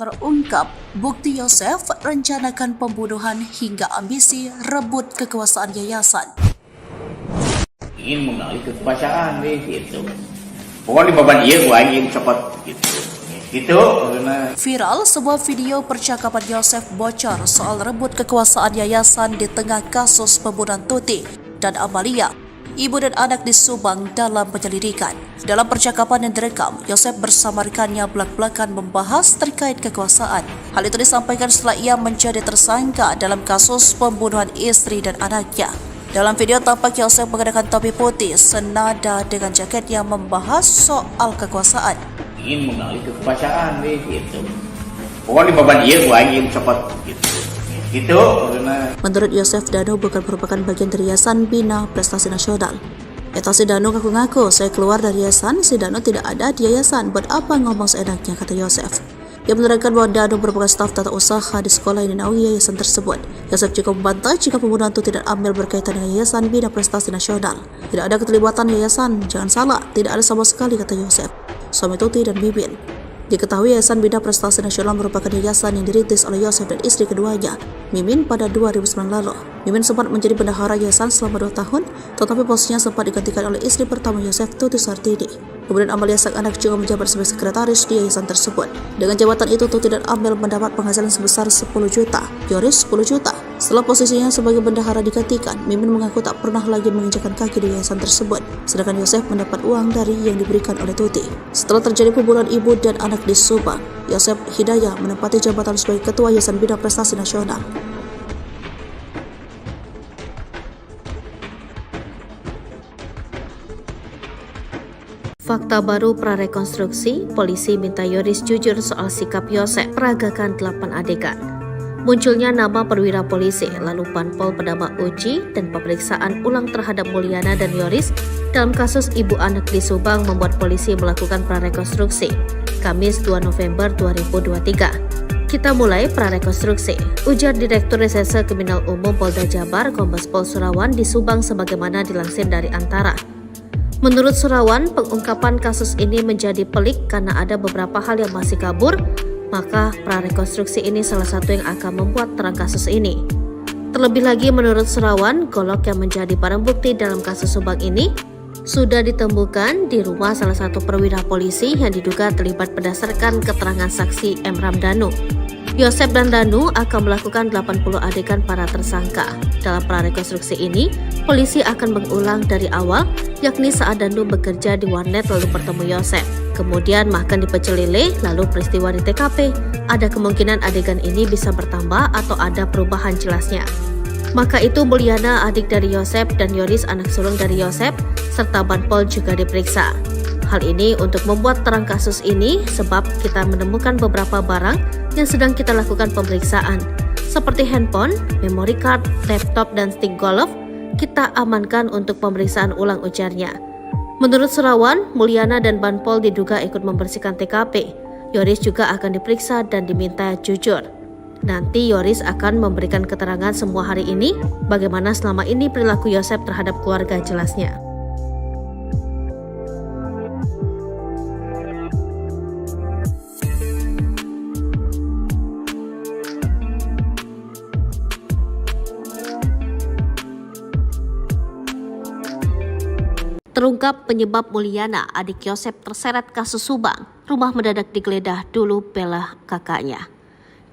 Terungkap bukti Yosef rencanakan pembunuhan hingga ambisi rebut kekuasaan yayasan. Ingin mengalih kekuasaan gitu. Pokoknya beban iya gua ingin cepat gitu. Gitu karena Viral sebuah video percakapan Yosef bocor soal rebut kekuasaan yayasan di tengah kasus pembunuhan Tuti dan Amalia, ibu dan anak di Subang dalam penyelidikan. Dalam percakapan yang direkam, Yosef bersama rekannya belak-belakan membahas terkait kekuasaan. Hal itu disampaikan setelah ia menjadi tersangka dalam kasus pembunuhan istri dan anaknya. Dalam video tampak Yosef mengenakan topi putih senada dengan jaket yang membahas soal kekuasaan. ingin mengalih kekuasaan gitu. Pokoknya beban iya gua ingin cepat gitu. Gitu karena Menurut Yosef, Dano bukan merupakan bagian dari Yayasan Bina Prestasi Nasional. Si Dano ngaku-ngaku, saya keluar dari yayasan, si Dano tidak ada di yayasan, buat apa ngomong seenaknya, kata Yosef. Ia menerangkan bahwa Dano merupakan staf tata usaha di sekolah yang dinaungi yayasan tersebut. Yosef juga membantah jika pembunuhan itu tidak ambil berkaitan dengan Yayasan Bina Prestasi Nasional. Tidak ada keterlibatan yayasan, jangan salah, tidak ada sama sekali, kata Yosef. Suami Tuti dan Mimin. Diketahui Yayasan Bina Prestasi Nasional merupakan yayasan yang dirintis oleh Yosef dan istri keduanya, Mimin, pada 2009 lalu. Mimin sempat menjadi bendahara yayasan selama 2 tahun, tetapi posisinya sempat digantikan oleh istri pertama Yosef, Tuti Sartini. Kemudian Amalia sang anak juga menjabat sebagai sekretaris di yayasan tersebut. Dengan jabatan itu, Tuti dan Amel mendapat penghasilan sebesar 10 juta, Yoris 10 juta. Setelah posisinya sebagai bendahara digantikan, Mimin mengaku tak pernah lagi menginjakkan kaki di yayasan tersebut, sedangkan Yosef mendapat uang dari yang diberikan oleh Tuti. Setelah terjadi pembunuhan ibu dan anak di Subang, Yosef Hidayah menempati jabatan sebagai Ketua Yayasan Bina Prestasi Nasional. Fakta baru prarekonstruksi, polisi minta Yoris jujur soal sikap Yosef peragakan 8 adegan. Munculnya nama perwira polisi, lalu Panpol bernama Uji, dan pemeriksaan ulang terhadap Mulyana dan Yoris dalam kasus ibu anak di Subang membuat polisi melakukan prarekonstruksi. Kamis 2 November 2023. Kita mulai prarekonstruksi, ujar Direktur Reserse Kriminal Umum Polda Jabar Kombes Pol Surawan di Subang sebagaimana dilansir dari Antara. Menurut Surawan, pengungkapan kasus ini menjadi pelik karena ada beberapa hal yang masih kabur, maka prarekonstruksi ini salah satu yang akan membuat terang kasus ini. Terlebih lagi menurut Surawan, golok yang menjadi barang bukti dalam kasus Subang ini sudah ditemukan di rumah salah satu perwira polisi yang diduga terlibat berdasarkan keterangan saksi M. Ramdhanu. Yosef dan Danu akan melakukan 80 adegan para tersangka. Dalam prarekonstruksi ini, polisi akan mengulang dari awal, yakni saat Danu bekerja di warnet lalu bertemu Yosef. Kemudian makan di pecel lele, lalu peristiwa di TKP. Ada kemungkinan adegan ini bisa bertambah atau ada perubahan jelasnya. Maka itu Mulyana, adik dari Yosef, dan Yoris, anak sulung dari Yosef, serta Panpol juga diperiksa. Hal ini untuk membuat terang kasus ini sebab kita menemukan beberapa barang yang sedang kita lakukan pemeriksaan. Seperti handphone, memory card, laptop, dan stick golf, kita amankan untuk pemeriksaan ulang, ujarnya. Menurut Surawan, Mulyana dan Panpol diduga ikut membersihkan TKP. Yoris juga akan diperiksa dan diminta jujur. Nanti Yoris akan memberikan keterangan semua hari ini, bagaimana selama ini perilaku Yosef terhadap keluarga, jelasnya. Terungkap penyebab Mulyana, adik Yosef, terseret kasus Subang. Rumah mendadak digeledah dulu bela kakaknya.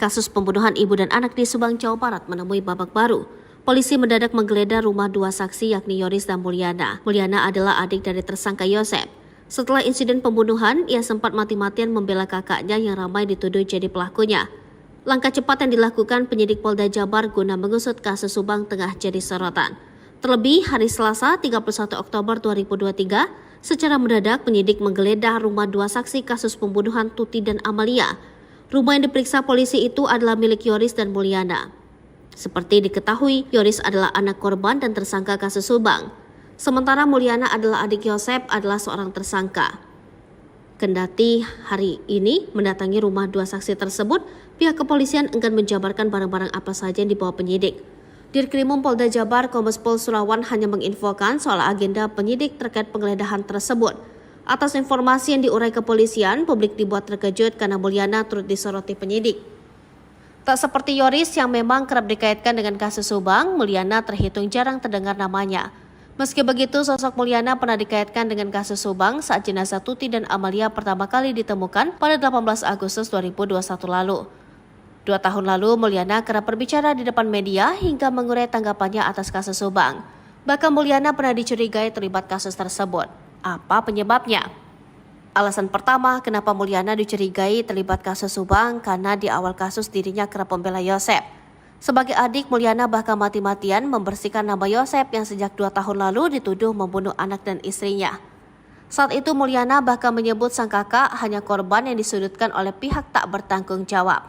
Kasus pembunuhan ibu dan anak di Subang, Jawa Barat menemui babak baru. Polisi mendadak menggeledah rumah 2 saksi yakni Yoris dan Mulyana. Mulyana adalah adik dari tersangka Yosef. Setelah insiden pembunuhan, ia sempat mati-matian membela kakaknya yang ramai dituduh jadi pelakunya. Langkah cepat yang dilakukan penyidik Polda Jabar guna mengusut kasus Subang tengah jadi sorotan. Terlebih, hari Selasa 31 Oktober 2023, secara mendadak penyidik menggeledah rumah 2 saksi kasus pembunuhan Tuti dan Amalia. Rumah yang diperiksa polisi itu adalah milik Yoris dan Mulyana. Seperti diketahui, Yoris adalah anak korban dan tersangka kasus Subang. Sementara Mulyana adalah adik Yosef, adalah seorang tersangka. Kendati hari ini mendatangi rumah 2 saksi tersebut, pihak kepolisian enggan menjabarkan barang-barang apa saja yang dibawa penyidik. Dirkrimum Polda Jabar Kombes Pol Surawan hanya menginfokan soal agenda penyidik terkait penggeledahan tersebut. Atas informasi yang diurai kepolisian, publik dibuat terkejut karena Mulyana turut disoroti penyidik. Tak seperti Yoris yang memang kerap dikaitkan dengan kasus Subang, Mulyana terhitung jarang terdengar namanya. Meski begitu, sosok Mulyana pernah dikaitkan dengan kasus Subang saat jenazah Tuti dan Amalia pertama kali ditemukan pada 18 Agustus 2021 lalu. 2 tahun lalu, Mulyana kerap berbicara di depan media hingga mengurai tanggapannya atas kasus Subang. Bahkan Mulyana pernah dicurigai terlibat kasus tersebut. Apa penyebabnya? Alasan pertama, kenapa Mulyana dicurigai terlibat kasus Subang karena di awal kasus dirinya kerap membela Yosep. Sebagai adik, Mulyana bahkan mati-matian membersihkan nama Yosep yang sejak 2 tahun lalu dituduh membunuh anak dan istrinya. Saat itu Mulyana bahkan menyebut sang kakak hanya korban yang disudutkan oleh pihak tak bertanggung jawab.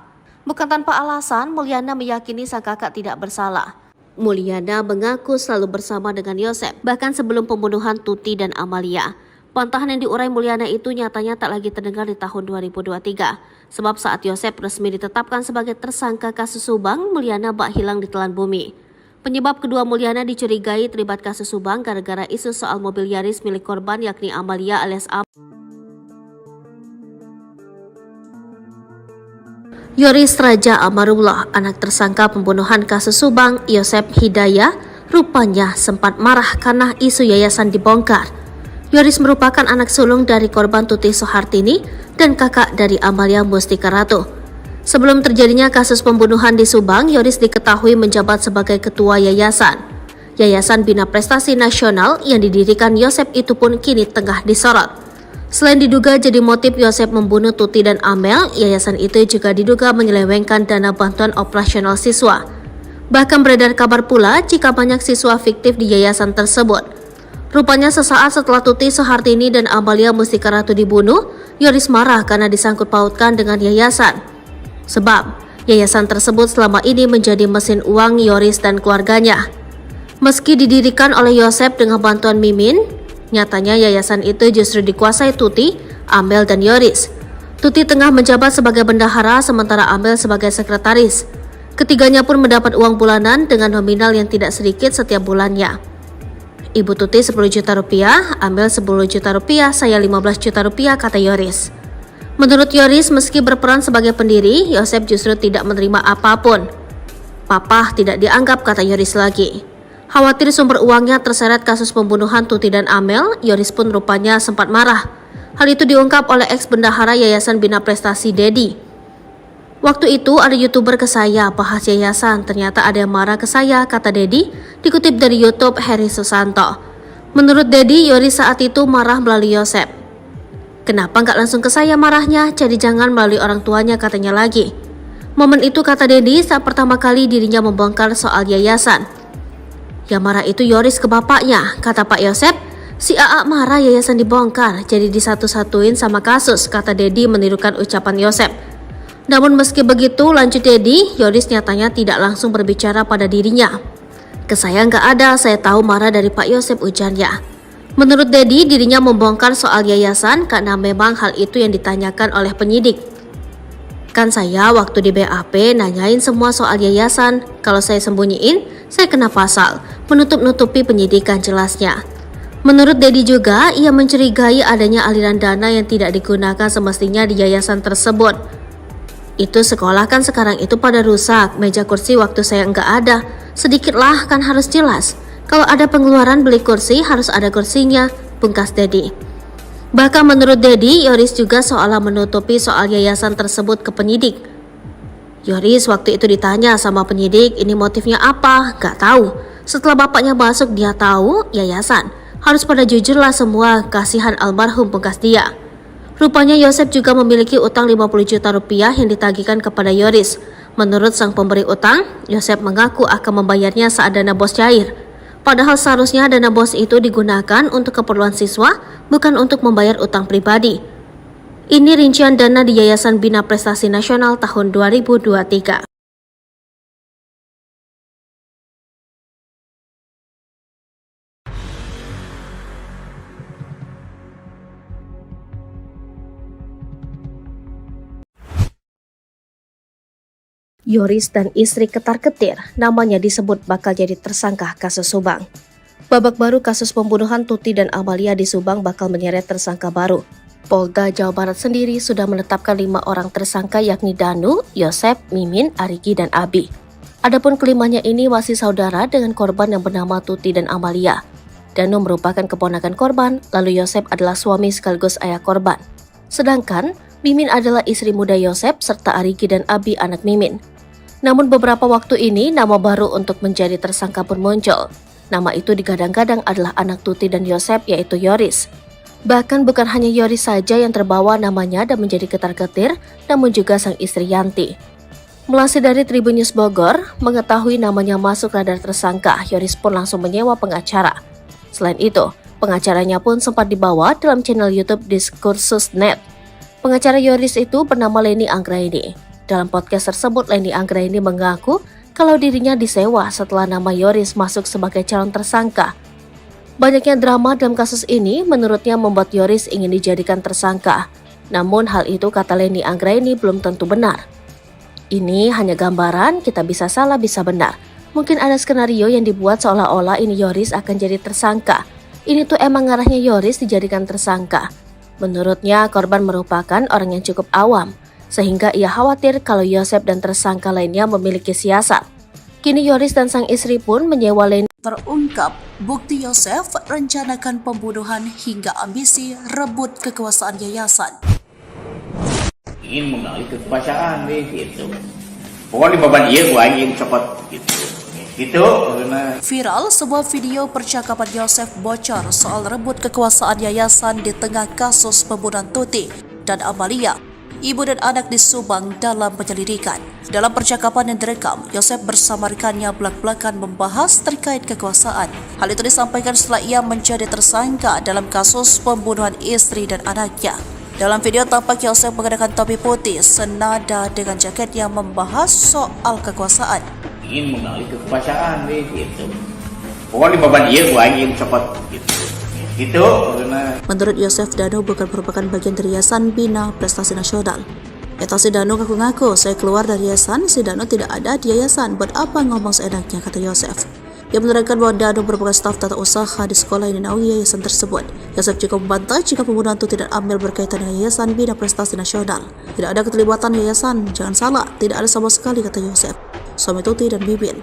Bukan tanpa alasan, Mulyana meyakini sang kakak tidak bersalah. Mulyana mengaku selalu bersama dengan Yosep, bahkan sebelum pembunuhan Tuti dan Amalia. Bantahan yang diurai Mulyana itu nyatanya tak lagi terdengar di tahun 2023. Sebab saat Yosep resmi ditetapkan sebagai tersangka kasus Subang, Mulyana bak hilang di telan bumi. Penyebab kedua Mulyana dicurigai terlibat kasus Subang gara-gara isu soal mobil Yaris milik korban yakni Amalia alias Am. Yoris Raja Amarullah, anak tersangka pembunuhan kasus Subang, Yosep Hidayah, rupanya sempat marah karena isu yayasan dibongkar. Yoris merupakan anak sulung dari korban Tuti Soehartini dan kakak dari Amalia Mustika Ratu. Sebelum terjadinya kasus pembunuhan di Subang, Yoris diketahui menjabat sebagai ketua yayasan. Yayasan Bina Prestasi Nasional yang didirikan Yosep itu pun kini tengah disorot. Selain diduga jadi motif Yosep membunuh Tuti dan Amel, yayasan itu juga diduga menyelewengkan dana bantuan operasional siswa. Bahkan beredar kabar pula jika banyak siswa fiktif di yayasan tersebut. Rupanya sesaat setelah Tuti Soehartini dan Amalia Mustika Ratu dibunuh, Yoris marah karena disangkut pautkan dengan yayasan. Sebab, yayasan tersebut selama ini menjadi mesin uang Yoris dan keluarganya. Meski didirikan oleh Yosep dengan bantuan Mimin, nyatanya yayasan itu justru dikuasai Tuti, Amel, dan Yoris. Tuti tengah menjabat sebagai bendahara sementara Amel sebagai sekretaris. Ketiganya pun mendapat uang bulanan dengan nominal yang tidak sedikit setiap bulannya. Ibu Tuti 10 juta rupiah, Amel 10 juta rupiah, saya 15 juta rupiah, kata Yoris. Menurut Yoris, meski berperan sebagai pendiri, Yosep justru tidak menerima apapun. Papa tidak dianggap, kata Yoris lagi. Khawatir sumber uangnya terseret kasus pembunuhan Tuti dan Amel, Yoris pun rupanya sempat marah. Hal itu diungkap oleh ex-bendahara Yayasan Bina Prestasi Dedi. Waktu itu ada YouTuber ke saya bahas yayasan, ternyata ada yang marah ke saya, kata Dedi, dikutip dari YouTube Heri Susanto. Menurut Dedi, Yoris saat itu marah melalui Yosep. Kenapa nggak langsung ke saya marahnya, jadi jangan melalui orang tuanya, katanya lagi. Momen itu, kata Dedi, saat pertama kali dirinya membongkar soal yayasan. Yang marah itu Yoris ke bapaknya, kata Pak Yosep. Si AA marah yayasan dibongkar, jadi disatu-satuin sama kasus, kata Dedi menirukan ucapan Yosep. Namun meski begitu, lanjut Dedi, Yoris nyatanya tidak langsung berbicara pada dirinya. Ke saya nggak ada, saya tahu marah dari Pak Yosep, ujarnya. Menurut Dedi, dirinya membongkar soal yayasan karena memang hal itu yang ditanyakan oleh penyidik. Kan saya waktu di BAP nanyain semua soal yayasan, kalau saya sembunyiin, saya kena pasal, menutup-nutupi penyidikan, jelasnya. Menurut Dedi juga, ia mencurigai adanya aliran dana yang tidak digunakan semestinya di yayasan tersebut. Itu sekolah kan sekarang itu pada rusak, meja kursi waktu saya nggak ada. Sedikitlah kan harus jelas. Kalau ada pengeluaran beli kursi harus ada kursinya, pungkas Dedi. Bahkan menurut Dedi, Yoris juga seolah menutupi soal yayasan tersebut ke penyidik. Yoris waktu itu ditanya sama penyidik, ini motifnya apa? Gak tahu. Setelah bapaknya masuk dia tahu, yayasan. Harus pada jujurlah semua, kasihan almarhum, pungkas dia. Rupanya Yosep juga memiliki utang 50 juta rupiah yang ditagihkan kepada Yoris. Menurut sang pemberi utang, Yosep mengaku akan membayarnya saat dana bos cair. Padahal seharusnya dana bos itu digunakan untuk keperluan siswa, bukan untuk membayar utang pribadi. Ini rincian dana di Yayasan Bina Prestasi Nasional tahun 2023. Yoris dan istri ketar-ketir, namanya disebut bakal jadi tersangka kasus Subang. Babak baru kasus pembunuhan Tuti dan Amalia di Subang bakal menyeret tersangka baru. Polda Jawa Barat sendiri sudah menetapkan 5 orang tersangka yakni Danu, Yosep, Mimin, Arigi, dan Abi. Adapun kelimanya ini masih saudara dengan korban yang bernama Tuti dan Amalia. Danu merupakan keponakan korban, lalu Yosep adalah suami sekaligus ayah korban. Sedangkan Mimin adalah istri muda Yosep serta Arigi dan Abi anak Mimin. Namun beberapa waktu ini nama baru untuk menjadi tersangka pun muncul. Nama itu digadang-gadang adalah anak Tuti dan Yosep yaitu Yoris. Bahkan bukan hanya Yoris saja yang terbawa namanya dan menjadi ketar-ketir, namun juga sang istri Yanti. Melansir dari Tribun News Bogor, mengetahui namanya masuk radar tersangka, Yoris pun langsung menyewa pengacara. Selain itu, pengacaranya pun sempat dibawa dalam channel YouTube Diskursus.net. Pengacara Yoris itu bernama Leni Anggraini. Dalam podcast tersebut, Leni Anggraini mengaku kalau dirinya disewa setelah nama Yoris masuk sebagai calon tersangka. Banyaknya drama dalam kasus ini menurutnya membuat Yoris ingin dijadikan tersangka. Namun hal itu kata Leni Anggraini belum tentu benar. Ini hanya gambaran, kita bisa salah bisa benar. Mungkin ada skenario yang dibuat seolah-olah ini Yoris akan jadi tersangka. Ini tuh emang ngarahnya Yoris dijadikan tersangka. Menurutnya korban merupakan orang yang cukup awam, sehingga ia khawatir kalau Yosep dan tersangka lainnya memiliki siasat. Kini Yoris dan sang istri pun menyewa Leni. Terungkap bukti Yosef rencanakan pembunuhan hingga ambisi rebut kekuasaan yayasan. Ingin mengalih kekuasaan gitu. Pokoknya beban iya gua ingin cepat gitu. Gitu karena Viral sebuah video percakapan Yosef bocor soal rebut kekuasaan yayasan di tengah kasus pembunuhan Tuti dan Amalia, ibu dan anak di Subang dalam penyelidikan. Dalam percakapan yang direkam, Yosef bersama rekannya belak-belakan membahas terkait kekuasaan. Hal itu disampaikan setelah ia menjadi tersangka dalam kasus pembunuhan istri dan anaknya. Dalam video tampak Yosef mengenakan topi putih senada dengan jaket yang membahas soal kekuasaan. ingin mengalih kekuasaan gitu. Pokoknya beban iya gua ingin cepat gitu. Gitu karena Menurut Yosef, Danu bukan merupakan bagian dari Yayasan Bina Prestasi Nasional. Si Danu ngaku-ngaku, saya keluar dari yayasan, si Danu tidak ada di yayasan, buat apa ngomong seenaknya, kata Yosef. Ia menerangkan bahwa Danu merupakan staf tata usaha di sekolah yang dinaungi yayasan tersebut. Yosef juga membantah jika pembunuhan Tuti dan Amel berkaitan dengan Yayasan Bina Prestasi Nasional. Tidak ada keterlibatan yayasan, jangan salah, tidak ada sama sekali, kata Yosef. Suami Tuti dan Mimin.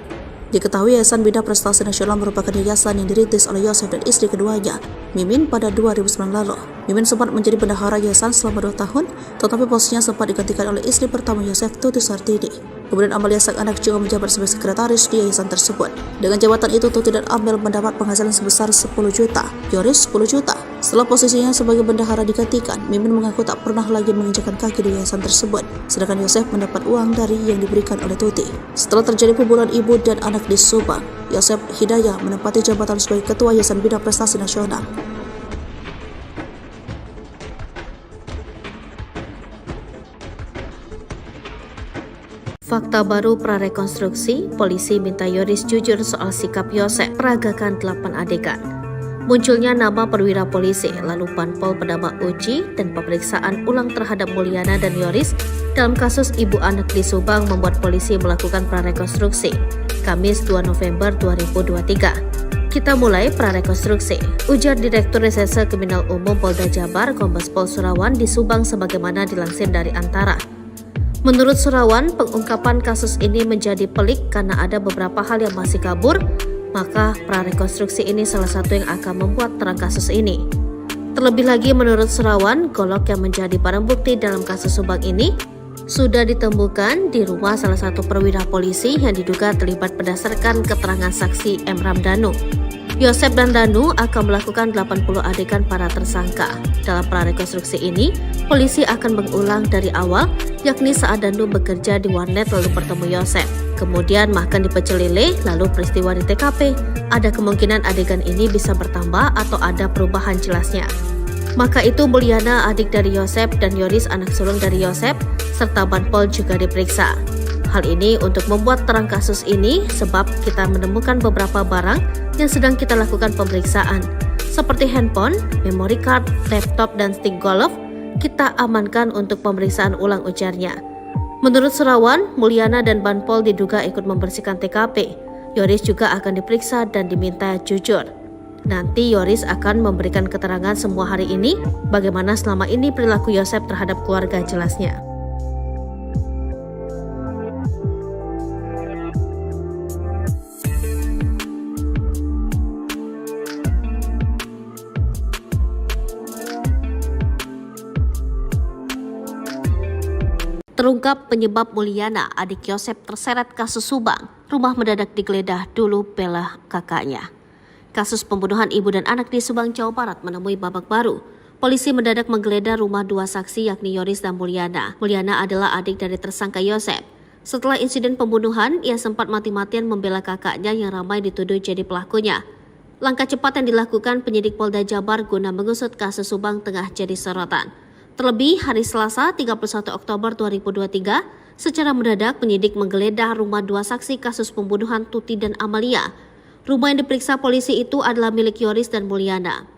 Diketahui Yayasan Bina Prestasi Nasional merupakan yayasan yang dirintis oleh Yosef dan istri keduanya, Mimin, pada 2009 lalu. Mimin sempat menjadi bendahara yayasan selama 2 tahun, tetapi posisinya sempat digantikan oleh istri pertama Yosef, Tuti Sartini. Kemudian Amalia sang anak juga menjabat sebagai sekretaris di yayasan tersebut. Dengan jabatan itu, Tuti dan Amel mendapat penghasilan sebesar 10 juta, Yoris 10 juta. Setelah posisinya sebagai bendahara digantikan, Mimin mengaku tak pernah lagi menginjakkan kaki di yayasan tersebut, sedangkan Yosef mendapat uang dari yang diberikan oleh Tuti. Setelah terjadi pembunuhan ibu dan anak di Subang, Yosef Hidayah menempati jabatan sebagai Ketua Yayasan Bina Prestasi Nasional. Fakta baru prarekonstruksi, polisi minta Yoris jujur soal sikap Yosef, peragakan 8 adegan. Munculnya nama perwira polisi, lalu Panpol bernama Uji, dan pemeriksaan ulang terhadap Mulyana dan Yoris dalam kasus ibu anak di Subang membuat polisi melakukan prarekonstruksi. Kamis 2 November 2023. Kita mulai prarekonstruksi, ujar Direktur Reserse Kriminal Umum Polda Jabar Kombes Pol Surawan di Subang sebagaimana dilansir dari Antara. Menurut Surawan, pengungkapan kasus ini menjadi pelik karena ada beberapa hal yang masih kabur, maka prarekonstruksi ini salah satu yang akan membuat terang kasus ini. Terlebih lagi menurut Surawan, golok yang menjadi barang bukti dalam kasus Subang ini sudah ditemukan di rumah salah satu perwira polisi yang diduga terlibat berdasarkan keterangan saksi M. Ramdhanu. Yosef dan Danu akan melakukan 80 adegan para tersangka. Dalam prarekonstruksi ini, polisi akan mengulang dari awal, yakni saat Danu bekerja di warnet lalu bertemu Yosef. Kemudian makan di pecel lele, lalu peristiwa di TKP. Ada kemungkinan adegan ini bisa bertambah atau ada perubahan jelasnya. Maka itu Mulyana, adik dari Yosef, dan Yoris, anak sulung dari Yosef, serta Panpol juga diperiksa. Hal ini untuk membuat terang kasus ini sebab kita menemukan beberapa barang yang sedang kita lakukan pemeriksaan. Seperti handphone, memory card, laptop, dan stick golf, kita amankan untuk pemeriksaan ulang, ujarnya. Menurut Surawan, Mulyana dan Panpol diduga ikut membersihkan TKP. Yoris juga akan diperiksa dan diminta jujur. Nanti Yoris akan memberikan keterangan semua hari ini bagaimana selama ini perilaku Yosep terhadap keluarga jelasnya. Terungkap penyebab Mulyana, adik Yosep terseret kasus Subang. Rumah mendadak digeledah dulu bela kakaknya. Kasus pembunuhan ibu dan anak di Subang, Jawa Barat menemui babak baru. Polisi mendadak menggeledah rumah dua saksi yakni Yoris dan Mulyana. Mulyana adalah adik dari tersangka Yosep. Setelah insiden pembunuhan, ia sempat mati-matian membela kakaknya yang ramai dituduh jadi pelakunya. Langkah cepat yang dilakukan penyidik Polda Jabar guna mengusut kasus Subang tengah jadi sorotan. Terlebih, hari Selasa 31 Oktober 2023, secara mendadak penyidik menggeledah rumah dua saksi kasus pembunuhan Tuti dan Amalia. Rumah yang diperiksa polisi itu adalah milik Yoris dan Mulyana.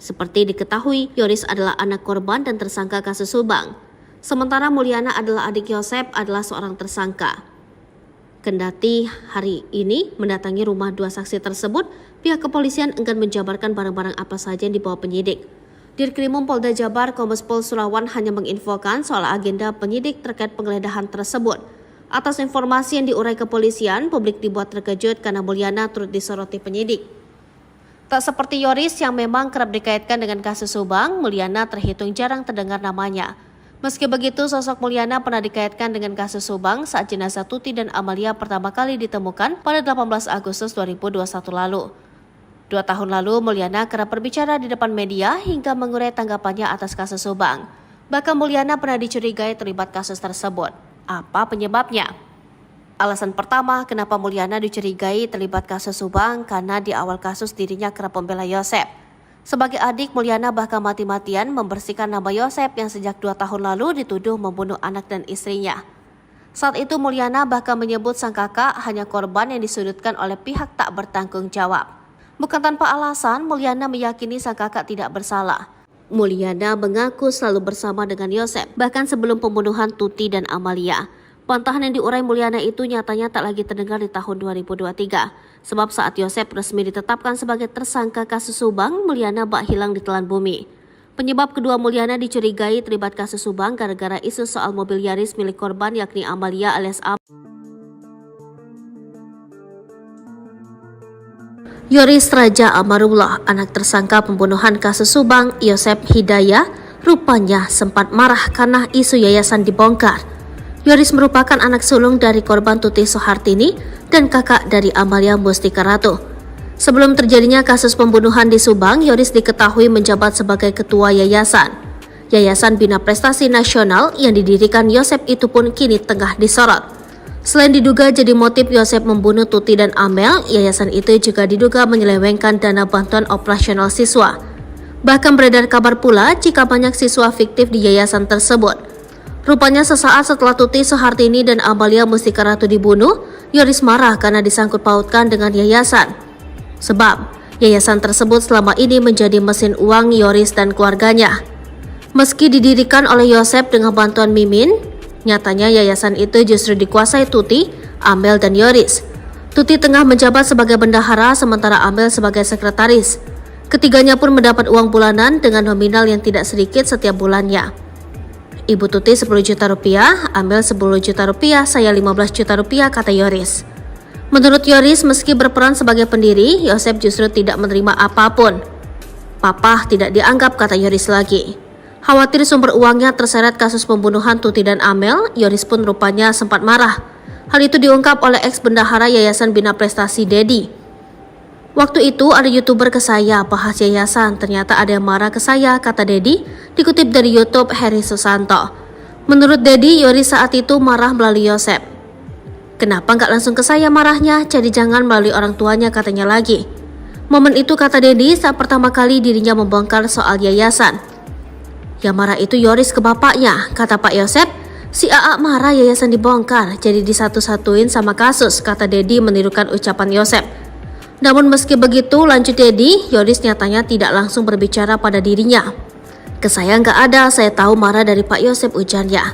Seperti diketahui, Yoris adalah anak korban dan tersangka kasus Subang. Sementara Mulyana adalah adik Yosep adalah seorang tersangka. Kendati hari ini mendatangi rumah dua saksi tersebut, pihak kepolisian enggan menjabarkan barang-barang apa saja yang dibawa penyidik. Dirkrimum Polda Jabar Kombes Pol Surawan hanya menginfokan soal agenda penyidik terkait penggeledahan tersebut. Atas informasi yang diurai kepolisian, publik dibuat terkejut karena Mulyana turut disoroti penyidik. Tak seperti Yoris yang memang kerap dikaitkan dengan kasus Subang, Mulyana terhitung jarang terdengar namanya. Meski begitu, sosok Mulyana pernah dikaitkan dengan kasus Subang saat jenazah Tuti dan Amalia pertama kali ditemukan pada 18 Agustus 2021 lalu. 2 tahun lalu, Mulyana kerap berbicara di depan media hingga mengurai tanggapannya atas kasus Subang. Bahkan Mulyana pernah dicurigai terlibat kasus tersebut. Apa penyebabnya? Alasan pertama kenapa Mulyana dicurigai terlibat kasus Subang karena di awal kasus dirinya kerap membela Yosep. Sebagai adik, Mulyana bahkan mati-matian membersihkan nama Yosep yang sejak 2 tahun lalu dituduh membunuh anak dan istrinya. Saat itu Mulyana bahkan menyebut sang kakak hanya korban yang disudutkan oleh pihak tak bertanggung jawab. Bukan tanpa alasan, Mulyana meyakini sang kakak tidak bersalah. Mulyana mengaku selalu bersama dengan Yosep, bahkan sebelum pembunuhan Tuti dan Amalia. Bantahan yang diurai Mulyana itu nyatanya tak lagi terdengar di tahun 2023. Sebab saat Yosep resmi ditetapkan sebagai tersangka kasus Subang, Mulyana bak hilang di telan bumi. Penyebab kedua Mulyana dicurigai terlibat kasus Subang gara-gara isu soal mobil Yaris milik korban yakni Amalia alias Yoris Raja Amarullah, anak tersangka pembunuhan kasus Subang, Yosep Hidayah, rupanya sempat marah karena isu yayasan dibongkar. Yoris merupakan anak sulung dari korban Tuti Soehartini dan kakak dari Amalia Mustika Ratu. Sebelum terjadinya kasus pembunuhan di Subang, Yoris diketahui menjabat sebagai ketua yayasan. Yayasan Bina Prestasi Nasional yang didirikan Yosep itu pun kini tengah disorot. Selain diduga jadi motif Yosep membunuh Tuti dan Amel, yayasan itu juga diduga menyelewengkan dana bantuan operasional siswa. Bahkan beredar kabar pula jika banyak siswa fiktif di yayasan tersebut. Rupanya sesaat setelah Tuti Soehartini dan Amalia Mustika Ratu dibunuh, Yoris marah karena disangkut pautkan dengan yayasan. Sebab, yayasan tersebut selama ini menjadi mesin uang Yoris dan keluarganya. Meski didirikan oleh Yosep dengan bantuan Mimin, nyatanya yayasan itu justru dikuasai Tuti, Amel, dan Yoris. Tuti tengah menjabat sebagai bendahara sementara Amel sebagai sekretaris. Ketiganya pun mendapat uang bulanan dengan nominal yang tidak sedikit setiap bulannya. Ibu Tuti 10 juta rupiah, Amel 10 juta rupiah, saya 15 juta rupiah, kata Yoris. Menurut Yoris, meski berperan sebagai pendiri, Yosep justru tidak menerima apapun. Papa tidak dianggap, kata Yoris lagi. Khawatir sumber uangnya terseret kasus pembunuhan Tuti dan Amel, Yoris pun rupanya sempat marah. Hal itu diungkap oleh ex-bendahara Yayasan Bina Prestasi Dedi. Waktu itu ada YouTuber ke saya bahas yayasan, ternyata ada yang marah ke saya, kata Dedi, dikutip dari YouTube Heri Susanto. Menurut Dedi, Yoris saat itu marah melalui Yosep. Kenapa nggak langsung ke saya marahnya, jadi jangan melalui orang tuanya, katanya lagi. Momen itu, kata Dedi, saat pertama kali dirinya membongkar soal yayasan. Yang marah itu Yoris ke bapaknya, kata Pak Yosep. Si AA marah yayasan dibongkar, jadi disatu-satuin sama kasus, kata Dedi menirukan ucapan Yosep. Namun meski begitu, lanjut Dedi, Yoris nyatanya tidak langsung berbicara pada dirinya. Ke saya nggak ada, saya tahu marah dari Pak Yosep, ujarnya.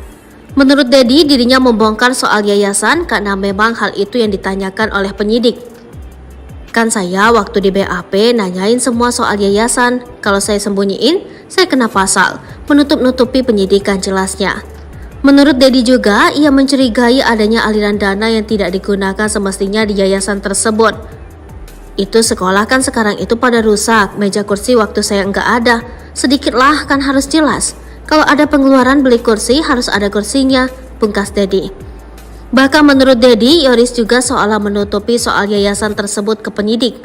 Menurut Dedi, dirinya membongkar soal yayasan karena memang hal itu yang ditanyakan oleh penyidik. Kan saya waktu di BAP nanyain semua soal yayasan. Kalau saya sembunyiin, saya kena pasal. Menutup-nutupi penyidikan jelasnya. Menurut Dedi juga, ia mencurigai adanya aliran dana yang tidak digunakan semestinya di yayasan tersebut. Itu sekolah kan sekarang itu pada rusak, meja kursi waktu saya nggak ada. Sedikitlah kan harus jelas. Kalau ada pengeluaran beli kursi harus ada kursinya, pungkas Dedi. Bahkan menurut Dedi, Yoris juga seolah menutupi soal yayasan tersebut ke penyidik.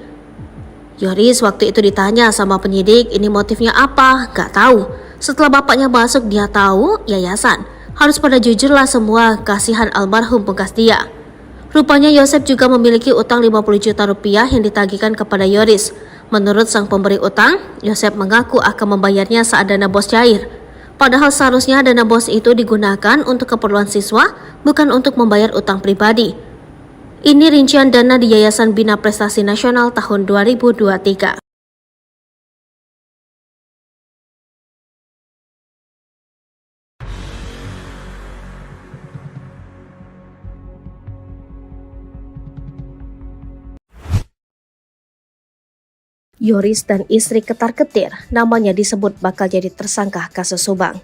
Yoris waktu itu ditanya sama penyidik, ini motifnya apa? Gak tahu. Setelah bapaknya masuk dia tahu, yayasan. Harus pada jujurlah semua, kasihan almarhum, pungkas dia. Rupanya Yosef juga memiliki utang 50 juta rupiah yang ditagihkan kepada Yoris. Menurut sang pemberi utang, Yosef mengaku akan membayarnya saat dana bos cair. Padahal seharusnya dana bos itu digunakan untuk keperluan siswa, bukan untuk membayar utang pribadi. Ini rincian dana di Yayasan Bina Prestasi Nasional tahun 2023. Yoris dan istri ketar-ketir, namanya disebut bakal jadi tersangka kasus Subang.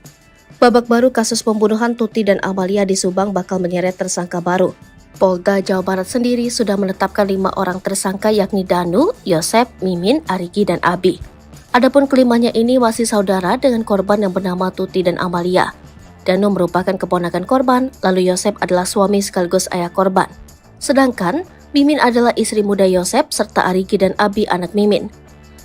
Babak baru kasus pembunuhan Tuti dan Amalia di Subang bakal menyeret tersangka baru. Polda Jawa Barat sendiri sudah menetapkan 5 orang tersangka yakni Danu, Yosef, Mimin, Arigi, dan Abi. Adapun kelimanya ini masih saudara dengan korban yang bernama Tuti dan Amalia. Danu merupakan keponakan korban, lalu Yosef adalah suami sekaligus ayah korban. Sedangkan Mimin adalah istri muda Yosef serta Arigi dan Abi anak Mimin.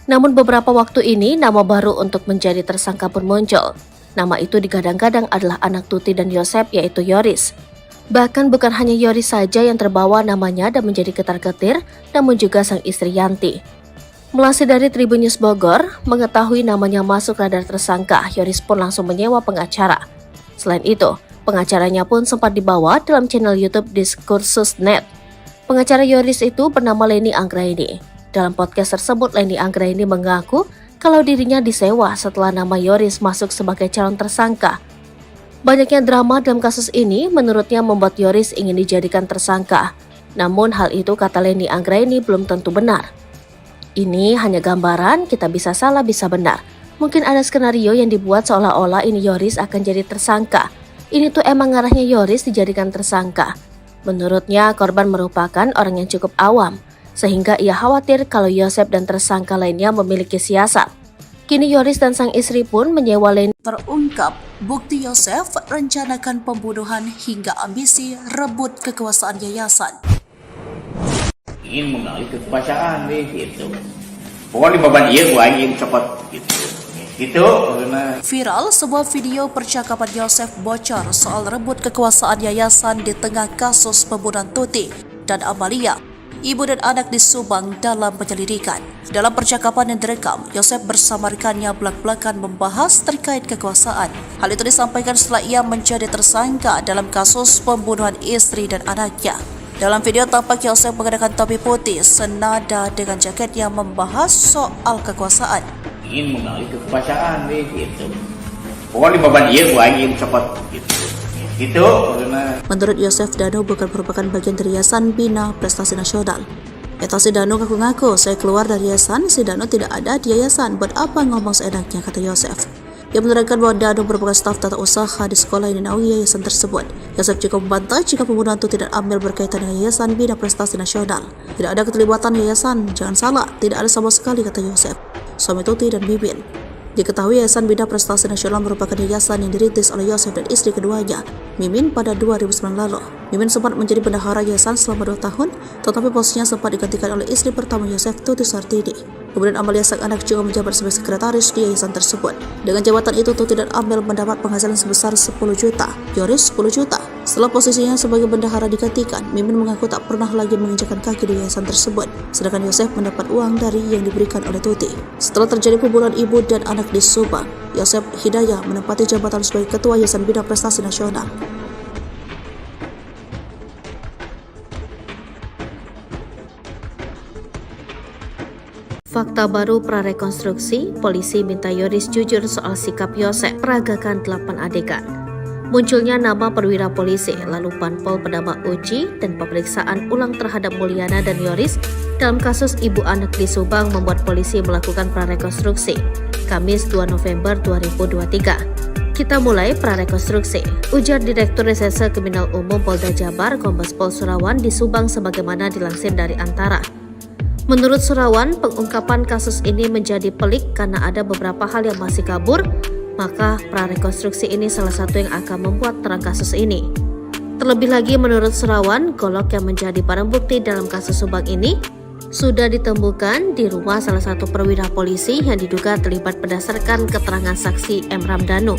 Namun beberapa waktu ini nama baru untuk menjadi tersangka pun muncul. Nama itu digadang-gadang adalah anak Tuti dan Yosef yaitu Yoris. Bahkan bukan hanya Yoris saja yang terbawa namanya dan menjadi ketar-ketir, namun juga sang istri Yanti. Melansir dari Tribun News Bogor, mengetahui namanya masuk radar tersangka, Yoris pun langsung menyewa pengacara. Selain itu, pengacaranya pun sempat dibawa dalam channel YouTube Diskursus.net. Pengacara Yoris itu bernama Leni Anggraini. Dalam podcast tersebut, Leni Anggraini mengaku kalau dirinya disewa setelah nama Yoris masuk sebagai calon tersangka. Banyaknya drama dalam kasus ini menurutnya membuat Yoris ingin dijadikan tersangka. Namun hal itu kata Leni Anggraini belum tentu benar. Ini hanya gambaran, kita bisa salah bisa benar. Mungkin ada skenario yang dibuat seolah-olah ini Yoris akan jadi tersangka. Ini tuh emang ngarahnya Yoris dijadikan tersangka. Menurutnya korban merupakan orang yang cukup awam. Sehingga ia khawatir kalau Yosef dan tersangka lainnya memiliki siasat. Kini Yoris dan sang istri pun menyewa Leni. Terungkap bukti Yosef rencanakan pembunuhan hingga ambisi rebut kekuasaan yayasan. Ingin mengalih kekuasaan gitu. Pokoknya beban iya gua ingin cepat gitu. Gitu karena Viral sebuah video percakapan Yosef bocor soal rebut kekuasaan yayasan di tengah kasus pembunuhan Tuti dan Amalia, ibu dan anak di Subang dalam penyelidikan. Dalam percakapan yang direkam, Yosef bersama rekannya belak-belakan membahas terkait kekuasaan. Hal itu disampaikan setelah ia menjadi tersangka dalam kasus pembunuhan istri dan anaknya. Dalam video tampak Yosef mengenakan topi putih senada dengan jaket yang membahas soal kekuasaan. ingin mengalih kekuasaan gitu. Pokoknya beban iya gua ingin cepat gitu. Gitu karena Menurut Yosef, Danu bukan merupakan bagian dari Yayasan Bina Prestasi Nasional. Si Danu ngaku-ngaku, saya keluar dari yayasan, si Danu tidak ada di yayasan, buat apa ngomong seenaknya, kata Yosef. Ia menerangkan bahwa Danu merupakan staf tata usaha di sekolah yang dinaungi yayasan tersebut. Yosef juga membantah jika pembunuhan itu tidak ambil berkaitan dengan Yayasan Bina Prestasi Nasional. Tidak ada keterlibatan yayasan, jangan salah, tidak ada sama sekali, kata Yosef. Suami Tuti dan Mimin. Diketahui Yayasan Bina Prestasi Nasional merupakan yayasan yang dirintis oleh Yosef dan istri keduanya, Mimin, pada 2009 lalu. Mimin sempat menjadi bendahara yayasan selama 2 tahun, tetapi posisinya sempat digantikan oleh istri pertama Yosef, Tuti Sartini. Kemudian Amalia sang anak juga menjabat sebagai sekretaris di yayasan tersebut. Dengan jabatan itu, Tuti dan Amel mendapat penghasilan sebesar 10 juta, Yoris 10 juta. Setelah posisinya sebagai bendahara digantikan, Mimin mengaku tak pernah lagi menginjakkan kaki di yayasan tersebut, sedangkan Yosef mendapat uang dari yang diberikan oleh Tuti. Setelah terjadi pembunuhan ibu dan anak di Subang, Yosef Hidayah menempati jabatan sebagai Ketua Yayasan Bina Prestasi Nasional. Fakta baru prarekonstruksi, polisi minta Yoris jujur soal sikap Yosef peragakan 8 adegan. Munculnya nama perwira polisi, lalu Panpol bernama Uji, dan pemeriksaan ulang terhadap Mulyana dan Yoris dalam kasus ibu anak di Subang membuat polisi melakukan prarekonstruksi Kamis 2 November 2023. Kita mulai prarekonstruksi, ujar Direktur Reserse Kriminal Umum Polda Jabar Kombes Pol Surawan di Subang sebagaimana dilansir dari Antara. Menurut Surawan, pengungkapan kasus ini menjadi pelik karena ada beberapa hal yang masih kabur, maka prarekonstruksi ini salah satu yang akan membuat terang kasus ini. Terlebih lagi menurut Surawan, golok yang menjadi barang bukti dalam kasus Subang ini sudah ditemukan di rumah salah satu perwira polisi yang diduga terlibat berdasarkan keterangan saksi M. Ramdhanu.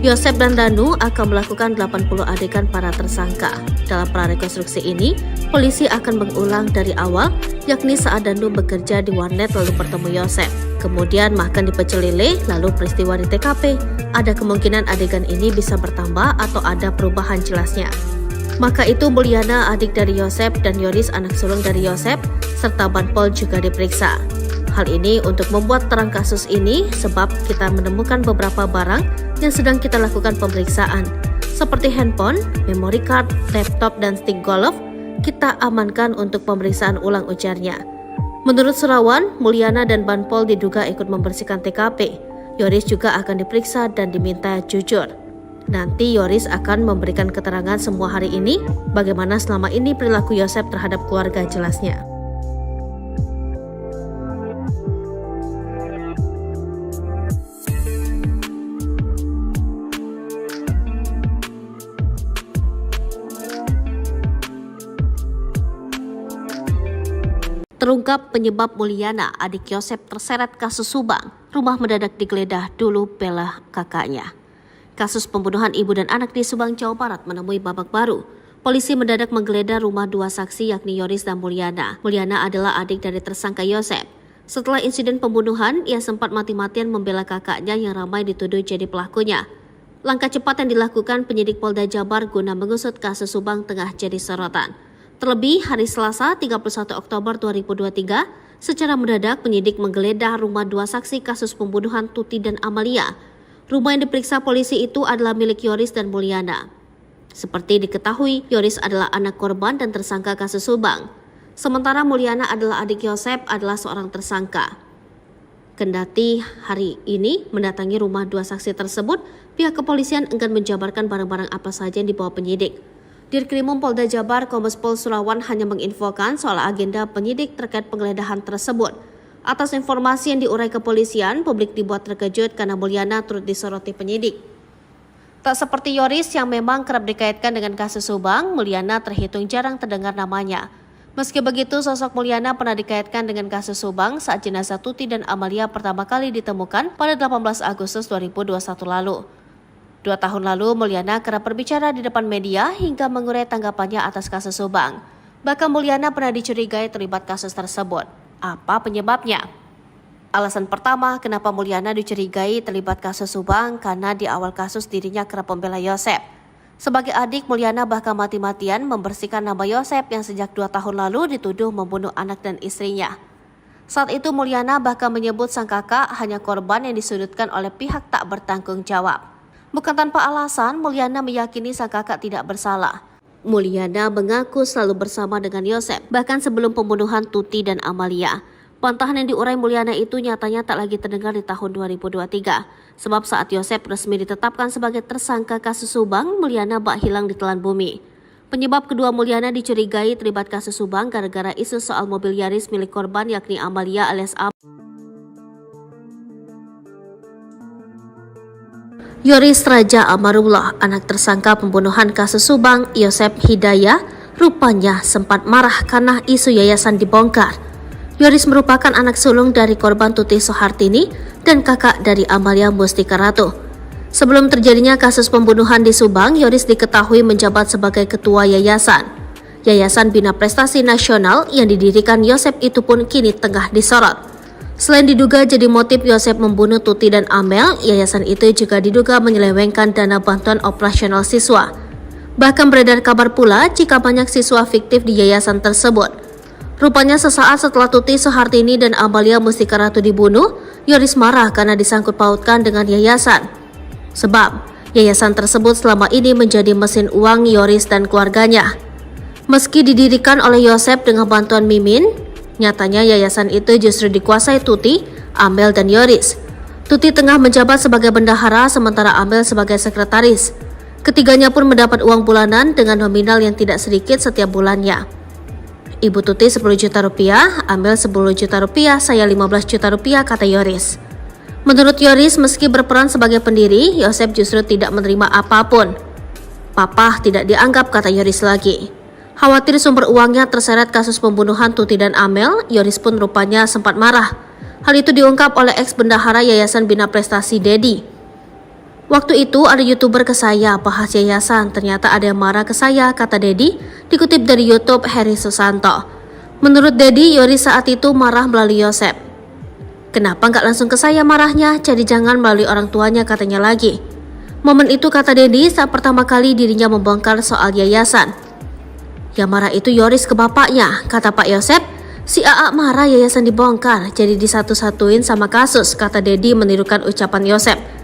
Yosep dan Danu akan melakukan 80 adegan para tersangka. Dalam prarekonstruksi ini, polisi akan mengulang dari awal, yakni saat Danu bekerja di warnet lalu bertemu Yosep. Kemudian makan di pecel lele, lalu peristiwa di TKP. Ada kemungkinan adegan ini bisa bertambah atau ada perubahan jelasnya. Maka itu Mulyana, adik dari Yosep, dan Yoris, anak sulung dari Yosep, serta Banpol juga diperiksa. Hal ini untuk membuat terang kasus ini sebab kita menemukan beberapa barang yang sedang kita lakukan pemeriksaan, seperti handphone, memory card, laptop, dan stick golf, kita amankan untuk pemeriksaan ulang, ujarnya. Menurut Surawan, Mulyana dan Banpol diduga ikut membersihkan TKP. Yoris juga akan diperiksa dan diminta jujur. Nanti Yoris akan memberikan keterangan semua hari ini, bagaimana selama ini perilaku Yosep terhadap keluarga, jelasnya. Terungkap penyebab Mulyana, adik Yosep, terseret kasus Subang. Rumah mendadak digeledah dulu bela kakaknya. Kasus pembunuhan ibu dan anak di Subang, Jawa Barat menemui babak baru. Polisi mendadak menggeledah rumah dua saksi yakni Yoris dan Mulyana. Mulyana adalah adik dari tersangka Yosep. Setelah insiden pembunuhan, ia sempat mati-matian membela kakaknya yang ramai dituduh jadi pelakunya. Langkah cepat yang dilakukan penyidik Polda Jabar guna mengusut kasus Subang tengah jadi sorotan. Terlebih, hari Selasa 31 Oktober 2023, secara mendadak penyidik menggeledah rumah dua saksi kasus pembunuhan Tuti dan Amalia. Rumah yang diperiksa polisi itu adalah milik Yoris dan Mulyana. Seperti diketahui, Yoris adalah anak korban dan tersangka kasus Subang. Sementara Mulyana adalah adik Yosep, adalah seorang tersangka. Kendati hari ini mendatangi rumah dua saksi tersebut, pihak kepolisian enggan menjabarkan barang-barang apa saja yang dibawa penyidik. Dirkrimum Polda Jabar Kombes Pol Surawan hanya menginfokan soal agenda penyidik terkait penggeledahan tersebut. Atas informasi yang diurai kepolisian, publik dibuat terkejut karena Mulyana turut disoroti penyidik. Tak seperti Yoris yang memang kerap dikaitkan dengan kasus Subang, Mulyana terhitung jarang terdengar namanya. Meski begitu, sosok Mulyana pernah dikaitkan dengan kasus Subang saat jenazah Tuti dan Amalia pertama kali ditemukan pada 18 Agustus 2021 lalu. 2 tahun lalu, Mulyana kerap berbicara di depan media hingga mengurai tanggapannya atas kasus Subang. Bahkan Mulyana pernah dicurigai terlibat kasus tersebut. Apa penyebabnya? Alasan pertama kenapa Mulyana dicurigai terlibat kasus Subang karena di awal kasus dirinya kerap membela Yosep. Sebagai adik, Mulyana bahkan mati-matian membersihkan nama Yosep yang sejak 2 tahun lalu dituduh membunuh anak dan istrinya. Saat itu Mulyana bahkan menyebut sang kakak hanya korban yang disudutkan oleh pihak tak bertanggung jawab. Bukan tanpa alasan, Mulyana meyakini sang kakak tidak bersalah. Mulyana mengaku selalu bersama dengan Yosep, bahkan sebelum pembunuhan Tuti dan Amalia. Bantahan yang diurai Mulyana itu nyatanya tak lagi terdengar di tahun 2023. Sebab saat Yosep resmi ditetapkan sebagai tersangka kasus Subang, Mulyana bak hilang ditelan bumi. Penyebab kedua Mulyana dicurigai terlibat kasus Subang gara-gara isu soal mobil Yaris milik korban yakni Amalia alias Am. Yoris Raja Amarullah, anak tersangka pembunuhan kasus Subang, Yosep Hidayah, rupanya sempat marah karena isu yayasan dibongkar. Yoris merupakan anak sulung dari korban Tuti Soehartini dan kakak dari Amalia Mustika Ratu. Sebelum terjadinya kasus pembunuhan di Subang, Yoris diketahui menjabat sebagai ketua yayasan. Yayasan Bina Prestasi Nasional yang didirikan Yosep itu pun kini tengah disorot. Selain diduga jadi motif Yosep membunuh Tuti dan Amel, yayasan itu juga diduga menyelewengkan dana bantuan operasional siswa. Bahkan beredar kabar pula jika banyak siswa fiktif di yayasan tersebut. Rupanya sesaat setelah Tuti Soehartini dan Amalia Mustika Ratu dibunuh, Yoris marah karena disangkut pautkan dengan yayasan. Sebab, yayasan tersebut selama ini menjadi mesin uang Yoris dan keluarganya. Meski didirikan oleh Yosep dengan bantuan Mimin, Nyatanya yayasan itu justru dikuasai Tuti, Amel, dan Yoris. Tuti tengah menjabat sebagai bendahara sementara Amel sebagai sekretaris. Ketiganya pun mendapat uang bulanan dengan nominal yang tidak sedikit setiap bulannya. Ibu Tuti 10 juta rupiah, Amel 10 juta rupiah, saya 15 juta rupiah, kata Yoris. Menurut Yoris, meski berperan sebagai pendiri, Yosep justru tidak menerima apapun. Papa tidak dianggap, kata Yoris lagi. Khawatir sumber uangnya terseret kasus pembunuhan Tuti dan Amel, Yoris pun rupanya sempat marah. Hal itu diungkap oleh ex-bendahara Yayasan Bina Prestasi Dedi. Waktu itu ada YouTuber ke saya bahas yayasan, ternyata ada yang marah ke saya, kata Dedi, dikutip dari YouTube Heri Susanto. Menurut Dedi, Yoris saat itu marah melalui Yosep. Kenapa nggak langsung ke saya marahnya, jadi jangan melalui orang tuanya, katanya lagi. Momen itu, kata Dedi, saat pertama kali dirinya membongkar soal yayasan. Yang marah itu Yoris ke bapaknya, kata Pak Yosep. Si AA marah yayasan dibongkar, jadi disatu-satuin sama kasus, kata Dedi menirukan ucapan Yosep.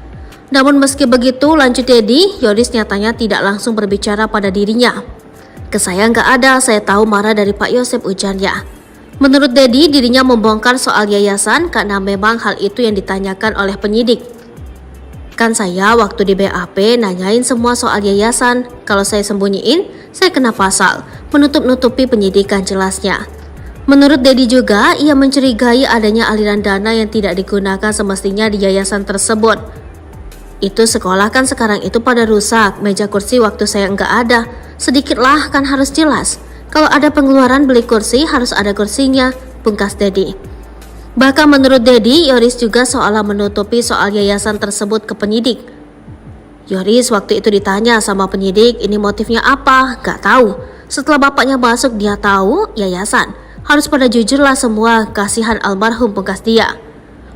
Namun meski begitu, lanjut Dedi, Yoris nyatanya tidak langsung berbicara pada dirinya. Ke saya nggak ada, saya tahu marah dari Pak Yosep, ujarnya. Menurut Dedi, dirinya membongkar soal yayasan karena memang hal itu yang ditanyakan oleh penyidik. Kan saya waktu di BAP nanyain semua soal yayasan, kalau saya sembunyiin, saya kena pasal, menutup-nutupi penyidikan, jelasnya. Menurut Dedi juga, ia mencurigai adanya aliran dana yang tidak digunakan semestinya di yayasan tersebut. Itu sekolah kan sekarang itu pada rusak, meja kursi waktu saya nggak ada, sedikitlah kan harus jelas. Kalau ada pengeluaran beli kursi harus ada kursinya, pungkas Dedi. Bahkan menurut Dedi, Yoris juga seolah menutupi soal yayasan tersebut ke penyidik. Yoris waktu itu ditanya sama penyidik, ini motifnya apa? Gak tahu. Setelah bapaknya masuk dia tahu, yayasan. Harus pada jujurlah semua, kasihan almarhum, pungkas dia.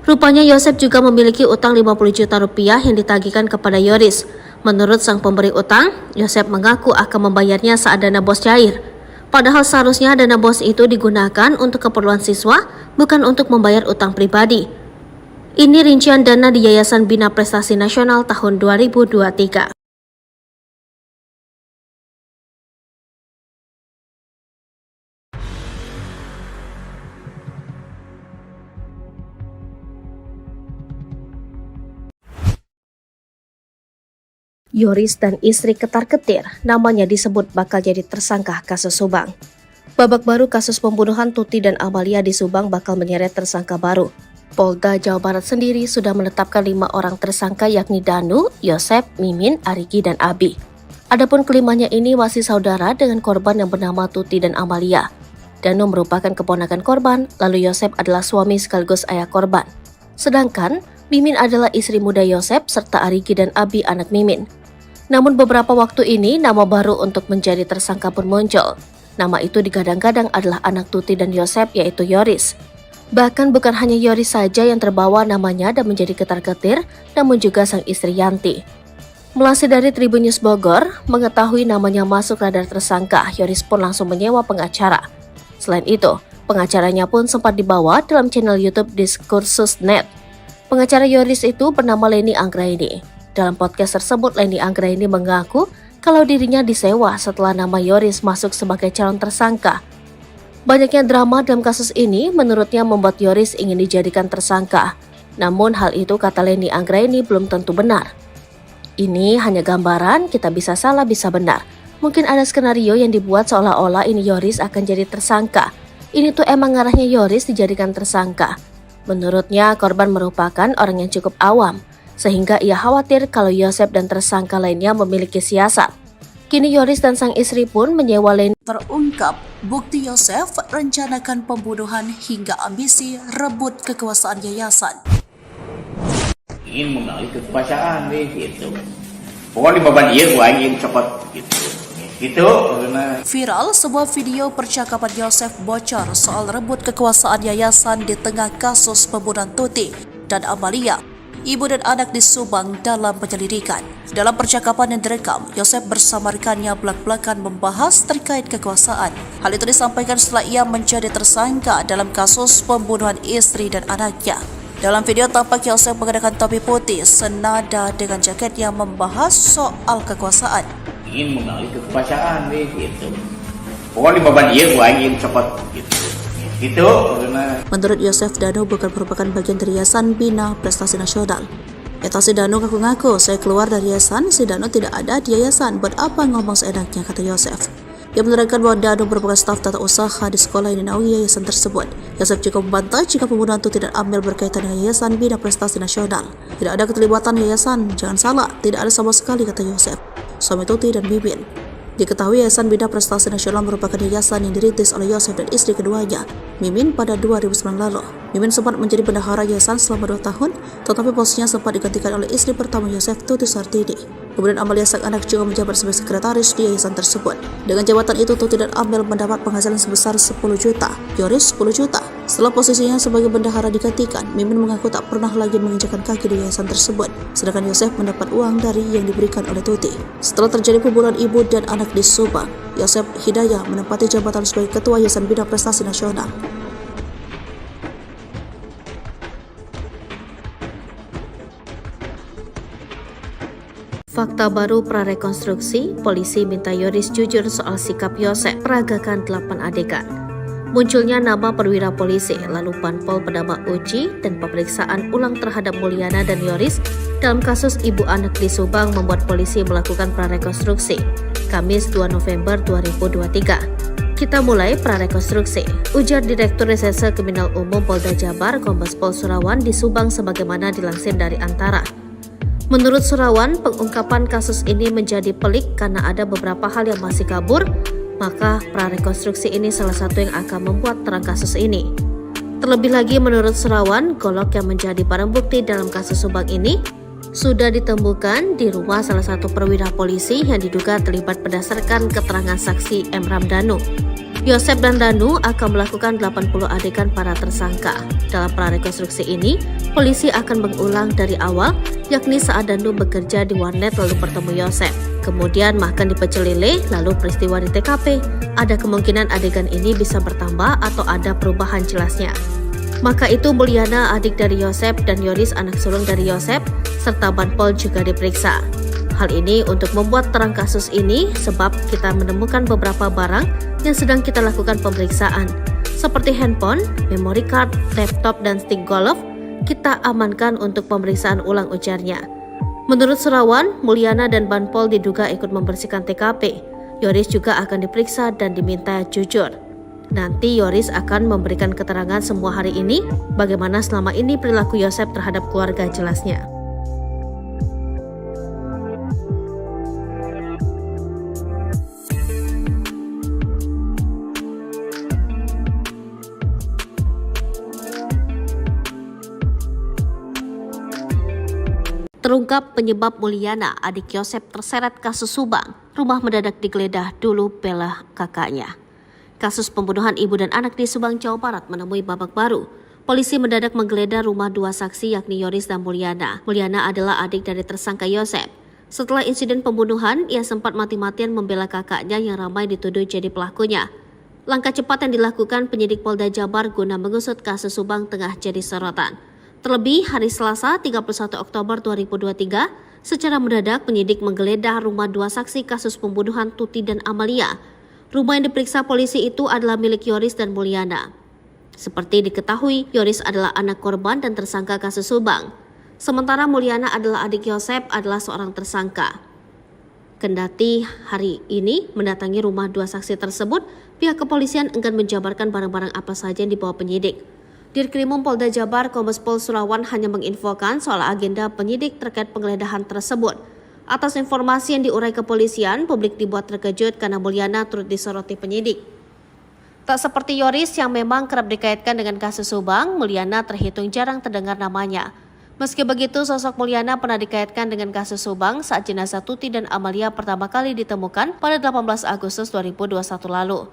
Rupanya Yosep juga memiliki utang 50 juta rupiah yang ditagihkan kepada Yoris. Menurut sang pemberi utang, Yosep mengaku akan membayarnya saat dana bos cair. Padahal seharusnya dana bos itu digunakan untuk keperluan siswa, bukan untuk membayar utang pribadi. Ini rincian dana di Yayasan Bina Prestasi Nasional tahun 2023. Yoris dan istri ketar-ketir, namanya disebut bakal jadi tersangka kasus Subang. Babak baru kasus pembunuhan Tuti dan Amalia di Subang bakal menyeret tersangka baru. Polda Jawa Barat sendiri sudah menetapkan 5 orang tersangka yakni Danu, Yosep, Mimin, Arigi, dan Abi. Adapun kelimanya ini masih saudara dengan korban yang bernama Tuti dan Amalia. Danu merupakan keponakan korban, lalu Yosep adalah suami sekaligus ayah korban. Sedangkan Mimin adalah istri muda Yosep serta Arigi dan Abi anak Mimin. Namun beberapa waktu ini nama baru untuk menjadi tersangka pun muncul. Nama itu digadang-gadang adalah anak Tuti dan Yosep, yaitu Yoris. Bahkan bukan hanya Yoris saja yang terbawa namanya dan menjadi ketar-ketir, namun juga sang istri Yanti. Melansir dari Tribun News Bogor, mengetahui namanya masuk radar tersangka, Yoris pun langsung menyewa pengacara. Selain itu, pengacaranya pun sempat dibawa dalam channel YouTube Diskursus.net. Pengacara Yoris itu bernama Leni Anggraini. Dalam podcast tersebut, Leni Anggraini mengaku kalau dirinya disewa setelah nama Yoris masuk sebagai calon tersangka. Banyaknya drama dalam kasus ini menurutnya membuat Yoris ingin dijadikan tersangka. Namun hal itu, kata Leni Anggraini, belum tentu benar. Ini hanya gambaran, kita bisa salah bisa benar. Mungkin ada skenario yang dibuat seolah-olah ini Yoris akan jadi tersangka. Ini tuh emang ngarahnya Yoris dijadikan tersangka. Menurutnya korban merupakan orang yang cukup awam, sehingga ia khawatir kalau Yosep dan tersangka lainnya memiliki siasat. Kini Yoris dan sang istri pun menyewa Leni. Terungkap bukti Yosep rencanakan pembunuhan hingga ambisi rebut kekuasaan yayasan. Ingin mengalih kekuasaan deh gitu. Pokoknya beban iya gua ingin cepat gitu. Gitu karena Viral sebuah video percakapan Yosep bocor soal rebut kekuasaan yayasan di tengah kasus pembunuhan Tuti dan Amalia, ibu dan anak di Subang dalam penyelidikan. Dalam percakapan yang direkam, Yosep bersama rekannya belak-belakan membahas terkait kekuasaan. Hal itu disampaikan setelah ia menjadi tersangka dalam kasus pembunuhan istri dan anaknya. Dalam video tampak Yosep mengenakan topi putih senada dengan jaket yang membahas soal kekuasaan. ingin mengalih kekuasaan deh gitu. Pokoknya beban iya gua ingin cepat gitu. Gitu. Karena Menurut Yosef, Dano bukan merupakan bagian dari Yayasan Bina Prestasi Nasional. Eta si Dano ngaku-ngaku, saya keluar dari yayasan, si Dano tidak ada di yayasan, buat apa ngomong seenaknya, kata Yosef. Ia menerangkan bahwa Dano merupakan staf tata usaha di sekolah yang dinaungi yayasan tersebut. Yosef juga membantah jika pembunuhan itu tidak ambil berkaitan dengan Yayasan Bina Prestasi Nasional. Tidak ada keterlibatan yayasan, jangan salah, tidak ada sama sekali, kata Yosef, suami Tuti dan Mimin. Diketahui Yayasan Bina Prestasi Nasional merupakan yayasan yang dirintis oleh Yosef dan istri keduanya, Mimin, pada 2009 lalu. Mimin sempat menjadi bendahara yayasan selama 2 tahun, tetapi posisinya sempat digantikan oleh istri pertama Yosef, Tuti Sartidi. Kemudian Amalia sang anak juga menjabat sebagai sekretaris di yayasan tersebut. Dengan jabatan itu, Tuti dan Amel mendapat penghasilan sebesar 10 juta, Yoris 10 juta. Setelah posisinya sebagai bendahara digantikan, Mimin mengaku tak pernah lagi menginjakan kaki di yayasan tersebut, sedangkan Yosef mendapat uang dari yang diberikan oleh Tuti. Setelah terjadi pembunuhan ibu dan anak di Subang, Yosef Hidayah menempati jabatan sebagai Ketua Yayasan Bina Prestasi Nasional. Fakta baru prarekonstruksi, polisi minta Yoris jujur soal sikap Yosef, peragakan 8 adegan. Munculnya nama perwira polisi, lalu Panpol Pedama Uji, dan pemeriksaan ulang terhadap Mulyana dan Yoris dalam kasus ibu anak di Subang membuat polisi melakukan prarekonstruksi. Kamis 2 November 2023. Kita mulai prarekonstruksi, ujar Direktur Reserse Kriminal Umum Polda Jabar Kombes Pol Surawan di Subang sebagaimana dilansir dari Antara. Menurut Surawan, pengungkapan kasus ini menjadi pelik karena ada beberapa hal yang masih kabur, maka prarekonstruksi ini salah satu yang akan membuat terang kasus ini. Terlebih lagi menurut Surawan, golok yang menjadi barang bukti dalam kasus Subang ini sudah ditemukan di rumah salah satu perwira polisi yang diduga terlibat berdasarkan keterangan saksi Emram Danu. Yosef dan Danu akan melakukan 80 adegan para tersangka. Dalam prarekonstruksi ini, polisi akan mengulang dari awal, yakni saat Danu bekerja di warnet lalu bertemu Yosef. Kemudian makan di pecel lele, lalu peristiwa di TKP. Ada kemungkinan adegan ini bisa bertambah atau ada perubahan jelasnya. Maka itu Mulyana, adik dari Yosef, dan Yoris, anak sulung dari Yosef, serta Panpol juga diperiksa. Hal ini untuk membuat terang kasus ini sebab kita menemukan beberapa barang yang sedang kita lakukan pemeriksaan. Seperti handphone, memory card, laptop, dan stick golf, kita amankan untuk pemeriksaan ulang, ujarnya. Menurut Surawan, Mulyana dan Panpol diduga ikut membersihkan TKP. Yoris juga akan diperiksa dan diminta jujur. Nanti Yoris akan memberikan keterangan semua hari ini, bagaimana selama ini perilaku Yosef terhadap keluarga, jelasnya. Terungkap penyebab Mulyana, adik Yosef, terseret kasus Subang. Rumah mendadak digeledah dulu bela kakaknya. Kasus pembunuhan ibu dan anak di Subang, Jawa Barat menemui babak baru. Polisi mendadak menggeledah rumah 2 saksi yakni Yoris dan Mulyana. Mulyana adalah adik dari tersangka Yosef. Setelah insiden pembunuhan, ia sempat mati-matian membela kakaknya yang ramai dituduh jadi pelakunya. Langkah cepat yang dilakukan penyidik Polda Jabar guna mengusut kasus Subang tengah jadi sorotan. Terlebih, hari Selasa 31 Oktober 2023, secara mendadak penyidik menggeledah rumah 2 saksi kasus pembunuhan Tuti dan Amalia. Rumah yang diperiksa polisi itu adalah milik Yoris dan Mulyana. Seperti diketahui, Yoris adalah anak korban dan tersangka kasus Subang. Sementara Mulyana adalah adik Yosef, adalah seorang tersangka. Kendati hari ini mendatangi rumah 2 saksi tersebut, pihak kepolisian enggan menjabarkan barang-barang apa saja yang dibawa penyidik. Dirkrimum Polda Jabar Kombes Pol Surawan hanya menginfokan soal agenda penyidik terkait penggeledahan tersebut. Atas informasi yang diurai kepolisian, publik dibuat terkejut karena Mulyana turut disoroti penyidik. Tak seperti Yoris yang memang kerap dikaitkan dengan kasus Subang, Mulyana terhitung jarang terdengar namanya. Meski begitu, sosok Mulyana pernah dikaitkan dengan kasus Subang saat jenazah Tuti dan Amalia pertama kali ditemukan pada 18 Agustus 2021 lalu.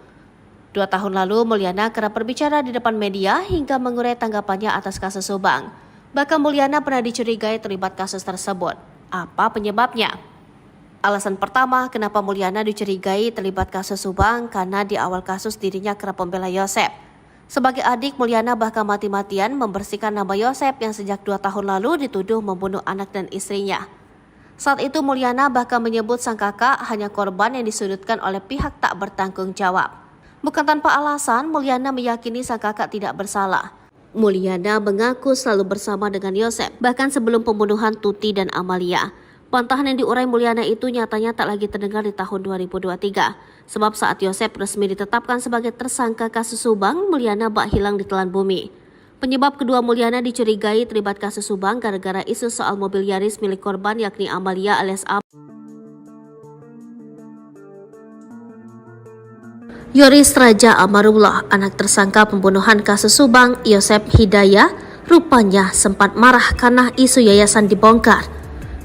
2 tahun lalu, Mulyana kerap berbicara di depan media hingga mengurai tanggapannya atas kasus Subang. Bahkan Mulyana pernah dicurigai terlibat kasus tersebut. Apa penyebabnya? Alasan pertama, kenapa Mulyana dicurigai terlibat kasus Subang karena di awal kasus dirinya kerap membela Yosef. Sebagai adik, Mulyana bahkan mati-matian membersihkan nama Yosef yang sejak 2 tahun lalu dituduh membunuh anak dan istrinya. Saat itu Mulyana bahkan menyebut sang kakak hanya korban yang disudutkan oleh pihak tak bertanggung jawab. Bukan tanpa alasan, Mulyana meyakini sang kakak tidak bersalah. Mulyana mengaku selalu bersama dengan Yosep, bahkan sebelum pembunuhan Tuti dan Amalia. Bantahan yang diurai Mulyana itu nyatanya tak lagi terdengar di tahun 2023. Sebab saat Yosep resmi ditetapkan sebagai tersangka kasus Subang, Mulyana bak hilang ditelan bumi. Penyebab kedua Mulyana dicurigai terlibat kasus Subang gara-gara isu soal mobil Yaris milik korban yakni Amalia alias A. Yoris Raja Amarullah, anak tersangka pembunuhan kasus Subang, Yosep Hidayah, rupanya sempat marah karena isu yayasan dibongkar.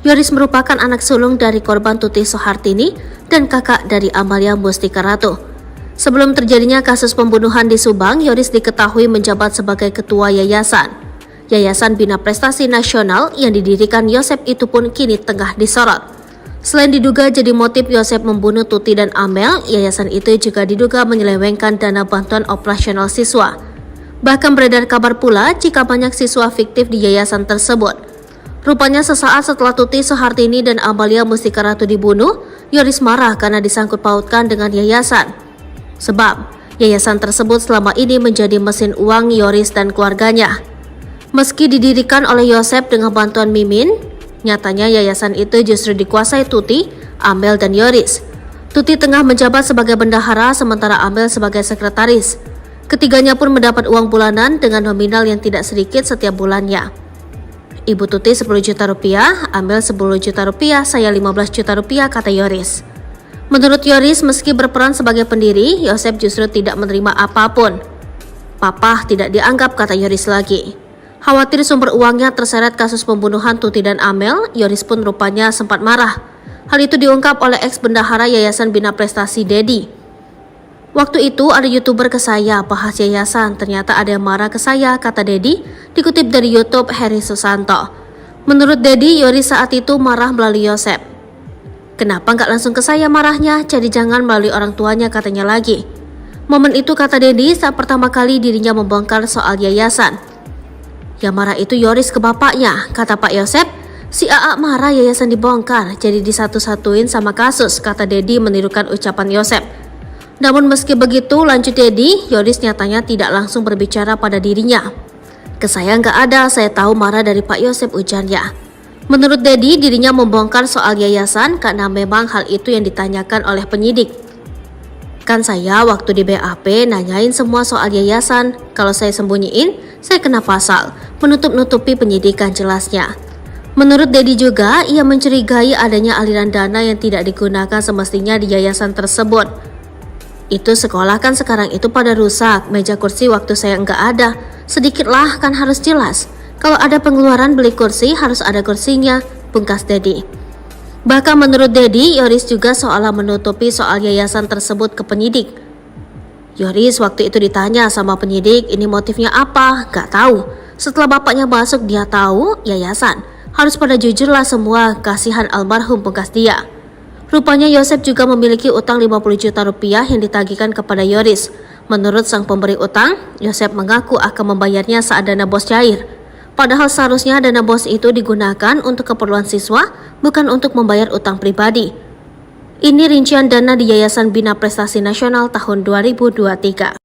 Yoris merupakan anak sulung dari korban Tuti Soehartini dan kakak dari Amalia Mustika Ratu. Sebelum terjadinya kasus pembunuhan di Subang, Yoris diketahui menjabat sebagai ketua yayasan. Yayasan Bina Prestasi Nasional yang didirikan Yosep itu pun kini tengah disorot. Selain diduga jadi motif Yosep membunuh Tuti dan Amel, yayasan itu juga diduga menyelewengkan dana bantuan operasional siswa. Bahkan beredar kabar pula jika banyak siswa fiktif di yayasan tersebut. Rupanya sesaat setelah Tuti Soehartini dan Amalia Mustika Ratu dibunuh, Yoris marah karena disangkut pautkan dengan yayasan. Sebab, yayasan tersebut selama ini menjadi mesin uang Yoris dan keluarganya. Meski didirikan oleh Yosep dengan bantuan Mimin, nyatanya yayasan itu justru dikuasai Tuti, Amel, dan Yoris. Tuti tengah menjabat sebagai bendahara sementara Amel sebagai sekretaris. Ketiganya pun mendapat uang bulanan dengan nominal yang tidak sedikit setiap bulannya. Ibu Tuti 10 juta rupiah, Amel 10 juta rupiah, saya 15 juta rupiah, kata Yoris. Menurut Yoris, meski berperan sebagai pendiri, Yosep justru tidak menerima apapun. Papa tidak dianggap, kata Yoris lagi. Khawatir sumber uangnya terseret kasus pembunuhan Tuti dan Amel, Yoris pun rupanya sempat marah. Hal itu diungkap oleh ex-bendahara Yayasan Bina Prestasi Dedi. Waktu itu ada YouTuber ke saya bahas yayasan, ternyata ada yang marah ke saya, kata Dedi, dikutip dari YouTube Heri Susanto. Menurut Dedi, Yoris saat itu marah melalui Yosep. Kenapa nggak langsung ke saya marahnya, jadi jangan melalui orang tuanya, katanya lagi. Momen itu, kata Dedi, saat pertama kali dirinya membongkar soal yayasan. Yang marah itu Yoris ke bapaknya, kata Pak Yosep. Si AA marah yayasan dibongkar, jadi disatu-satuin sama kasus, kata Dedi menirukan ucapan Yosep. Namun meski begitu, lanjut Dedi, Yoris nyatanya tidak langsung berbicara pada dirinya. Ke saya nggak ada, saya tahu marah dari Pak Yosep, ujarnya. Menurut Dedi, dirinya membongkar soal yayasan karena memang hal itu yang ditanyakan oleh penyidik. Kan saya waktu di BAP nanyain semua soal yayasan, kalau saya sembunyiin, saya kena pasal, menutup-nutupi penyidikan, jelasnya. Menurut Dedi juga, ia mencurigai adanya aliran dana yang tidak digunakan semestinya di yayasan tersebut. Itu sekolah kan sekarang itu pada rusak, meja kursi waktu saya nggak ada, sedikitlah kan harus jelas. Kalau ada pengeluaran beli kursi, harus ada kursinya, pungkas Dedi. Bahkan menurut Dedi, Yoris juga seolah menutupi soal yayasan tersebut ke penyidik. Yoris waktu itu ditanya sama penyidik, ini motifnya apa? Gak tahu. Setelah bapaknya masuk, dia tahu yayasan. Harus pada jujurlah semua, kasihan almarhum, pungkas dia. Rupanya Yosep juga memiliki utang 50 juta rupiah yang ditagihkan kepada Yoris. Menurut sang pemberi utang, Yosep mengaku akan membayarnya saat dana bos cair. Padahal seharusnya dana bos itu digunakan untuk keperluan siswa, bukan untuk membayar utang pribadi. Ini rincian dana di Yayasan Bina Prestasi Nasional tahun 2023.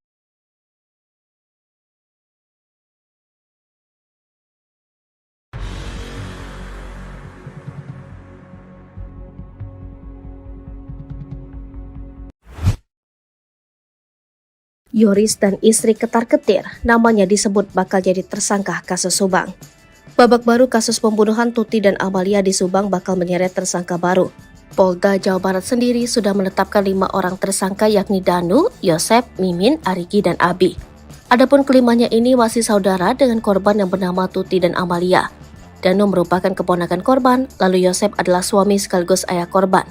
Yoris dan istri ketar-ketir, namanya disebut bakal jadi tersangka kasus Subang. Babak baru kasus pembunuhan Tuti dan Amalia di Subang bakal menyeret tersangka baru. Polda Jawa Barat sendiri sudah menetapkan 5 orang tersangka yakni Danu, Yosep, Mimin, Arigi, dan Abi. Adapun kelimanya ini masih saudara dengan korban yang bernama Tuti dan Amalia. Danu merupakan keponakan korban, lalu Yosep adalah suami sekaligus ayah korban.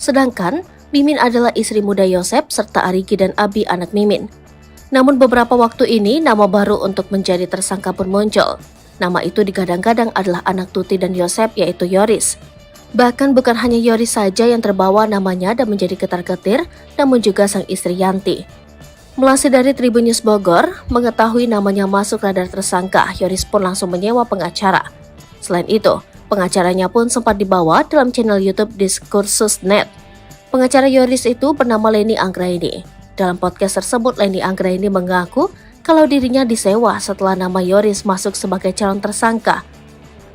Sedangkan Mimin adalah istri muda Yosep serta Arigi dan Abi anak Mimin. Namun beberapa waktu ini nama baru untuk menjadi tersangka pun muncul. Nama itu digadang-gadang adalah anak Tuti dan Yosep yaitu Yoris. Bahkan bukan hanya Yoris saja yang terbawa namanya dan menjadi ketar-ketir, namun juga sang istri Yanti. Melansir dari Tribun News Bogor, mengetahui namanya masuk radar tersangka, Yoris pun langsung menyewa pengacara. Selain itu, pengacaranya pun sempat dibawa dalam channel YouTube Diskursus.net. Pengacara Yoris itu bernama Leni Anggraini. Dalam podcast tersebut, Leni Anggraini mengaku kalau dirinya disewa setelah nama Yoris masuk sebagai calon tersangka.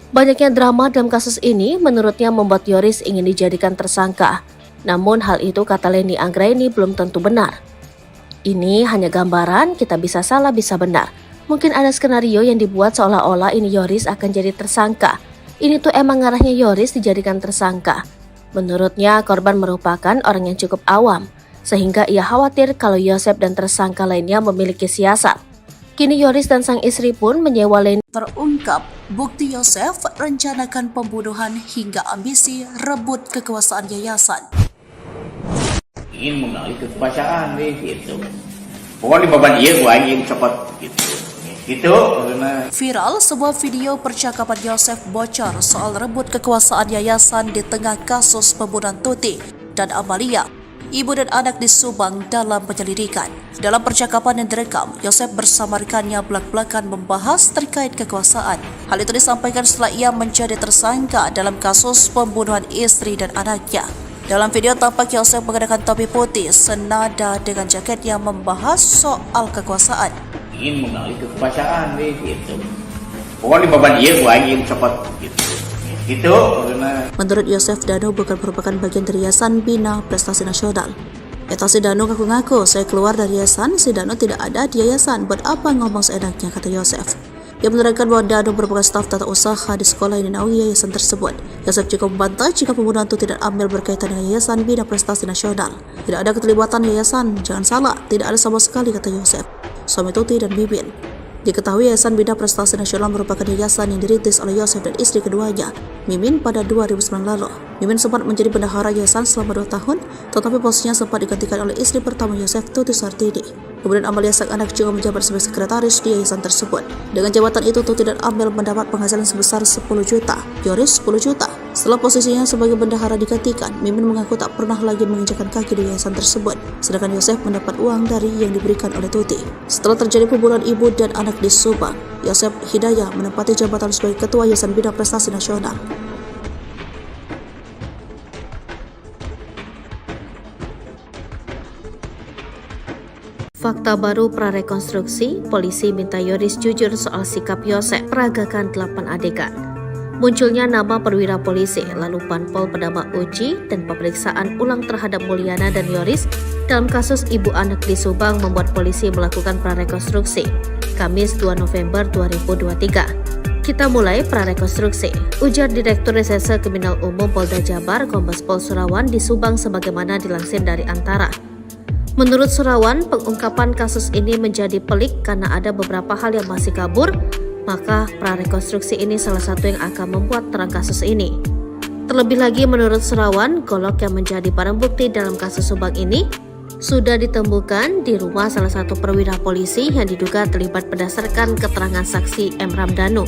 Banyaknya drama dalam kasus ini menurutnya membuat Yoris ingin dijadikan tersangka. Namun hal itu kata Leni Anggraini belum tentu benar. Ini hanya gambaran, kita bisa salah bisa benar. Mungkin ada skenario yang dibuat seolah-olah ini Yoris akan jadi tersangka. Ini tuh emang ngarahnya Yoris dijadikan tersangka. Menurutnya korban merupakan orang yang cukup awam, sehingga ia khawatir kalau Yosep dan tersangka lainnya memiliki siasat. Kini Yoris dan sang istri pun menyewa Leni. Terungkap bukti Yosef rencanakan pembunuhan hingga ambisi rebut kekuasaan yayasan. Ingin mengalih kekuasaan gitu. Pokoknya beban iya gua ingin cepat gitu. Gitu karena Viral sebuah video percakapan Yosef bocor soal rebut kekuasaan yayasan di tengah kasus pembunuhan Tuti dan Amalia, ibu dan anak di Subang dalam penyelidikan. Dalam percakapan yang direkam, Yosef bersama rekannya belak-belakan membahas terkait kekuasaan. Hal itu disampaikan setelah ia menjadi tersangka dalam kasus pembunuhan istri dan anaknya. Dalam video tampak Yosef mengenakan topi putih senada dengan jaket yang membahas soal kekuasaan. ingin mengalih kekuasaan gitu. Pokoknya beban iya gua ingin cepat gitu. Gitu karena Menurut Yosef, Dano bukan merupakan bagian dari Yayasan Bina Prestasi Nasional. Si Dano ngaku-ngaku, saya keluar dari yayasan, si Dano tidak ada di yayasan, buat apa ngomong seenaknya, kata Yosef. Ia menerangkan bahwa Dano merupakan staf tata usaha di sekolah yang dinaungi yayasan tersebut. Yosef juga membantah jika pembunuhan itu tidak ambil berkaitan dengan Yayasan Bina Prestasi Nasional. Tidak ada keterlibatan yayasan, jangan salah, tidak ada sama sekali, kata Yosef. Suami Tuti dan Mimin. Diketahui Yayasan Bina Prestasi Nasional merupakan yayasan yang dirintis oleh Yosef dan istri keduanya, Mimin, pada 2009 lalu. Mimin sempat menjadi bendahara yayasan selama 2 tahun, tetapi posisinya sempat digantikan oleh istri pertama Yosef, Tuti Sartini. Kemudian Amalia sang anak juga menjabat sebagai sekretaris di yayasan tersebut. Dengan jabatan itu, Tuti dan Amel mendapat penghasilan sebesar 10 juta, Yoris 10 juta. Setelah posisinya sebagai bendahara digantikan, Mimin mengaku tak pernah lagi menginjakan kaki di yayasan tersebut, sedangkan Yosef mendapat uang dari yang diberikan oleh Tuti. Setelah terjadi pembunuhan ibu dan anak di Subang, Yosef Hidayah menempati jabatan sebagai Ketua Yayasan Bina Prestasi Nasional. Fakta baru prarekonstruksi, polisi minta Yoris jujur soal sikap Yosep, peragakan 8 adegan. Munculnya nama perwira polisi, lalu Panpol Pedama Uji, dan pemeriksaan ulang terhadap Mulyana dan Yoris dalam kasus ibu anak di Subang membuat polisi melakukan prarekonstruksi. Kamis 2 November 2023. Kita mulai prarekonstruksi, ujar Direktur Reserse Kriminal Umum Polda Jabar Kombes Pol Surawan di Subang sebagaimana dilansir dari Antara. Menurut Surawan, pengungkapan kasus ini menjadi pelik karena ada beberapa hal yang masih kabur, maka prarekonstruksi ini salah satu yang akan membuat terang kasus ini. Terlebih lagi menurut Surawan, golok yang menjadi barang bukti dalam kasus Subang ini sudah ditemukan di rumah salah satu perwira polisi yang diduga terlibat berdasarkan keterangan saksi M. Ramdhanu.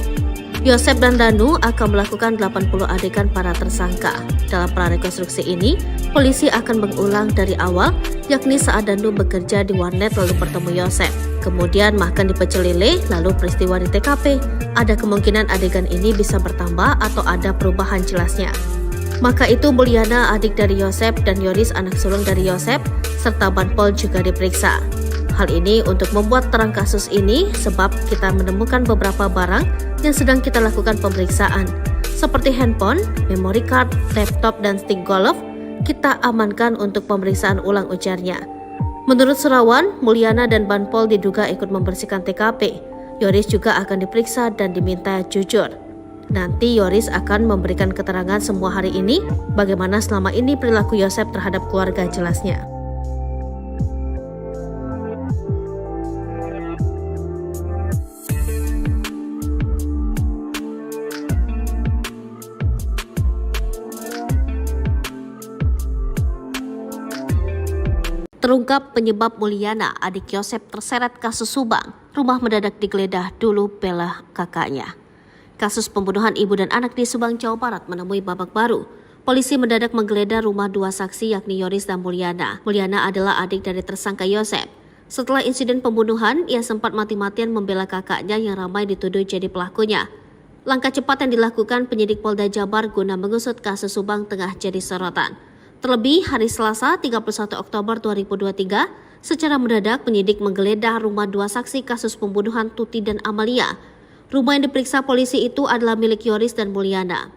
Yosep dan Danu akan melakukan 80 adegan para tersangka. Dalam prarekonstruksi ini, polisi akan mengulang dari awal, yakni saat Danu bekerja di warnet lalu bertemu Yosep. Kemudian makan di Pecel Lele, lalu peristiwa di TKP. Ada kemungkinan adegan ini bisa bertambah atau ada perubahan jelasnya. Maka itu Mulyana, adik dari Yosep, dan Yoris, anak sulung dari Yosep, serta Panpol juga diperiksa. Hal ini untuk membuat terang kasus ini sebab kita menemukan beberapa barang yang sedang kita lakukan pemeriksaan. Seperti handphone, memory card, laptop, dan stick golf, kita amankan untuk pemeriksaan ulang, ujarnya. Menurut Surawan, Mulyana dan Panpol diduga ikut membersihkan TKP. Yoris juga akan diperiksa dan diminta jujur. Nanti Yoris akan memberikan keterangan semua hari ini bagaimana selama ini perilaku Yosep terhadap keluarga, jelasnya. Terungkap penyebab Mulyana, adik Yosep, terseret kasus Subang. Rumah mendadak digeledah dulu bela kakaknya. Kasus pembunuhan ibu dan anak di Subang, Jawa Barat menemui babak baru. Polisi mendadak menggeledah rumah 2 saksi yakni Yoris dan Mulyana. Mulyana adalah adik dari tersangka Yosep. Setelah insiden pembunuhan, ia sempat mati-matian membela kakaknya yang ramai dituduh jadi pelakunya. Langkah cepat yang dilakukan penyidik Polda Jabar guna mengusut kasus Subang tengah jadi sorotan. Terlebih, hari Selasa 31 Oktober 2023, Secara mendadak, penyidik menggeledah rumah dua saksi kasus pembunuhan Tuti dan Amalia. Rumah yang diperiksa polisi itu adalah milik Yoris dan Mulyana.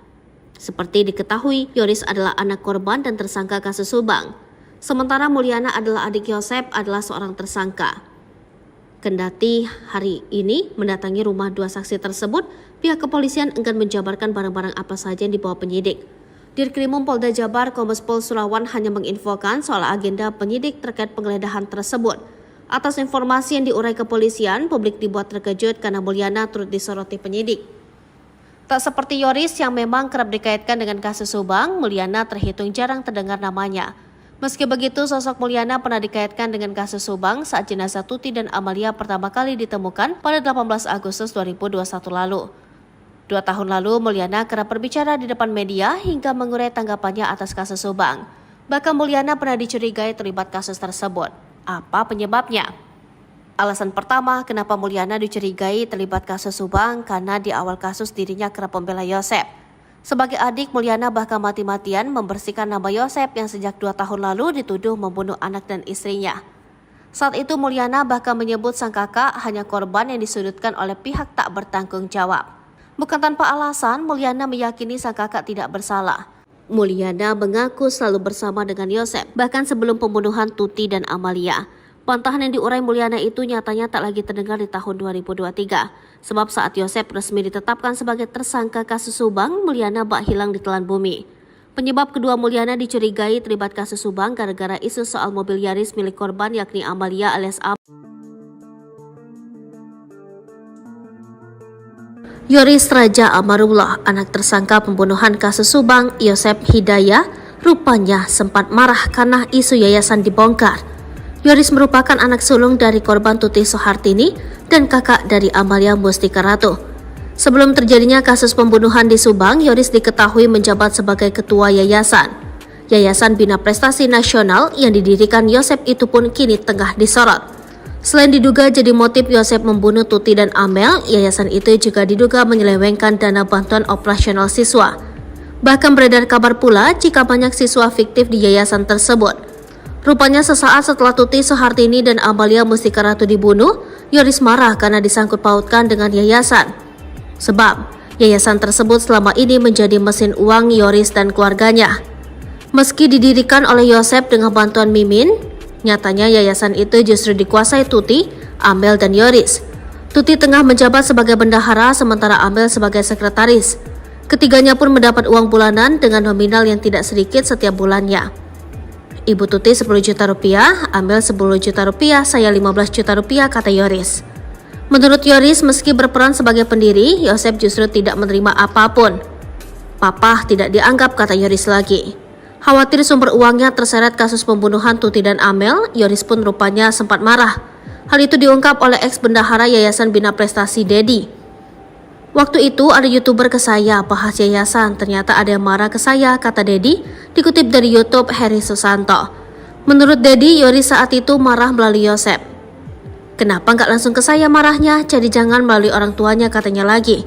Seperti diketahui, Yoris adalah anak korban dan tersangka kasus Subang. Sementara Mulyana adalah adik Yosep adalah seorang tersangka. Kendati hari ini mendatangi rumah dua saksi tersebut, pihak kepolisian enggan menjabarkan barang-barang apa saja yang dibawa penyidik. Dirkrimum Polda Jabar Kombes Pol Surawan hanya menginfokan soal agenda penyidik terkait penggeledahan tersebut. Atas informasi yang diurai kepolisian, publik dibuat terkejut karena Mulyana turut disoroti penyidik. Tak seperti Yoris yang memang kerap dikaitkan dengan kasus Subang, Mulyana terhitung jarang terdengar namanya. Meski begitu, sosok Mulyana pernah dikaitkan dengan kasus Subang saat jenazah Tuti dan Amalia pertama kali ditemukan pada 18 Agustus 2021 lalu. 2 tahun lalu, Mulyana kerap berbicara di depan media hingga mengurai tanggapannya atas kasus Subang. Bahkan Mulyana pernah dicurigai terlibat kasus tersebut. Apa penyebabnya? Alasan pertama kenapa Mulyana dicurigai terlibat kasus Subang karena di awal kasus dirinya kerap membela Yosep. Sebagai adik, Mulyana bahkan mati-matian membersihkan nama Yosep yang sejak 2 tahun lalu dituduh membunuh anak dan istrinya. Saat itu Mulyana bahkan menyebut sang kakak hanya korban yang disudutkan oleh pihak tak bertanggung jawab. Bukan tanpa alasan, Mulyana meyakini sang kakak tidak bersalah. Mulyana mengaku selalu bersama dengan Yosep, bahkan sebelum pembunuhan Tuti dan Amalia. Bantahan yang diurai Mulyana itu nyatanya tak lagi terdengar di tahun 2023. Sebab saat Yosep resmi ditetapkan sebagai tersangka kasus Subang, Mulyana bak hilang di telan bumi. Penyebab kedua Mulyana dicurigai terlibat kasus Subang gara-gara isu soal mobil Yaris milik korban yakni Amalia alias Yoris Raja Amarullah, anak tersangka pembunuhan kasus Subang, Yosep Hidayah, rupanya sempat marah karena isu yayasan dibongkar. Yoris merupakan anak sulung dari korban Tuti Soehartini dan kakak dari Amalia Mustika Ratu. Sebelum terjadinya kasus pembunuhan di Subang, Yoris diketahui menjabat sebagai ketua yayasan. Yayasan Bina Prestasi Nasional yang didirikan Yosep itu pun kini tengah disorot. Selain diduga jadi motif Yosep membunuh Tuti dan Amel, yayasan itu juga diduga menyelewengkan dana bantuan operasional siswa. Bahkan beredar kabar pula jika banyak siswa fiktif di yayasan tersebut. Rupanya sesaat setelah Tuti Soehartini dan Amalia Mustika Ratu dibunuh, Yoris marah karena disangkut pautkan dengan yayasan. Sebab, yayasan tersebut selama ini menjadi mesin uang Yoris dan keluarganya. Meski didirikan oleh Yosep dengan bantuan Mimin, nyatanya yayasan itu justru dikuasai Tuti, Amel, dan Yoris. Tuti tengah menjabat sebagai bendahara sementara Amel sebagai sekretaris. Ketiganya pun mendapat uang bulanan dengan nominal yang tidak sedikit setiap bulannya. Ibu Tuti 10 juta rupiah, Amel 10 juta rupiah, saya 15 juta rupiah, kata Yoris. Menurut Yoris, meski berperan sebagai pendiri, Yosep justru tidak menerima apapun. Papa tidak dianggap, kata Yoris lagi. Khawatir sumber uangnya terseret kasus pembunuhan Tuti dan Amel, Yoris pun rupanya sempat marah. Hal itu diungkap oleh ex-bendahara Yayasan Bina Prestasi Dedi. Waktu itu ada YouTuber ke saya bahas yayasan, ternyata ada yang marah ke saya, kata Dedi, dikutip dari YouTube Heri Susanto. Menurut Dedi, Yoris saat itu marah melalui Yosep. Kenapa nggak langsung ke saya marahnya, jadi jangan melalui orang tuanya, katanya lagi.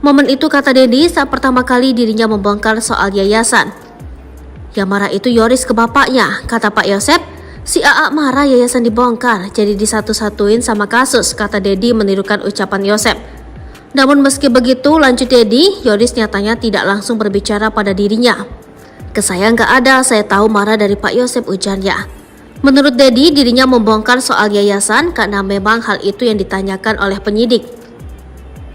Momen itu, kata Dedi, saat pertama kali dirinya membongkar soal yayasan. Yang marah itu Yoris ke bapaknya, kata Pak Yosep. Si AA marah yayasan dibongkar, jadi disatu-satuin sama kasus, kata Dedi menirukan ucapan Yosep. Namun meski begitu, lanjut Dedi, Yoris nyatanya tidak langsung berbicara pada dirinya. Ke saya nggak ada, saya tahu marah dari Pak Yosep, ujarnya. Menurut Dedi, dirinya membongkar soal yayasan karena memang hal itu yang ditanyakan oleh penyidik.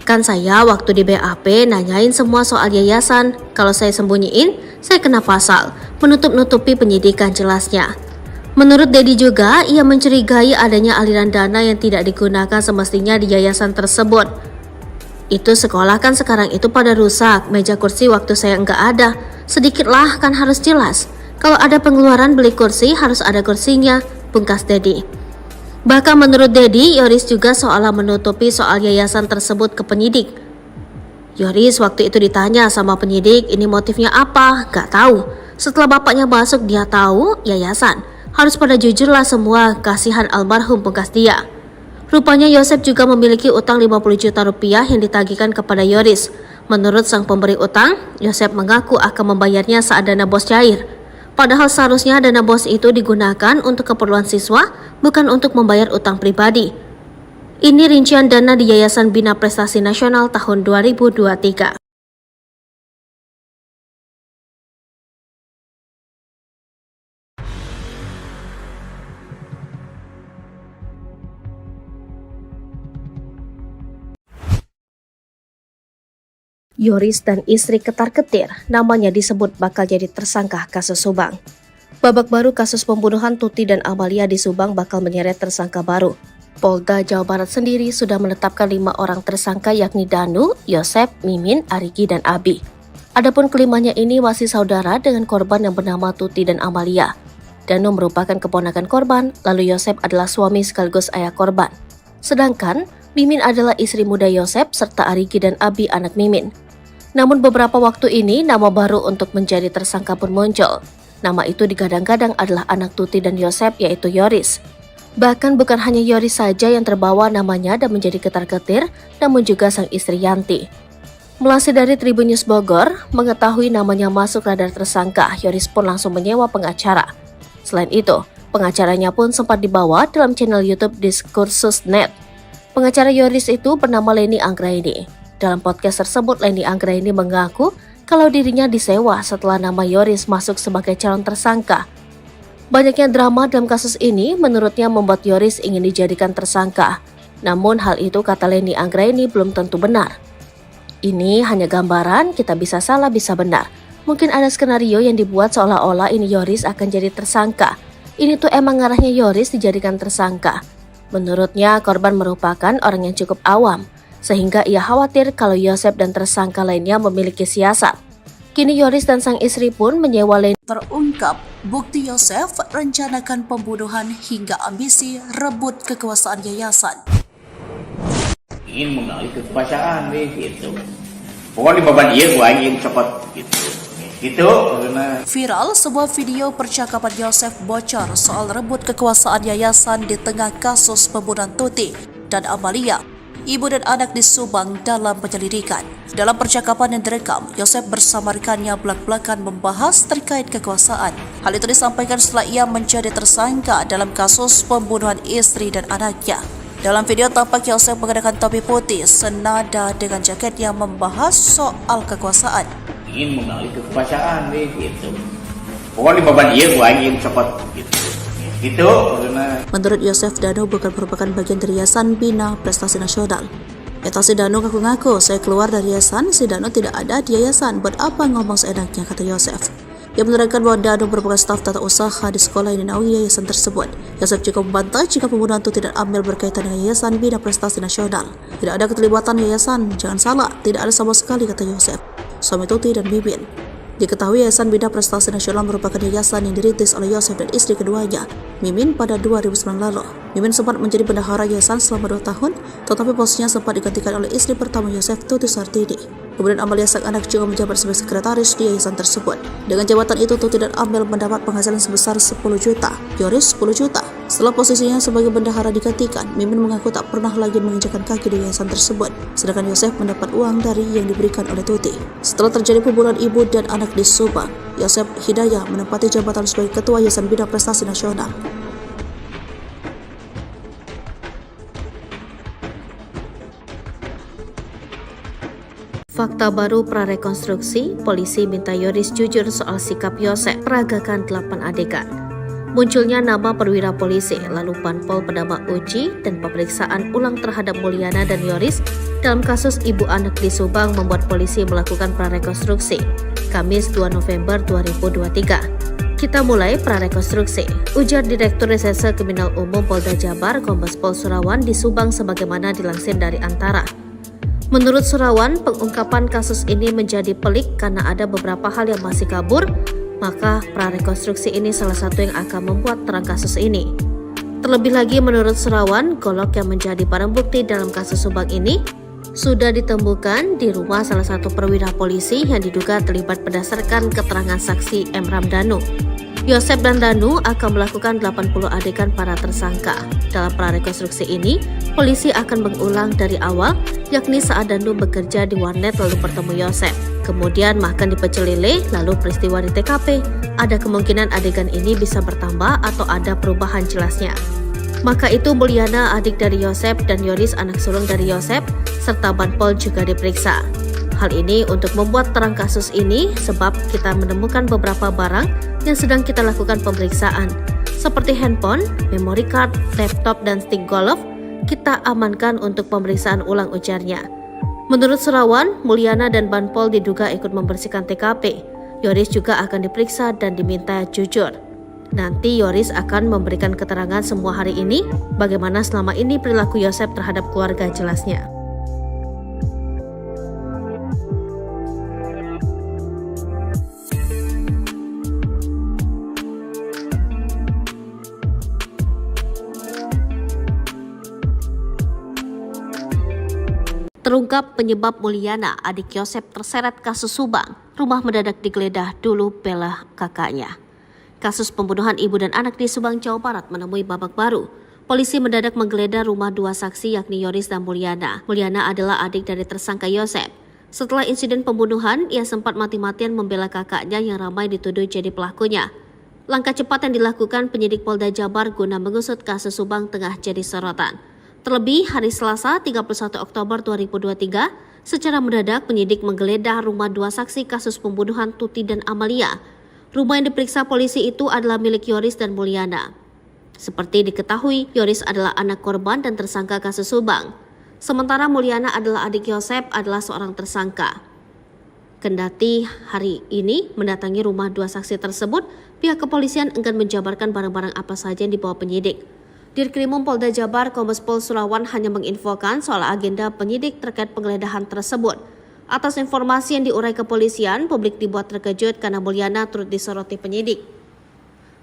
Kan saya waktu di BAP nanyain semua soal yayasan, kalau saya sembunyiin, saya kena pasal, menutup-nutupi penyidikan, jelasnya. Menurut Dedi juga, ia mencurigai adanya aliran dana yang tidak digunakan semestinya di yayasan tersebut. Itu sekolah kan sekarang itu pada rusak, meja kursi waktu saya nggak ada, sedikitlah kan harus jelas. Kalau ada pengeluaran beli kursi harus ada kursinya, pungkas Dedi. Bahkan menurut Dedi, Yoris juga seolah menutupi soal yayasan tersebut ke penyidik. Yoris waktu itu ditanya sama penyidik, ini motifnya apa? Gak tahu. Setelah bapaknya masuk dia tahu, yayasan. Harus pada jujurlah semua, kasihan almarhum, pungkas dia. Rupanya Yosep juga memiliki utang 50 juta rupiah yang ditagihkan kepada Yoris. Menurut sang pemberi utang, Yosep mengaku akan membayarnya saat dana bos cair. Padahal seharusnya dana BOS itu digunakan untuk keperluan siswa, bukan untuk membayar utang pribadi. Ini rincian dana di Yayasan Bina Prestasi Nasional tahun 2023. Yoris dan istri ketar-ketir, namanya disebut bakal jadi tersangka kasus Subang. Babak baru kasus pembunuhan Tuti dan Amalia di Subang bakal menyeret tersangka baru. Polda Jawa Barat sendiri sudah menetapkan 5 orang tersangka yakni Danu, Yosep, Mimin, Arigi, dan Abi. Adapun kelimanya ini masih saudara dengan korban yang bernama Tuti dan Amalia. Danu merupakan keponakan korban, lalu Yosep adalah suami sekaligus ayah korban. Sedangkan Mimin adalah istri muda Yosep serta Arigi dan Abi anak Mimin. Namun beberapa waktu ini nama baru untuk menjadi tersangka pun muncul. Nama itu digadang-gadang adalah anak Tuti dan Yosep yaitu Yoris. Bahkan bukan hanya Yoris saja yang terbawa namanya dan menjadi ketar-ketir, namun juga sang istri Yanti. Melansir dari Tribun News Bogor, mengetahui namanya masuk radar tersangka, Yoris pun langsung menyewa pengacara. Selain itu, pengacaranya pun sempat dibawa dalam channel YouTube Diskursus.net. Pengacara Yoris itu bernama Leni Anggraini. Dalam podcast tersebut, Leni Anggraini mengaku kalau dirinya disewa setelah nama Yoris masuk sebagai calon tersangka. Banyaknya drama dalam kasus ini menurutnya membuat Yoris ingin dijadikan tersangka. Namun hal itu kata Leni Anggraini belum tentu benar. Ini hanya gambaran, kita bisa salah bisa benar. Mungkin ada skenario yang dibuat seolah-olah ini Yoris akan jadi tersangka. Ini tuh emang ngarahnya Yoris dijadikan tersangka. Menurutnya korban merupakan orang yang cukup awam, sehingga ia khawatir kalau Yosep dan tersangka lainnya memiliki siasat. Kini Yoris dan sang istri pun menyewa Leni. Terungkap bukti Yosef rencanakan pembunuhan hingga ambisi rebut kekuasaan yayasan. Ingin mengalih kekuasaan gitu. Pokoknya beban dia gua ingin cepat gitu. Gitu karena Viral sebuah video percakapan Yosef bocor soal rebut kekuasaan yayasan di tengah kasus pembunuhan Tuti dan Amalia, ibu dan anak di Subang dalam penyelidikan. Dalam percakapan yang direkam, Yosef bersama rekannya belak-belakan membahas terkait kekuasaan. Hal itu disampaikan setelah ia menjadi tersangka dalam kasus pembunuhan istri dan anaknya. Dalam video tampak Yosef mengenakan topi putih senada dengan jaket yang membahas soal kekuasaan. ingin mengalih kekuasaan gitu. Pokoknya beban dia gua ingin cepat gitu. Gitu karena Menurut Yosef, Danu bukan merupakan bagian dari Yayasan Bina Prestasi Nasional. Eta si Danu ngaku-ngaku, saya keluar dari yayasan, si Danu tidak ada di yayasan, buat apa ngomong seenaknya, kata Yosef. Ia menerangkan bahwa Danu merupakan staf tata usaha di sekolah yang dinaungi yayasan tersebut. Yosef juga membantah jika pembunuhan Tuti dan Amel berkaitan dengan Yayasan Bina Prestasi Nasional. Tidak ada keterlibatan yayasan, jangan salah, tidak ada sama sekali, kata Yosef. Suami Tuti dan Mimin. Diketahui Yayasan Bina Prestasi Nasional merupakan yayasan yang dirintis oleh Yosef dan istri keduanya, Mimin, pada 2009 lalu. Mimin sempat menjadi bendahara yayasan selama 2 tahun, tetapi posisinya sempat digantikan oleh istri pertama Yosef, Tuti Sartini. Kemudian Amalia sang anak juga menjabat sebagai sekretaris di yayasan tersebut. Dengan jabatan itu, Tuti dan Amel mendapat penghasilan sebesar 10 juta, Yoris 10 juta. Setelah posisinya sebagai bendahara digantikan, Mimin mengaku tak pernah lagi menginjakan kaki di yayasan tersebut, sedangkan Yosef mendapat uang dari yang diberikan oleh Tuti. Setelah terjadi pembunuhan ibu dan anak di Subang, Yosef Hidayah menempati jabatan sebagai Ketua Yayasan Bina Prestasi Nasional. Fakta baru prarekonstruksi, polisi minta Yoris jujur soal sikap Yosef, peragakan 8 adegan. Munculnya nama perwira polisi, lalu Panpol Pedama Uji, dan pemeriksaan ulang terhadap Mulyana dan Yoris dalam kasus ibu anak di Subang membuat polisi melakukan prarekonstruksi. Kamis 2 November 2023. Kita mulai prarekonstruksi, ujar Direktur Reserse Kriminal Umum Polda Jabar Kombes Pol Surawan di Subang sebagaimana dilansir dari Antara. Menurut Surawan, pengungkapan kasus ini menjadi pelik karena ada beberapa hal yang masih kabur, maka prarekonstruksi ini salah satu yang akan membuat terang kasus ini. Terlebih lagi menurut Surawan, golok yang menjadi barang bukti dalam kasus Subang ini sudah ditemukan di rumah salah satu perwira polisi yang diduga terlibat berdasarkan keterangan saksi M. Ramdhanu. Yosef dan Danu akan melakukan 80 adegan para tersangka. Dalam prarekonstruksi ini, polisi akan mengulang dari awal, yakni saat Danu bekerja di warnet lalu bertemu Yosef. kemudian makan di pecel lele, lalu peristiwa di TKP. Ada kemungkinan adegan ini bisa bertambah atau ada perubahan jelasnya. Maka itu Mulyana, adik dari Yosep, dan Yoris, anak sulung dari Yosep, serta Banpol juga diperiksa. Hal ini untuk membuat terang kasus ini sebab kita menemukan beberapa barang yang sedang kita lakukan pemeriksaan. Seperti handphone, memory card, laptop, dan stick golf, kita amankan untuk pemeriksaan ulang, ujarnya. Menurut Surawan, Mulyana dan Banpol diduga ikut membersihkan TKP. Yoris juga akan diperiksa dan diminta jujur. Nanti Yoris akan memberikan keterangan semua hari ini bagaimana selama ini perilaku Yosep terhadap keluarga, jelasnya. Terungkap penyebab Mulyana, adik Yosep, terseret kasus Subang. Rumah mendadak digeledah dulu bela kakaknya. Kasus pembunuhan ibu dan anak di Subang, Jawa Barat menemui babak baru. Polisi mendadak menggeledah rumah dua saksi yakni Yoris dan Mulyana. Mulyana adalah adik dari tersangka Yosep. Setelah insiden pembunuhan, ia sempat mati-matian membela kakaknya yang ramai dituduh jadi pelakunya. Langkah cepat yang dilakukan penyidik Polda Jabar guna mengusut kasus Subang tengah jadi sorotan. Terlebih, hari Selasa 31 Oktober 2023, secara mendadak penyidik menggeledah rumah dua saksi kasus pembunuhan Tuti dan Amalia. Rumah yang diperiksa polisi itu adalah milik Yoris dan Mulyana. Seperti diketahui, Yoris adalah anak korban dan tersangka kasus Subang. Sementara Mulyana adalah adik Yosep, adalah seorang tersangka. Kendati hari ini mendatangi rumah dua saksi tersebut, pihak kepolisian enggan menjabarkan barang-barang apa saja yang dibawa penyidik. Dirkrimum Polda Jabar Kombes Pol Surawan hanya menginfokan soal agenda penyidik terkait penggeledahan tersebut. Atas informasi yang diurai kepolisian, publik dibuat terkejut karena Mulyana turut disoroti penyidik.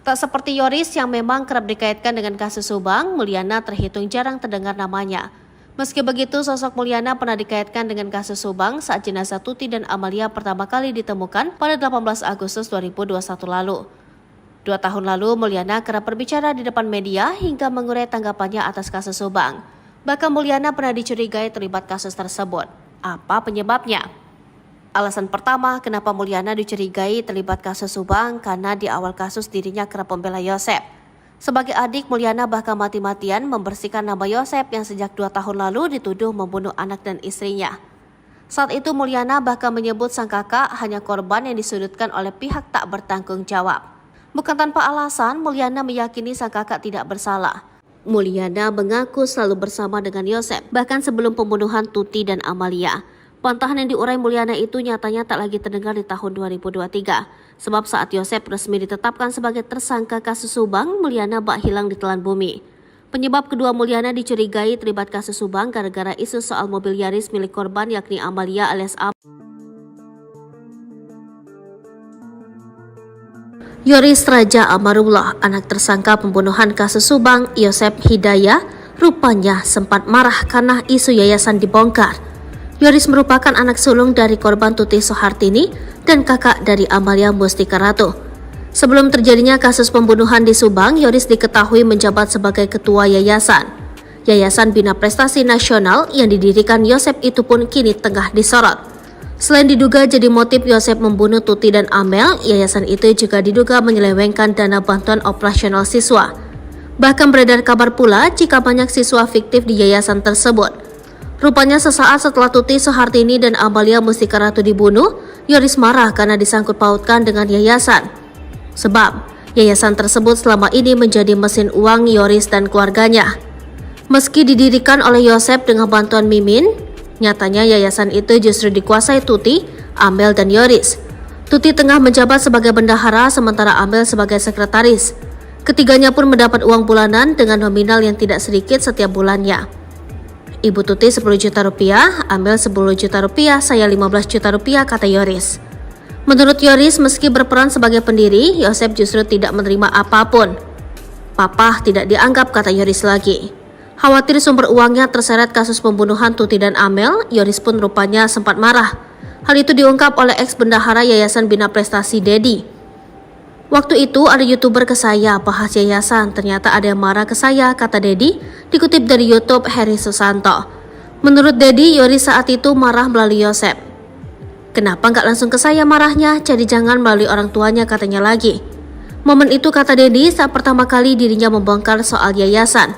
Tak seperti Yoris yang memang kerap dikaitkan dengan kasus Subang, Mulyana terhitung jarang terdengar namanya. Meski begitu, sosok Mulyana pernah dikaitkan dengan kasus Subang saat jenazah Tuti dan Amalia pertama kali ditemukan pada 18 Agustus 2021 lalu. 2 tahun lalu, Mulyana kerap berbicara di depan media hingga mengurai tanggapannya atas kasus Subang. Bahkan Mulyana pernah dicurigai terlibat kasus tersebut. Apa penyebabnya? Alasan pertama kenapa Mulyana dicurigai terlibat kasus Subang karena di awal kasus dirinya kerap membela Yosep. Sebagai adik, Mulyana bahkan mati-matian membersihkan nama Yosep yang sejak 2 tahun lalu dituduh membunuh anak dan istrinya. Saat itu Mulyana bahkan menyebut sang kakak hanya korban yang disudutkan oleh pihak tak bertanggung jawab. Bukan tanpa alasan, Mulyana meyakini sang kakak tidak bersalah. Mulyana mengaku selalu bersama dengan Yosep, bahkan sebelum pembunuhan Tuti dan Amalia. Bantahan yang diurai Mulyana itu nyatanya tak lagi terdengar di tahun 2023. Sebab saat Yosep resmi ditetapkan sebagai tersangka kasus Subang, Mulyana bak hilang di telan bumi. Penyebab kedua Mulyana dicurigai terlibat kasus Subang gara-gara isu soal mobil Yaris milik korban yakni Amalia alias A. Yoris Raja Amarullah, anak tersangka pembunuhan kasus Subang, Yosep Hidayah, rupanya sempat marah karena isu yayasan dibongkar. Yoris merupakan anak sulung dari korban Tuti Soehartini dan kakak dari Amalia Mustika Ratu. Sebelum terjadinya kasus pembunuhan di Subang, Yoris diketahui menjabat sebagai ketua yayasan. Yayasan Bina Prestasi Nasional yang didirikan Yosep itu pun kini tengah disorot. Selain diduga jadi motif Yosep membunuh Tuti dan Amel, yayasan itu juga diduga menyelewengkan dana bantuan operasional siswa. Bahkan beredar kabar pula jika banyak siswa fiktif di yayasan tersebut. Rupanya sesaat setelah Tuti Soehartini dan Amalia Mustika Ratu dibunuh, Yoris marah karena disangkut pautkan dengan yayasan. Sebab, yayasan tersebut selama ini menjadi mesin uang Yoris dan keluarganya. Meski didirikan oleh Yosep dengan bantuan Mimin, nyatanya yayasan itu justru dikuasai Tuti, Amel, dan Yoris. Tuti tengah menjabat sebagai bendahara sementara Amel sebagai sekretaris. Ketiganya pun mendapat uang bulanan dengan nominal yang tidak sedikit setiap bulannya. Ibu Tuti 10 juta rupiah, Amel 10 juta rupiah, saya 15 juta rupiah, kata Yoris. Menurut Yoris, meski berperan sebagai pendiri, Yosep justru tidak menerima apapun. Papa tidak dianggap, kata Yoris lagi. Khawatir sumber uangnya terseret kasus pembunuhan Tuti dan Amel, Yoris pun rupanya sempat marah. Hal itu diungkap oleh ex-bendahara Yayasan Bina Prestasi Dedi. Waktu itu ada YouTuber ke saya bahas yayasan, ternyata ada yang marah ke saya, kata Dedi, dikutip dari YouTube Heri Susanto. Menurut Dedi, Yoris saat itu marah melalui Yosep. Kenapa nggak langsung ke saya marahnya? Jadi jangan melalui orang tuanya, katanya lagi. Momen itu, kata Dedi, saat pertama kali dirinya membongkar soal yayasan.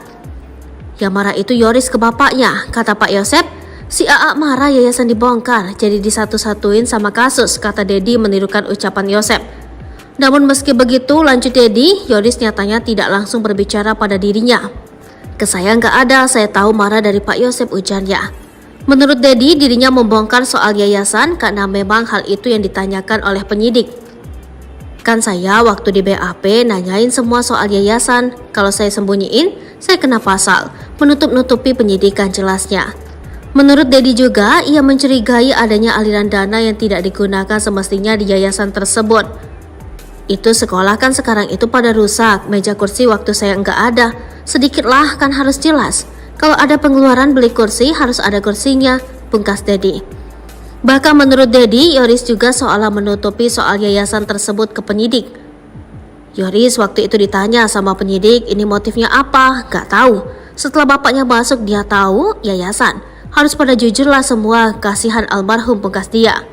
Yang marah itu Yoris ke bapaknya, kata Pak Yosep. Si AA marah yayasan dibongkar, jadi disatu-satuin sama kasus, kata Dedi menirukan ucapan Yosep. Namun meski begitu, lanjut Dedi, Yoris nyatanya tidak langsung berbicara pada dirinya. Ke saya nggak ada, saya tahu marah dari Pak Yosep, ujarnya. Menurut Dedi, dirinya membongkar soal yayasan karena memang hal itu yang ditanyakan oleh penyidik. Kan saya waktu di BAP nanyain semua soal yayasan, kalau saya sembunyiin, saya kena pasal, menutup-nutupi penyidikan, jelasnya. Menurut Dedi juga, ia mencurigai adanya aliran dana yang tidak digunakan semestinya di yayasan tersebut. Itu sekolah kan sekarang itu pada rusak, meja kursi waktu saya nggak ada, sedikitlah kan harus jelas. Kalau ada pengeluaran beli kursi harus ada kursinya, pungkas Dedi. Bahkan menurut Dedi, Yoris juga seolah menutupi soal yayasan tersebut ke penyidik. Yoris waktu itu ditanya sama penyidik, ini motifnya apa? Gak tahu. Setelah bapaknya masuk dia tahu, yayasan. Harus pada jujurlah semua, kasihan almarhum, pungkas dia.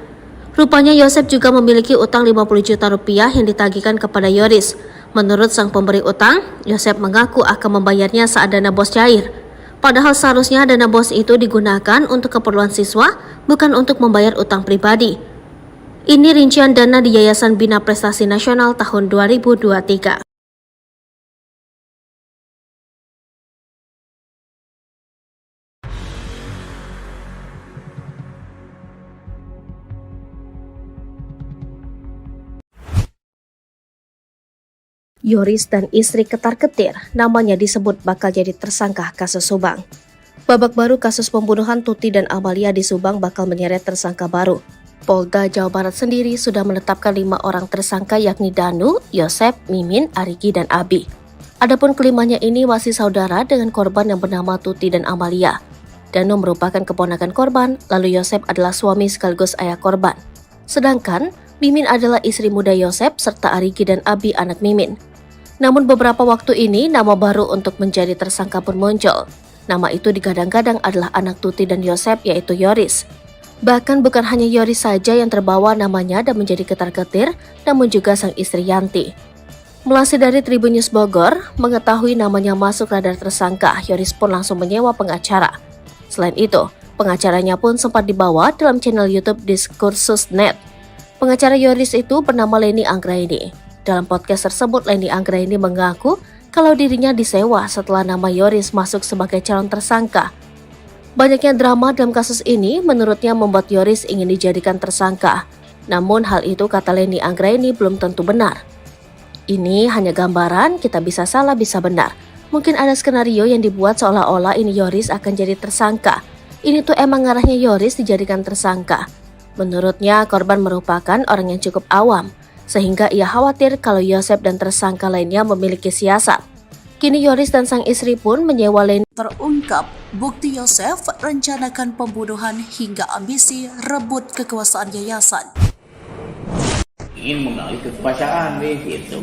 Rupanya Yosep juga memiliki utang 50 juta rupiah yang ditagihkan kepada Yoris. Menurut sang pemberi utang, Yosep mengaku akan membayarnya saat dana bos cair. Padahal seharusnya dana bos itu digunakan untuk keperluan siswa, bukan untuk membayar utang pribadi. Ini rincian dana di Yayasan Bina Prestasi Nasional tahun 2023. Yoris dan istri ketar-ketir, namanya disebut bakal jadi tersangka kasus Subang. Babak baru kasus pembunuhan Tuti dan Amalia di Subang bakal menyeret tersangka baru. Polda Jawa Barat sendiri sudah menetapkan 5 orang tersangka yakni Danu, Yosep, Mimin, Arigi, dan Abi. Adapun kelimanya ini masih saudara dengan korban yang bernama Tuti dan Amalia. Danu merupakan keponakan korban, lalu Yosep adalah suami sekaligus ayah korban. Sedangkan Mimin adalah istri muda Yosep serta Arigi dan Abi anak Mimin. Namun beberapa waktu ini nama baru untuk menjadi tersangka pun muncul. Nama itu digadang-gadang adalah anak Tuti dan Yosep, yaitu Yoris. Bahkan bukan hanya Yoris saja yang terbawa namanya dan menjadi ketar-ketir, namun juga sang istri Yanti. Melansir dari Tribun News Bogor, mengetahui namanya masuk radar tersangka, Yoris pun langsung menyewa pengacara. Selain itu, pengacaranya pun sempat dibawa dalam channel YouTube Diskursus.net. Pengacara Yoris itu bernama Leni Anggraini. Dalam podcast tersebut, Leni Anggraini mengaku kalau dirinya disewa setelah nama Yoris masuk sebagai calon tersangka. Banyaknya drama dalam kasus ini menurutnya membuat Yoris ingin dijadikan tersangka. Namun hal itu, kata Leni Anggraini, belum tentu benar. Ini hanya gambaran, kita bisa salah bisa benar. Mungkin ada skenario yang dibuat seolah-olah ini Yoris akan jadi tersangka. Ini tuh emang ngarahnya Yoris dijadikan tersangka. Menurutnya korban merupakan orang yang cukup awam, sehingga ia khawatir kalau Yosep dan tersangka lainnya memiliki siasat. Kini Yoris dan sang istri pun menyewa Leni. Terungkap bukti Yosef rencanakan pembunuhan hingga ambisi rebut kekuasaan yayasan. Ingin mengalih kekuasaan deh gitu.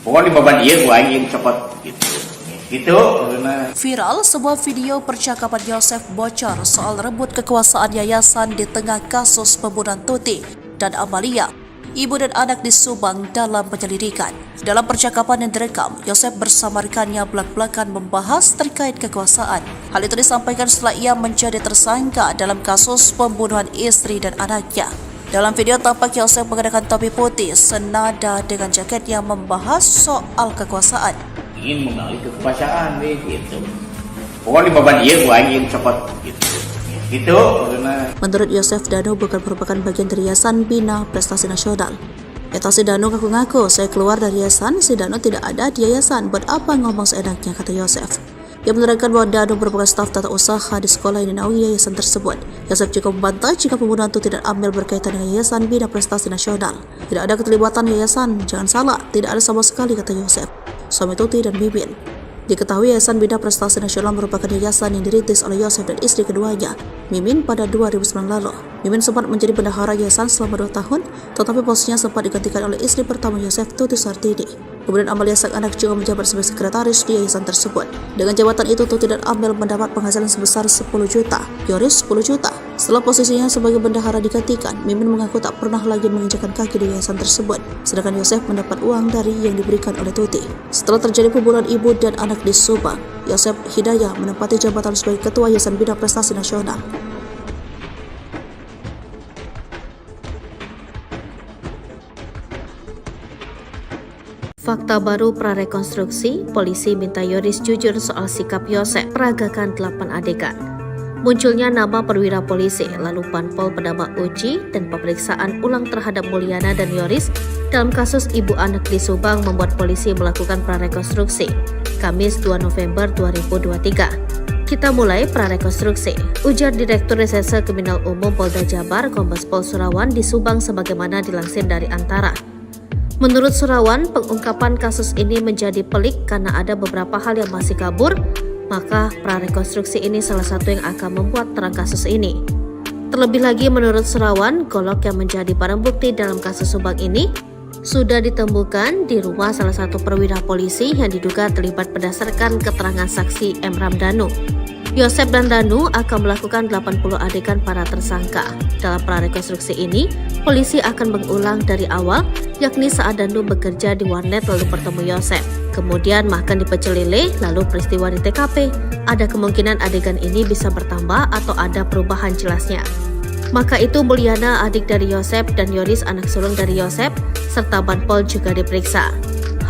Pokoknya beban dia gua ingin cepat gitu. Gitu karena Viral sebuah video percakapan Yosef bocor soal rebut kekuasaan yayasan di tengah kasus pembunuhan Tuti dan Amalia, ibu dan anak di Subang dalam penyelidikan. Dalam percakapan yang direkam, Yosef bersama rekannya belak-belakan membahas terkait kekuasaan. Hal itu disampaikan setelah ia menjadi tersangka dalam kasus pembunuhan istri dan anaknya. Dalam video tampak Yosef mengenakan topi putih senada dengan jaket yang membahas soal kekuasaan. ingin mengalih kekuasaan deh gitu. Pokoknya beban dia gua ingin cepat gitu. Gitu karena Menurut Yosef, Danu bukan merupakan bagian dari Yayasan Bina Prestasi Nasional. Si Danu ngaku-ngaku, saya keluar dari yayasan, si Danu tidak ada di yayasan, buat apa ngomong seenaknya, kata Yosef. Ia menerangkan bahwa Danu merupakan staf tata usaha di sekolah yang dinaungi yayasan tersebut. Yosef juga membantah jika pembunuhan itu tidak ambil berkaitan dengan Yayasan Bina Prestasi Nasional. Tidak ada keterlibatan yayasan, jangan salah, tidak ada sama sekali, kata Yosef. Suami Tuti dan Mimin. Diketahui Yayasan Bina Prestasi Nasional merupakan yayasan yang dirintis oleh Yosef dan istri keduanya, Mimin, pada 2009 lalu. Mimin sempat menjadi bendahara yayasan selama 2 tahun, tetapi posisinya sempat digantikan oleh istri pertama Yosef, Tuti Sartini. Kemudian Amalia sang anak juga menjabat sebagai sekretaris di yayasan tersebut. Dengan jabatan itu, Tuti dan Amel mendapat penghasilan sebesar 10 juta, Yoris 10 juta. Setelah posisinya sebagai bendahara digantikan, Mimin mengaku tak pernah lagi menginjakkan kaki di yayasan tersebut, sedangkan Yosef mendapat uang dari yang diberikan oleh Tuti. Setelah terjadi pembunuhan ibu dan anak di Subang, Yosef Hidayah menempati jabatan sebagai Ketua Yayasan Bina Prestasi Nasional. Fakta baru prarekonstruksi, polisi minta Yoris jujur soal sikap Yosef, peragakan 8 adegan. Munculnya nama perwira polisi, lalu Panpol Pedama Uji, dan pemeriksaan ulang terhadap Mulyana dan Yoris dalam kasus ibu anak di Subang membuat polisi melakukan prarekonstruksi. Kamis 2 November 2023. Kita mulai prarekonstruksi, ujar Direktur Reserse Kriminal Umum Polda Jabar Kombes Pol Surawan di Subang sebagaimana dilansir dari Antara. Menurut Surawan, pengungkapan kasus ini menjadi pelik karena ada beberapa hal yang masih kabur, maka prarekonstruksi ini salah satu yang akan membuat terang kasus ini. Terlebih lagi menurut Surawan, golok yang menjadi barang bukti dalam kasus Subang ini sudah ditemukan di rumah salah satu perwira polisi yang diduga terlibat berdasarkan keterangan saksi M. Ramdhanu. Yosef dan Danu akan melakukan 80 adegan para tersangka. Dalam prarekonstruksi ini, polisi akan mengulang dari awal, yakni saat Danu bekerja di warnet lalu bertemu Yosef. Kemudian makan di pecel lele, lalu peristiwa di TKP. Ada kemungkinan adegan ini bisa bertambah atau ada perubahan jelasnya. Maka itu Mulyana, adik dari Yosef, dan Yoris, anak sulung dari Yosef, serta Banpol juga diperiksa.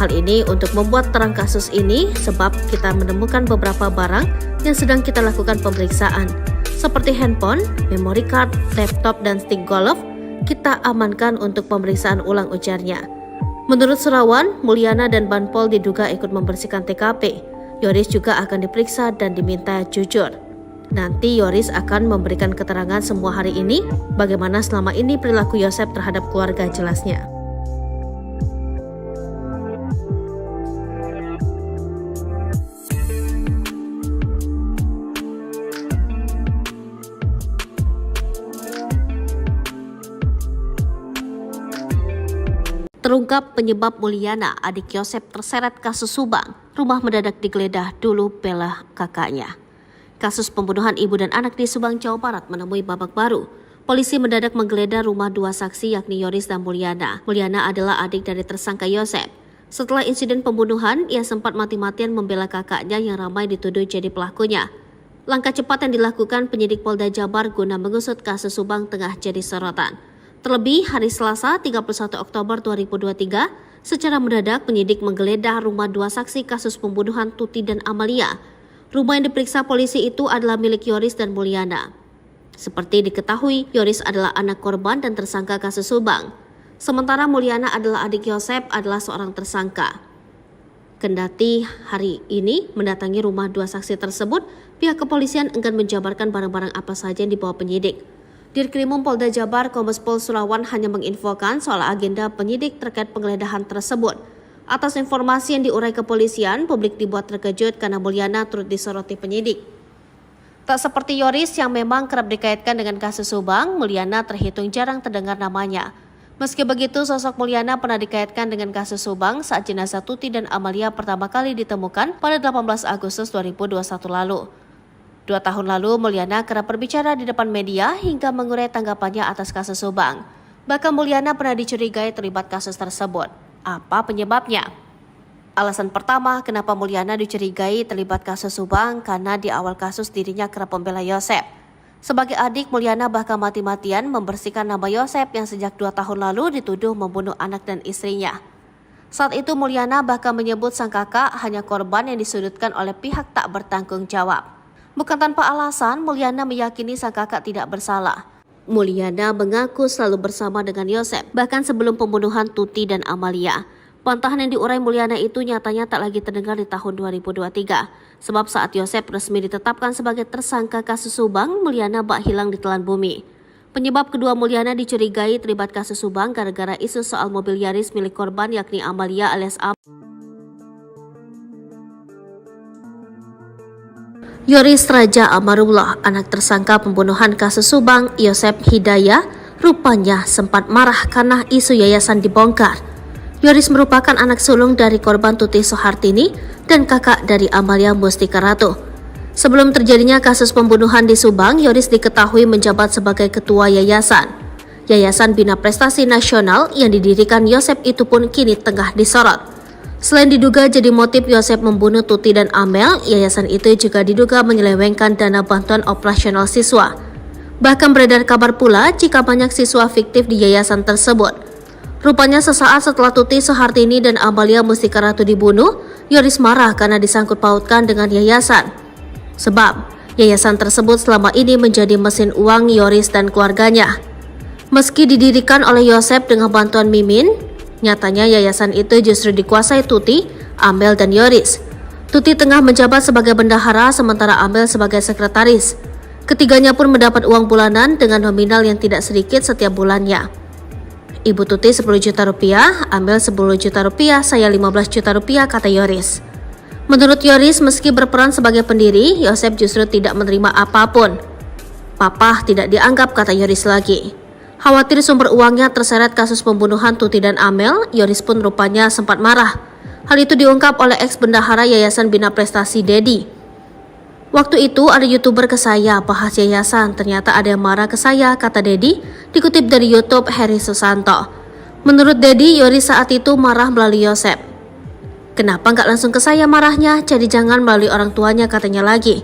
Hal ini untuk membuat terang kasus ini sebab kita menemukan beberapa barang yang sedang kita lakukan pemeriksaan. Seperti handphone, memory card, laptop, dan stick golf, kita amankan untuk pemeriksaan ulang, ujarnya. Menurut Surawan, Mulyana dan Banpol diduga ikut membersihkan TKP. Yoris juga akan diperiksa dan diminta jujur. Nanti Yoris akan memberikan keterangan semua hari ini, bagaimana selama ini perilaku Yosef terhadap keluarga, jelasnya. Terungkap penyebab Mulyana, adik Yosef terseret kasus Subang. Rumah mendadak digeledah dulu bela kakaknya. Kasus pembunuhan ibu dan anak di Subang, Jawa Barat menemui babak baru. Polisi mendadak menggeledah rumah dua saksi yakni Yoris dan Mulyana. Mulyana adalah adik dari tersangka Yosef. Setelah insiden pembunuhan, ia sempat mati-matian membela kakaknya yang ramai dituduh jadi pelakunya. Langkah cepat yang dilakukan penyidik Polda Jabar guna mengusut kasus Subang tengah jadi sorotan. Terlebih, hari Selasa 31 Oktober 2023, secara mendadak penyidik menggeledah rumah dua saksi kasus pembunuhan Tuti dan Amalia. Rumah yang diperiksa polisi itu adalah milik Yoris dan Mulyana. Seperti diketahui, Yoris adalah anak korban dan tersangka kasus Subang. Sementara Mulyana adalah adik Yosef, adalah seorang tersangka. Kendati hari ini mendatangi rumah dua saksi tersebut, pihak kepolisian enggan menjabarkan barang-barang apa saja yang dibawa penyidik. Dirkrimum Polda Jabar Kombes Pol Surawan hanya menginfokan soal agenda penyidik terkait penggeledahan tersebut. Atas informasi yang diurai kepolisian, publik dibuat terkejut karena Mulyana turut disoroti penyidik. Tak seperti Yoris yang memang kerap dikaitkan dengan kasus Subang, Mulyana terhitung jarang terdengar namanya. Meski begitu, sosok Mulyana pernah dikaitkan dengan kasus Subang saat jenazah Tuti dan Amalia pertama kali ditemukan pada 18 Agustus 2021 lalu. 2 tahun lalu, Mulyana kerap berbicara di depan media hingga mengurai tanggapannya atas kasus Subang. Bahkan Mulyana pernah dicurigai terlibat kasus tersebut. Apa penyebabnya? Alasan pertama kenapa Mulyana dicurigai terlibat kasus Subang karena di awal kasus dirinya kerap membela Yosef. Sebagai adik, Mulyana bahkan mati-matian membersihkan nama Yosef yang sejak 2 tahun lalu dituduh membunuh anak dan istrinya. Saat itu Mulyana bahkan menyebut sang kakak hanya korban yang disudutkan oleh pihak tak bertanggung jawab. Bukan tanpa alasan, Mulyana meyakini sang kakak tidak bersalah. Mulyana mengaku selalu bersama dengan Yosef, bahkan sebelum pembunuhan Tuti dan Amalia. Bantahan yang diurai Mulyana itu nyatanya tak lagi terdengar di tahun 2023. Sebab saat Yosef resmi ditetapkan sebagai tersangka kasus Subang, Mulyana bak hilang di telan bumi. Penyebab kedua Mulyana dicurigai terlibat kasus Subang gara-gara isu soal mobil Yaris milik korban yakni Amalia alias Ab. Yoris Raja Amarullah, anak tersangka pembunuhan kasus Subang, Yosef Hidayah, rupanya sempat marah karena isu yayasan dibongkar. Yoris merupakan anak sulung dari korban Tuti Soehartini dan kakak dari Amalia Mustika Ratu. Sebelum terjadinya kasus pembunuhan di Subang, Yoris diketahui menjabat sebagai ketua yayasan. Yayasan Bina Prestasi Nasional yang didirikan Yosep itu pun kini tengah disorot. Selain diduga jadi motif Yosep membunuh Tuti dan Amel, yayasan itu juga diduga menyelewengkan dana bantuan operasional siswa. Bahkan beredar kabar pula jika banyak siswa fiktif di yayasan tersebut. Rupanya sesaat setelah Tuti Soehartini dan Amalia Mustika Ratu dibunuh, Yoris marah karena disangkut pautkan dengan yayasan. Sebab, yayasan tersebut selama ini menjadi mesin uang Yoris dan keluarganya. Meski didirikan oleh Yosep dengan bantuan Mimin, nyatanya yayasan itu justru dikuasai Tuti, Amel, dan Yoris. Tuti tengah menjabat sebagai bendahara sementara Amel sebagai sekretaris. Ketiganya pun mendapat uang bulanan dengan nominal yang tidak sedikit setiap bulannya. Ibu Tuti 10 juta rupiah, Amel 10 juta rupiah, saya 15 juta rupiah, kata Yoris. Menurut Yoris, meski berperan sebagai pendiri, Yosep justru tidak menerima apapun. Papa tidak dianggap, kata Yoris lagi. Khawatir sumber uangnya terseret kasus pembunuhan Tuti dan Amel, Yoris pun rupanya sempat marah. Hal itu diungkap oleh ex-bendahara Yayasan Bina Prestasi Dedi. Waktu itu ada YouTuber ke saya bahas yayasan, ternyata ada yang marah ke saya, kata Dedi, dikutip dari YouTube Heri Susanto. Menurut Dedi, Yoris saat itu marah melalui Yosep. Kenapa nggak langsung ke saya marahnya, jadi jangan melalui orang tuanya, katanya lagi.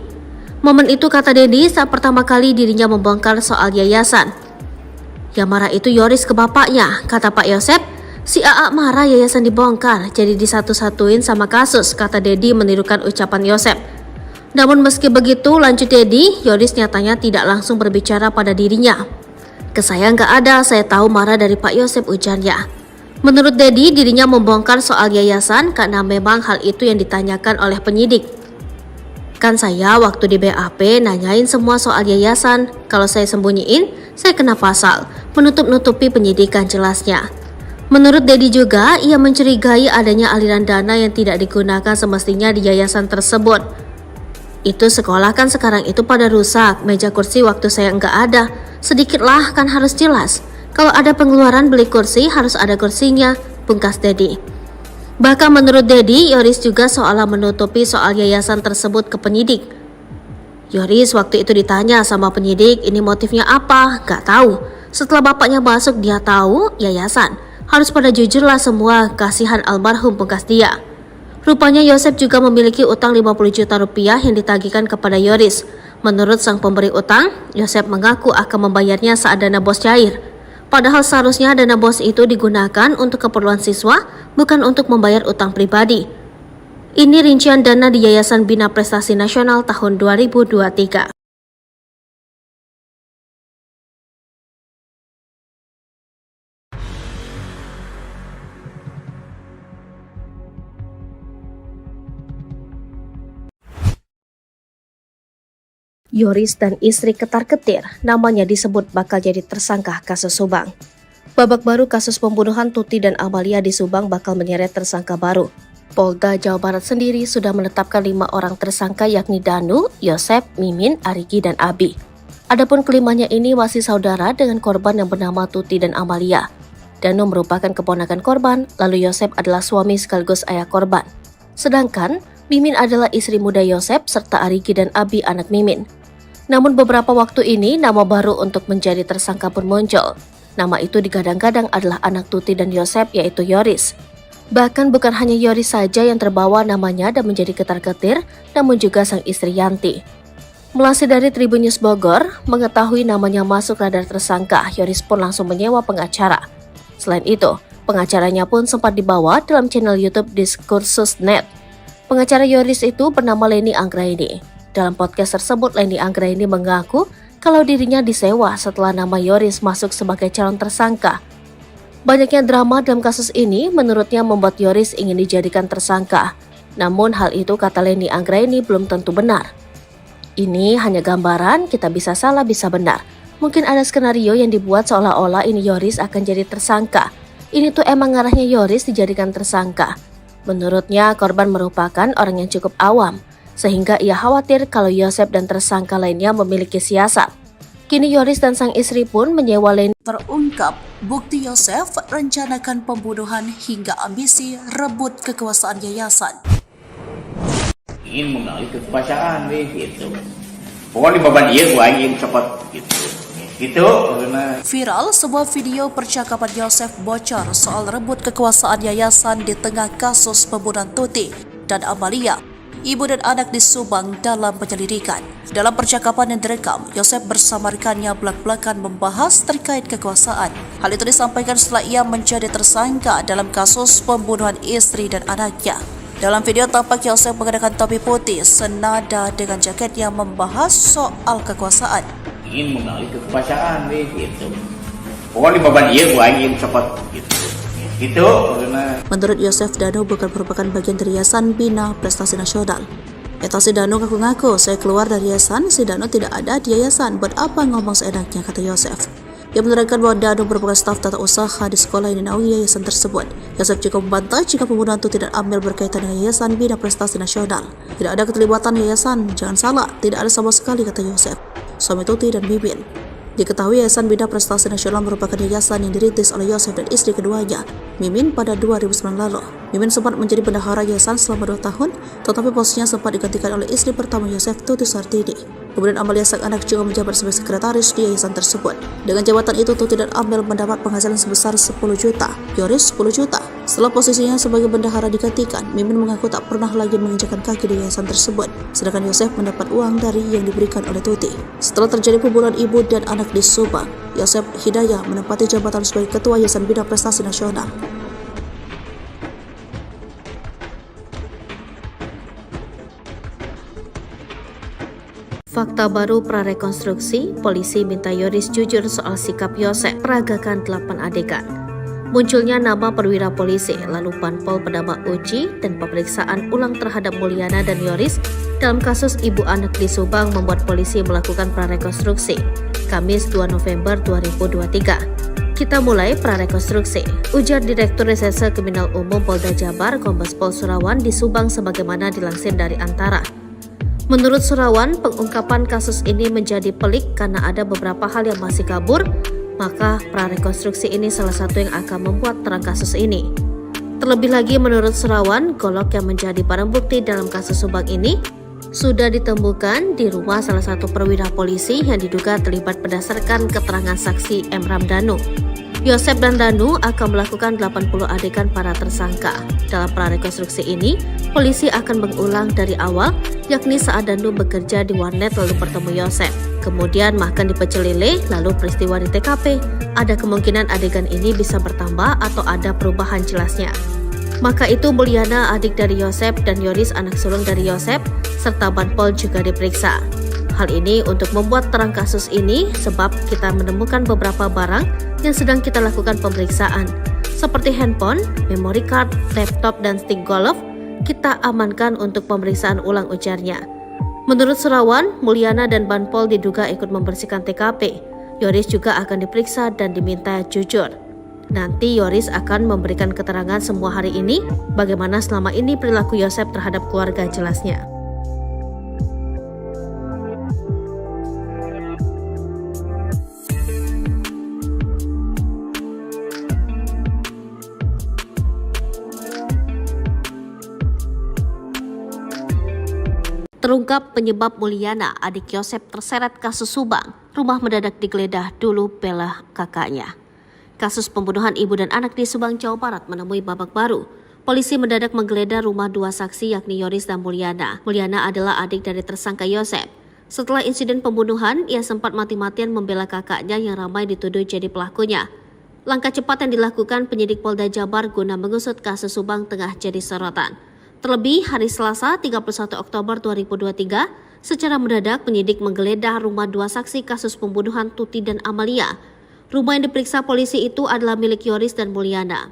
Momen itu, kata Dedi, saat pertama kali dirinya membongkar soal yayasan. Yang marah itu Yoris ke bapaknya, kata Pak Yosep. Si AA marah yayasan dibongkar, jadi disatu-satuin sama kasus, kata Dedi menirukan ucapan Yosep. Namun meski begitu, lanjut Dedi, Yoris nyatanya tidak langsung berbicara pada dirinya. Ke saya nggak ada, saya tahu marah dari Pak Yosep, ujarnya. Menurut Dedi, dirinya membongkar soal yayasan karena memang hal itu yang ditanyakan oleh penyidik. Kan saya waktu di BAP nanyain semua soal yayasan, kalau saya sembunyiin, saya kena pasal, menutup-nutupi penyidikan, jelasnya. Menurut Dedi juga, ia mencurigai adanya aliran dana yang tidak digunakan semestinya di yayasan tersebut. Itu sekolah kan sekarang itu pada rusak, meja kursi waktu saya nggak ada, sedikitlah kan harus jelas. Kalau ada pengeluaran beli kursi harus ada kursinya, pungkas Dedi. Bahkan menurut Dedi, Yoris juga seolah menutupi soal yayasan tersebut ke penyidik. Yoris waktu itu ditanya sama penyidik, ini motifnya apa? Gak tahu. Setelah bapaknya masuk dia tahu, yayasan. Harus pada jujurlah semua, kasihan almarhum, pungkas dia. Rupanya Yosep juga memiliki utang 50 juta rupiah yang ditagihkan kepada Yoris. Menurut sang pemberi utang, Yosep mengaku akan membayarnya saat dana bos cair. Padahal seharusnya dana bos itu digunakan untuk keperluan siswa, bukan untuk membayar utang pribadi. Ini rincian dana di Yayasan Bina Prestasi Nasional tahun 2023. Yoris dan istri ketar-ketir, namanya disebut bakal jadi tersangka kasus Subang. Babak baru kasus pembunuhan Tuti dan Amalia di Subang bakal menyeret tersangka baru. Polda Jawa Barat sendiri sudah menetapkan 5 orang tersangka yakni Danu, Yosep, Mimin, Arigi, dan Abi. Adapun kelimanya ini masih saudara dengan korban yang bernama Tuti dan Amalia. Danu merupakan keponakan korban, lalu Yosep adalah suami sekaligus ayah korban. Sedangkan Mimin adalah istri muda Yosep serta Arigi dan Abi anak Mimin. Namun beberapa waktu ini nama baru untuk menjadi tersangka pun muncul. Nama itu digadang-gadang adalah anak Tuti dan Yosep, yaitu Yoris. Bahkan bukan hanya Yoris saja yang terbawa namanya dan menjadi ketar-ketir, namun juga sang istri Yanti. Melansir dari Tribun News Bogor, mengetahui namanya masuk radar tersangka, Yoris pun langsung menyewa pengacara. Selain itu, pengacaranya pun sempat dibawa dalam channel YouTube Diskursus.net. Pengacara Yoris itu bernama Leni Anggraini. Dalam podcast tersebut, Leni Anggraini mengaku kalau dirinya disewa setelah nama Yoris masuk sebagai calon tersangka. Banyaknya drama dalam kasus ini menurutnya membuat Yoris ingin dijadikan tersangka. Namun hal itu, kata Leni Anggraini, belum tentu benar. Ini hanya gambaran, kita bisa salah bisa benar. Mungkin ada skenario yang dibuat seolah-olah ini Yoris akan jadi tersangka. Ini tuh emang ngarahnya Yoris dijadikan tersangka. Menurutnya korban merupakan orang yang cukup awam, sehingga ia khawatir kalau Yosep dan tersangka lainnya memiliki siasat. Kini Yoris dan sang istri pun menyewa Leni. Terungkap bukti Yosef rencanakan pembunuhan hingga ambisi rebut kekuasaan yayasan. ingin mengalih kekuasaan gitu. Pokoknya beban dia gua ingin cepat gitu karena Viral sebuah video percakapan Yosef bocor soal rebut kekuasaan yayasan di tengah kasus pembunuhan Tuti dan Amalia, ibu dan anak di Subang dalam penyelidikan. Dalam percakapan yang direkam, Yosef bersama rekannya belak-belakan membahas terkait kekuasaan. Hal itu disampaikan setelah ia menjadi tersangka dalam kasus pembunuhan istri dan anaknya. Dalam video tampak Yosef mengenakan topi putih senada dengan jaket yang membahas soal kekuasaan. ingin mengalih kekuasaan gitu. Pokoknya beban dia gua ingin cepat gitu karena Menurut Yosef, Dano bukan merupakan bagian dari Yayasan Bina Prestasi Nasional. Eta si Dano ngaku-ngaku, saya keluar dari yayasan, si Dano tidak ada di yayasan, buat apa ngomong seenaknya, kata Yosef. Ia menerangkan bahwa Dano merupakan staf tata usaha di sekolah yang dinaungi yayasan tersebut. Yosef juga membantah jika pembunuhan itu tidak ambil berkaitan dengan Yayasan Bina Prestasi Nasional. Tidak ada keterlibatan yayasan, jangan salah, tidak ada sama sekali, kata Yosef. Suami Tuti dan Mimin. Diketahui Yayasan Bina Prestasi Nasional merupakan yayasan yang dirintis oleh Yosef dan istri keduanya, Mimin, pada 2009 lalu. Mimin sempat menjadi bendahara yayasan selama 2 tahun, tetapi posisinya sempat digantikan oleh istri pertama Yosef, Tuti Sartini. Kemudian Amalia sang anak juga menjabat sebagai sekretaris di yayasan tersebut. Dengan jabatan itu, Tuti dan Amel mendapat penghasilan sebesar 10 juta, Yoris 10 juta. Setelah posisinya sebagai bendahara digantikan, Mimin mengaku tak pernah lagi menginjakkan kaki di yayasan tersebut, sedangkan Yosef mendapat uang dari yang diberikan oleh Tuti. Setelah terjadi pembunuhan ibu dan anak di Subang, Yosef Hidayah menempati jabatan sebagai Ketua Yayasan Bina Prestasi Nasional. Fakta baru prarekonstruksi, polisi minta Yoris jujur soal sikap Yosef peragakan 8 adegan. Munculnya nama perwira polisi, lalu Panpol bernama Uji, dan pemeriksaan ulang terhadap Mulyana dan Yoris dalam kasus ibu anak di Subang membuat polisi melakukan prarekonstruksi. Kamis 2 November 2023. Kita mulai prarekonstruksi, ujar Direktur Reserse Kriminal Umum Polda Jabar Kombes Pol Surawan di Subang sebagaimana dilansir dari Antara. Menurut Surawan, pengungkapan kasus ini menjadi pelik karena ada beberapa hal yang masih kabur, maka prarekonstruksi ini salah satu yang akan membuat terang kasus ini. Terlebih lagi menurut Surawan, golok yang menjadi barang bukti dalam kasus Subang ini sudah ditemukan di rumah salah satu perwira polisi yang diduga terlibat berdasarkan keterangan saksi Emram Danu. Yosef dan Danu akan melakukan 80 adegan para tersangka. Dalam prarekonstruksi ini, polisi akan mengulang dari awal, yakni saat Danu bekerja di warnet lalu bertemu Yosef. Kemudian makan di pecel lele, lalu peristiwa di TKP. Ada kemungkinan adegan ini bisa bertambah atau ada perubahan jelasnya. Maka itu Mulyana, adik dari Yosef, dan Yoris, anak sulung dari Yosef, serta Panpol juga diperiksa. Hal ini untuk membuat terang kasus ini sebab kita menemukan beberapa barang yang sedang kita lakukan pemeriksaan. Seperti handphone, memory card, laptop, dan stick golf, kita amankan untuk pemeriksaan ulang, ujarnya. Menurut Surawan, Mulyana dan Panpol diduga ikut membersihkan TKP. Yoris juga akan diperiksa dan diminta jujur. Nanti Yoris akan memberikan keterangan semua hari ini, bagaimana selama ini perilaku Yosef terhadap keluarga, jelasnya. Terungkap penyebab Mulyana, adik Yosef, terseret kasus Subang. Rumah mendadak digeledah dulu bela kakaknya. Kasus pembunuhan ibu dan anak di Subang, Jawa Barat menemui babak baru. Polisi mendadak menggeledah rumah 2 saksi yakni Yoris dan Mulyana. Mulyana adalah adik dari tersangka Yosef. Setelah insiden pembunuhan, ia sempat mati-matian membela kakaknya yang ramai dituduh jadi pelakunya. Langkah cepat yang dilakukan penyidik Polda Jabar guna mengusut kasus Subang tengah jadi sorotan. Terlebih, hari Selasa 31 Oktober 2023, secara mendadak penyidik menggeledah rumah 2 saksi kasus pembunuhan Tuti dan Amalia. Rumah yang diperiksa polisi itu adalah milik Yoris dan Mulyana.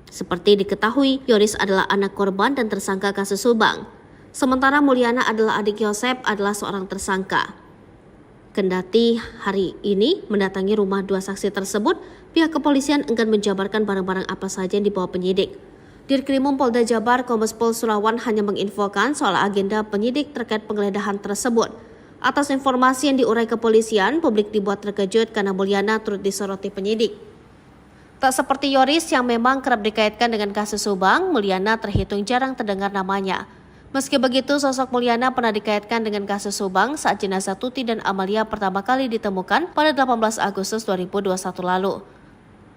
Seperti diketahui, Yoris adalah anak korban dan tersangka kasus Subang. Sementara Mulyana adalah adik Yosef, adalah seorang tersangka. Kendati hari ini mendatangi rumah 2 saksi tersebut, pihak kepolisian enggan menjabarkan barang-barang apa saja yang dibawa penyidik. Dirkrimum Polda Jabar Kombes Pol Surawan hanya menginfokan soal agenda penyidik terkait penggeledahan tersebut. Atas informasi yang diurai kepolisian, publik dibuat terkejut karena Mulyana turut disoroti penyidik. Tak seperti Yoris yang memang kerap dikaitkan dengan kasus Subang, Mulyana terhitung jarang terdengar namanya. Meski begitu, sosok Mulyana pernah dikaitkan dengan kasus Subang saat jenazah Tuti dan Amalia pertama kali ditemukan pada 18 Agustus 2021 lalu.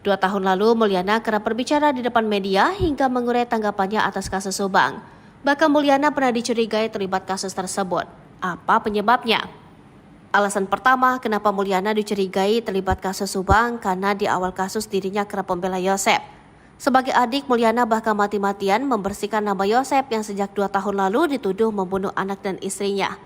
2 tahun lalu, Mulyana kerap berbicara di depan media hingga mengurai tanggapannya atas kasus Subang. Bahkan Mulyana pernah dicurigai terlibat kasus tersebut. Apa penyebabnya? Alasan pertama kenapa Mulyana dicurigai terlibat kasus Subang karena di awal kasus dirinya kerap membela Yosep. Sebagai adik, Mulyana bahkan mati-matian membersihkan nama Yosep yang sejak 2 tahun lalu dituduh membunuh anak dan istrinya.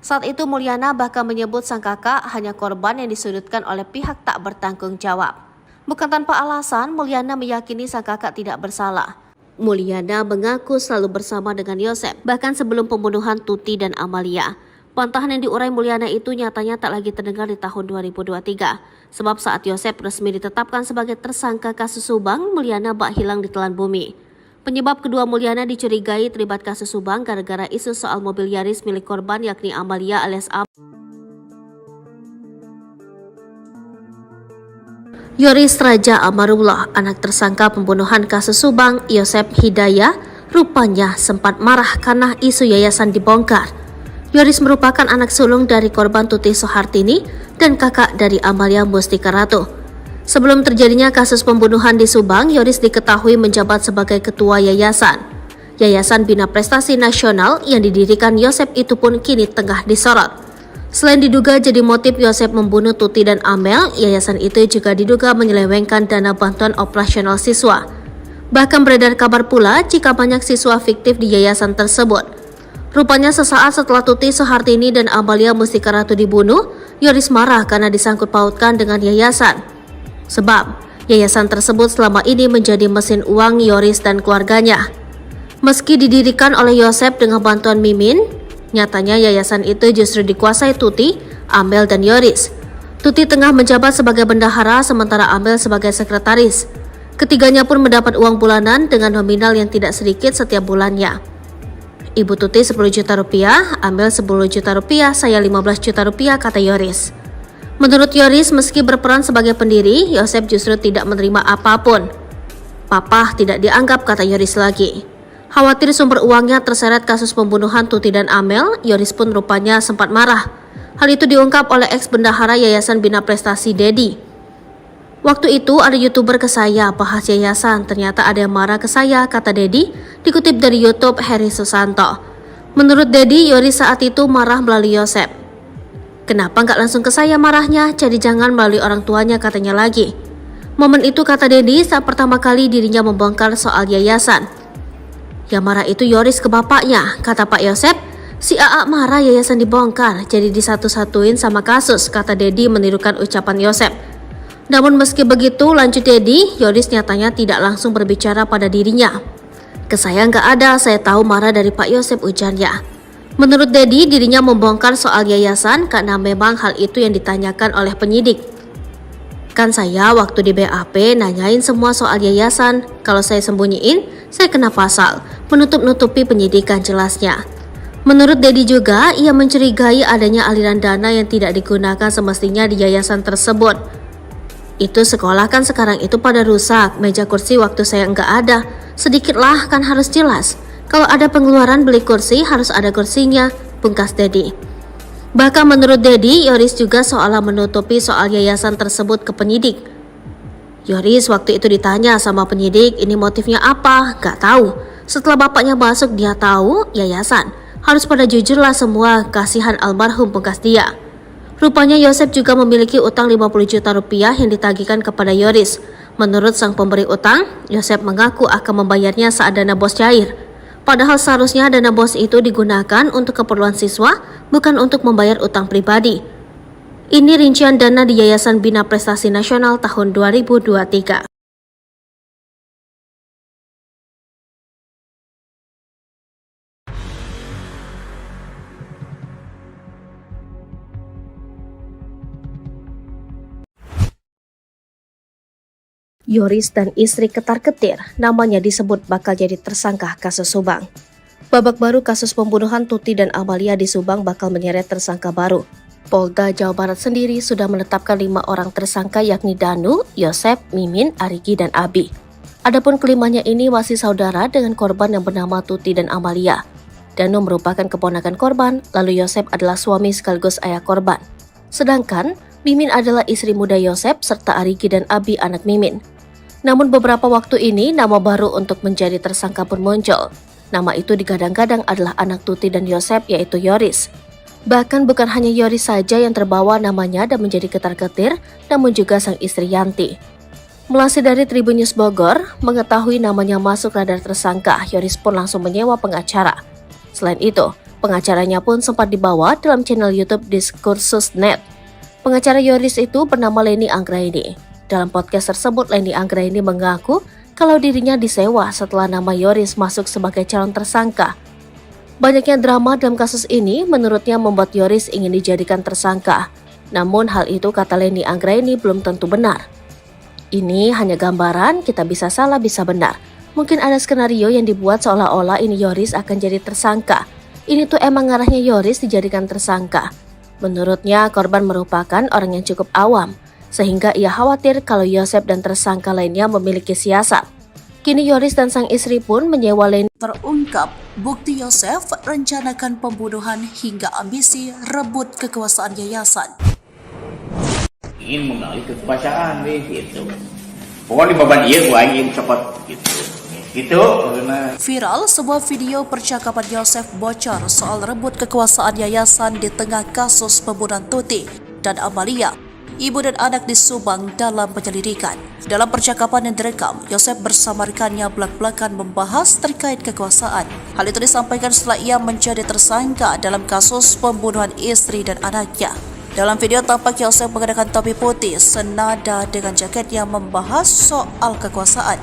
Saat itu Mulyana bahkan menyebut sang kakak hanya korban yang disudutkan oleh pihak tak bertanggung jawab. Bukan tanpa alasan, Mulyana meyakini sang kakak tidak bersalah. Mulyana mengaku selalu bersama dengan Yosep, bahkan sebelum pembunuhan Tuti dan Amalia. Bantahan yang diurai Mulyana itu nyatanya tak lagi terdengar di tahun 2023. Sebab saat Yosep resmi ditetapkan sebagai tersangka kasus Subang, Mulyana bak hilang di telan bumi. Penyebab kedua Mulyana dicurigai terlibat kasus Subang gara-gara isu soal mobil Yaris milik korban yakni Amalia alias Ab. Yoris Raja Amarullah, anak tersangka pembunuhan kasus Subang, Yosep Hidayah, rupanya sempat marah karena isu yayasan dibongkar. Yoris merupakan anak sulung dari korban Tuti Soehartini dan kakak dari Amalia Mustika Ratu. Sebelum terjadinya kasus pembunuhan di Subang, Yoris diketahui menjabat sebagai ketua yayasan. Yayasan Bina Prestasi Nasional yang didirikan Yosep itu pun kini tengah disorot. Selain diduga jadi motif Yosep membunuh Tuti dan Amel, yayasan itu juga diduga menyelewengkan dana bantuan operasional siswa. Bahkan beredar kabar pula jika banyak siswa fiktif di yayasan tersebut. Rupanya sesaat setelah Tuti Soehartini dan Amalia Mustika Ratu dibunuh, Yoris marah karena disangkut pautkan dengan yayasan. Sebab, yayasan tersebut selama ini menjadi mesin uang Yoris dan keluarganya. Meski didirikan oleh Yosep dengan bantuan Mimin, nyatanya yayasan itu justru dikuasai Tuti, Amel, dan Yoris. Tuti tengah menjabat sebagai bendahara sementara Amel sebagai sekretaris. Ketiganya pun mendapat uang bulanan dengan nominal yang tidak sedikit setiap bulannya. Ibu Tuti 10 juta rupiah, Amel 10 juta rupiah, saya 15 juta rupiah, kata Yoris. Menurut Yoris, meski berperan sebagai pendiri, Yosep justru tidak menerima apapun. Papa tidak dianggap, kata Yoris lagi. Khawatir sumber uangnya terseret kasus pembunuhan Tuti dan Amel, Yoris pun rupanya sempat marah. Hal itu diungkap oleh ex-bendahara Yayasan Bina Prestasi Dedi. Waktu itu ada YouTuber ke saya bahas yayasan, ternyata ada yang marah ke saya, kata Dedi, dikutip dari YouTube Heri Susanto. Menurut Dedi, Yoris saat itu marah melalui Yosep. Kenapa nggak langsung ke saya marahnya, jadi jangan melalui orang tuanya, katanya lagi. Momen itu, kata Dedi, saat pertama kali dirinya membongkar soal yayasan. Yang marah itu Yoris ke bapaknya, kata Pak Yosep. Si AA marah yayasan dibongkar, jadi disatu-satuin sama kasus, kata Dedi menirukan ucapan Yosep. Namun meski begitu, lanjut Dedi, Yoris nyatanya tidak langsung berbicara pada dirinya. Ke saya nggak ada, saya tahu marah dari Pak Yosep, ujarnya. Menurut Dedi, dirinya membongkar soal yayasan karena memang hal itu yang ditanyakan oleh penyidik. Kan saya waktu di BAP nanyain semua soal yayasan, kalau saya sembunyiin, saya kena pasal, menutup-nutupi penyidikan, jelasnya. Menurut Dedi juga, ia mencurigai adanya aliran dana yang tidak digunakan semestinya di yayasan tersebut. Itu sekolah kan sekarang itu pada rusak, meja kursi waktu saya nggak ada. Sedikitlah kan harus jelas. Kalau ada pengeluaran beli kursi harus ada kursinya, pungkas Dedi. Bahkan menurut Dedi, Yoris juga seolah menutupi soal yayasan tersebut ke penyidik. Yoris waktu itu ditanya sama penyidik ini motifnya apa, nggak tahu. Setelah bapaknya masuk dia tahu yayasan. Harus pada jujurlah semua, kasihan almarhum, pungkas dia. Rupanya Yosep juga memiliki utang 50 juta rupiah yang ditagihkan kepada Yoris. Menurut sang pemberi utang, Yosep mengaku akan membayarnya saat dana bos cair. Padahal seharusnya dana bos itu digunakan untuk keperluan siswa, bukan untuk membayar utang pribadi. Ini rincian dana di Yayasan Bina Prestasi Nasional tahun 2023. Yoris dan istri ketar-ketir, namanya disebut bakal jadi tersangka kasus Subang. Babak baru kasus pembunuhan Tuti dan Amalia di Subang bakal menyeret tersangka baru. Polda Jawa Barat sendiri sudah menetapkan 5 orang tersangka yakni Danu, Yosep, Mimin, Arigi, dan Abi. Adapun kelimanya ini masih saudara dengan korban yang bernama Tuti dan Amalia. Danu merupakan keponakan korban, lalu Yosep adalah suami sekaligus ayah korban. Sedangkan Mimin adalah istri muda Yosep serta Arigi dan Abi anak Mimin. Namun beberapa waktu ini nama baru untuk menjadi tersangka pun muncul. Nama itu digadang-gadang adalah anak Tuti dan Yosep yaitu Yoris. Bahkan bukan hanya Yoris saja yang terbawa namanya dan menjadi ketar-ketir, namun juga sang istri Yanti. Melansir dari Tribun News Bogor, mengetahui namanya masuk radar tersangka, Yoris pun langsung menyewa pengacara. Selain itu, pengacaranya pun sempat dibawa dalam channel YouTube Diskursus.net. Pengacara Yoris itu bernama Leni Anggraini. Dalam podcast tersebut, Leni Anggraini mengaku kalau dirinya disewa setelah nama Yoris masuk sebagai calon tersangka. Banyaknya drama dalam kasus ini menurutnya membuat Yoris ingin dijadikan tersangka. Namun hal itu kata Leni Anggraini belum tentu benar. Ini hanya gambaran, kita bisa salah bisa benar. Mungkin ada skenario yang dibuat seolah-olah ini Yoris akan jadi tersangka. Ini tuh emang ngarahnya Yoris dijadikan tersangka. Menurutnya korban merupakan orang yang cukup awam, sehingga ia khawatir kalau Yosep dan tersangka lainnya memiliki siasat. Kini Yoris dan sang istri pun menyewa Leni. Terungkap bukti Yosef rencanakan pembunuhan hingga ambisi rebut kekuasaan yayasan. Ingin mengalih kekuasaan gitu. Pokoknya beban dia gua ingin cepat gitu. Gitu karena Viral sebuah video percakapan Yosef bocor soal rebut kekuasaan yayasan di tengah kasus pembunuhan Tuti dan Amalia, ibu dan anak di Subang dalam penyelidikan. Dalam percakapan yang direkam, Yosef bersama rekannya belak-belakan membahas terkait kekuasaan. Hal itu disampaikan setelah ia menjadi tersangka dalam kasus pembunuhan istri dan anaknya. Dalam video tampak Yosef mengenakan topi putih senada dengan jaket yang membahas soal kekuasaan.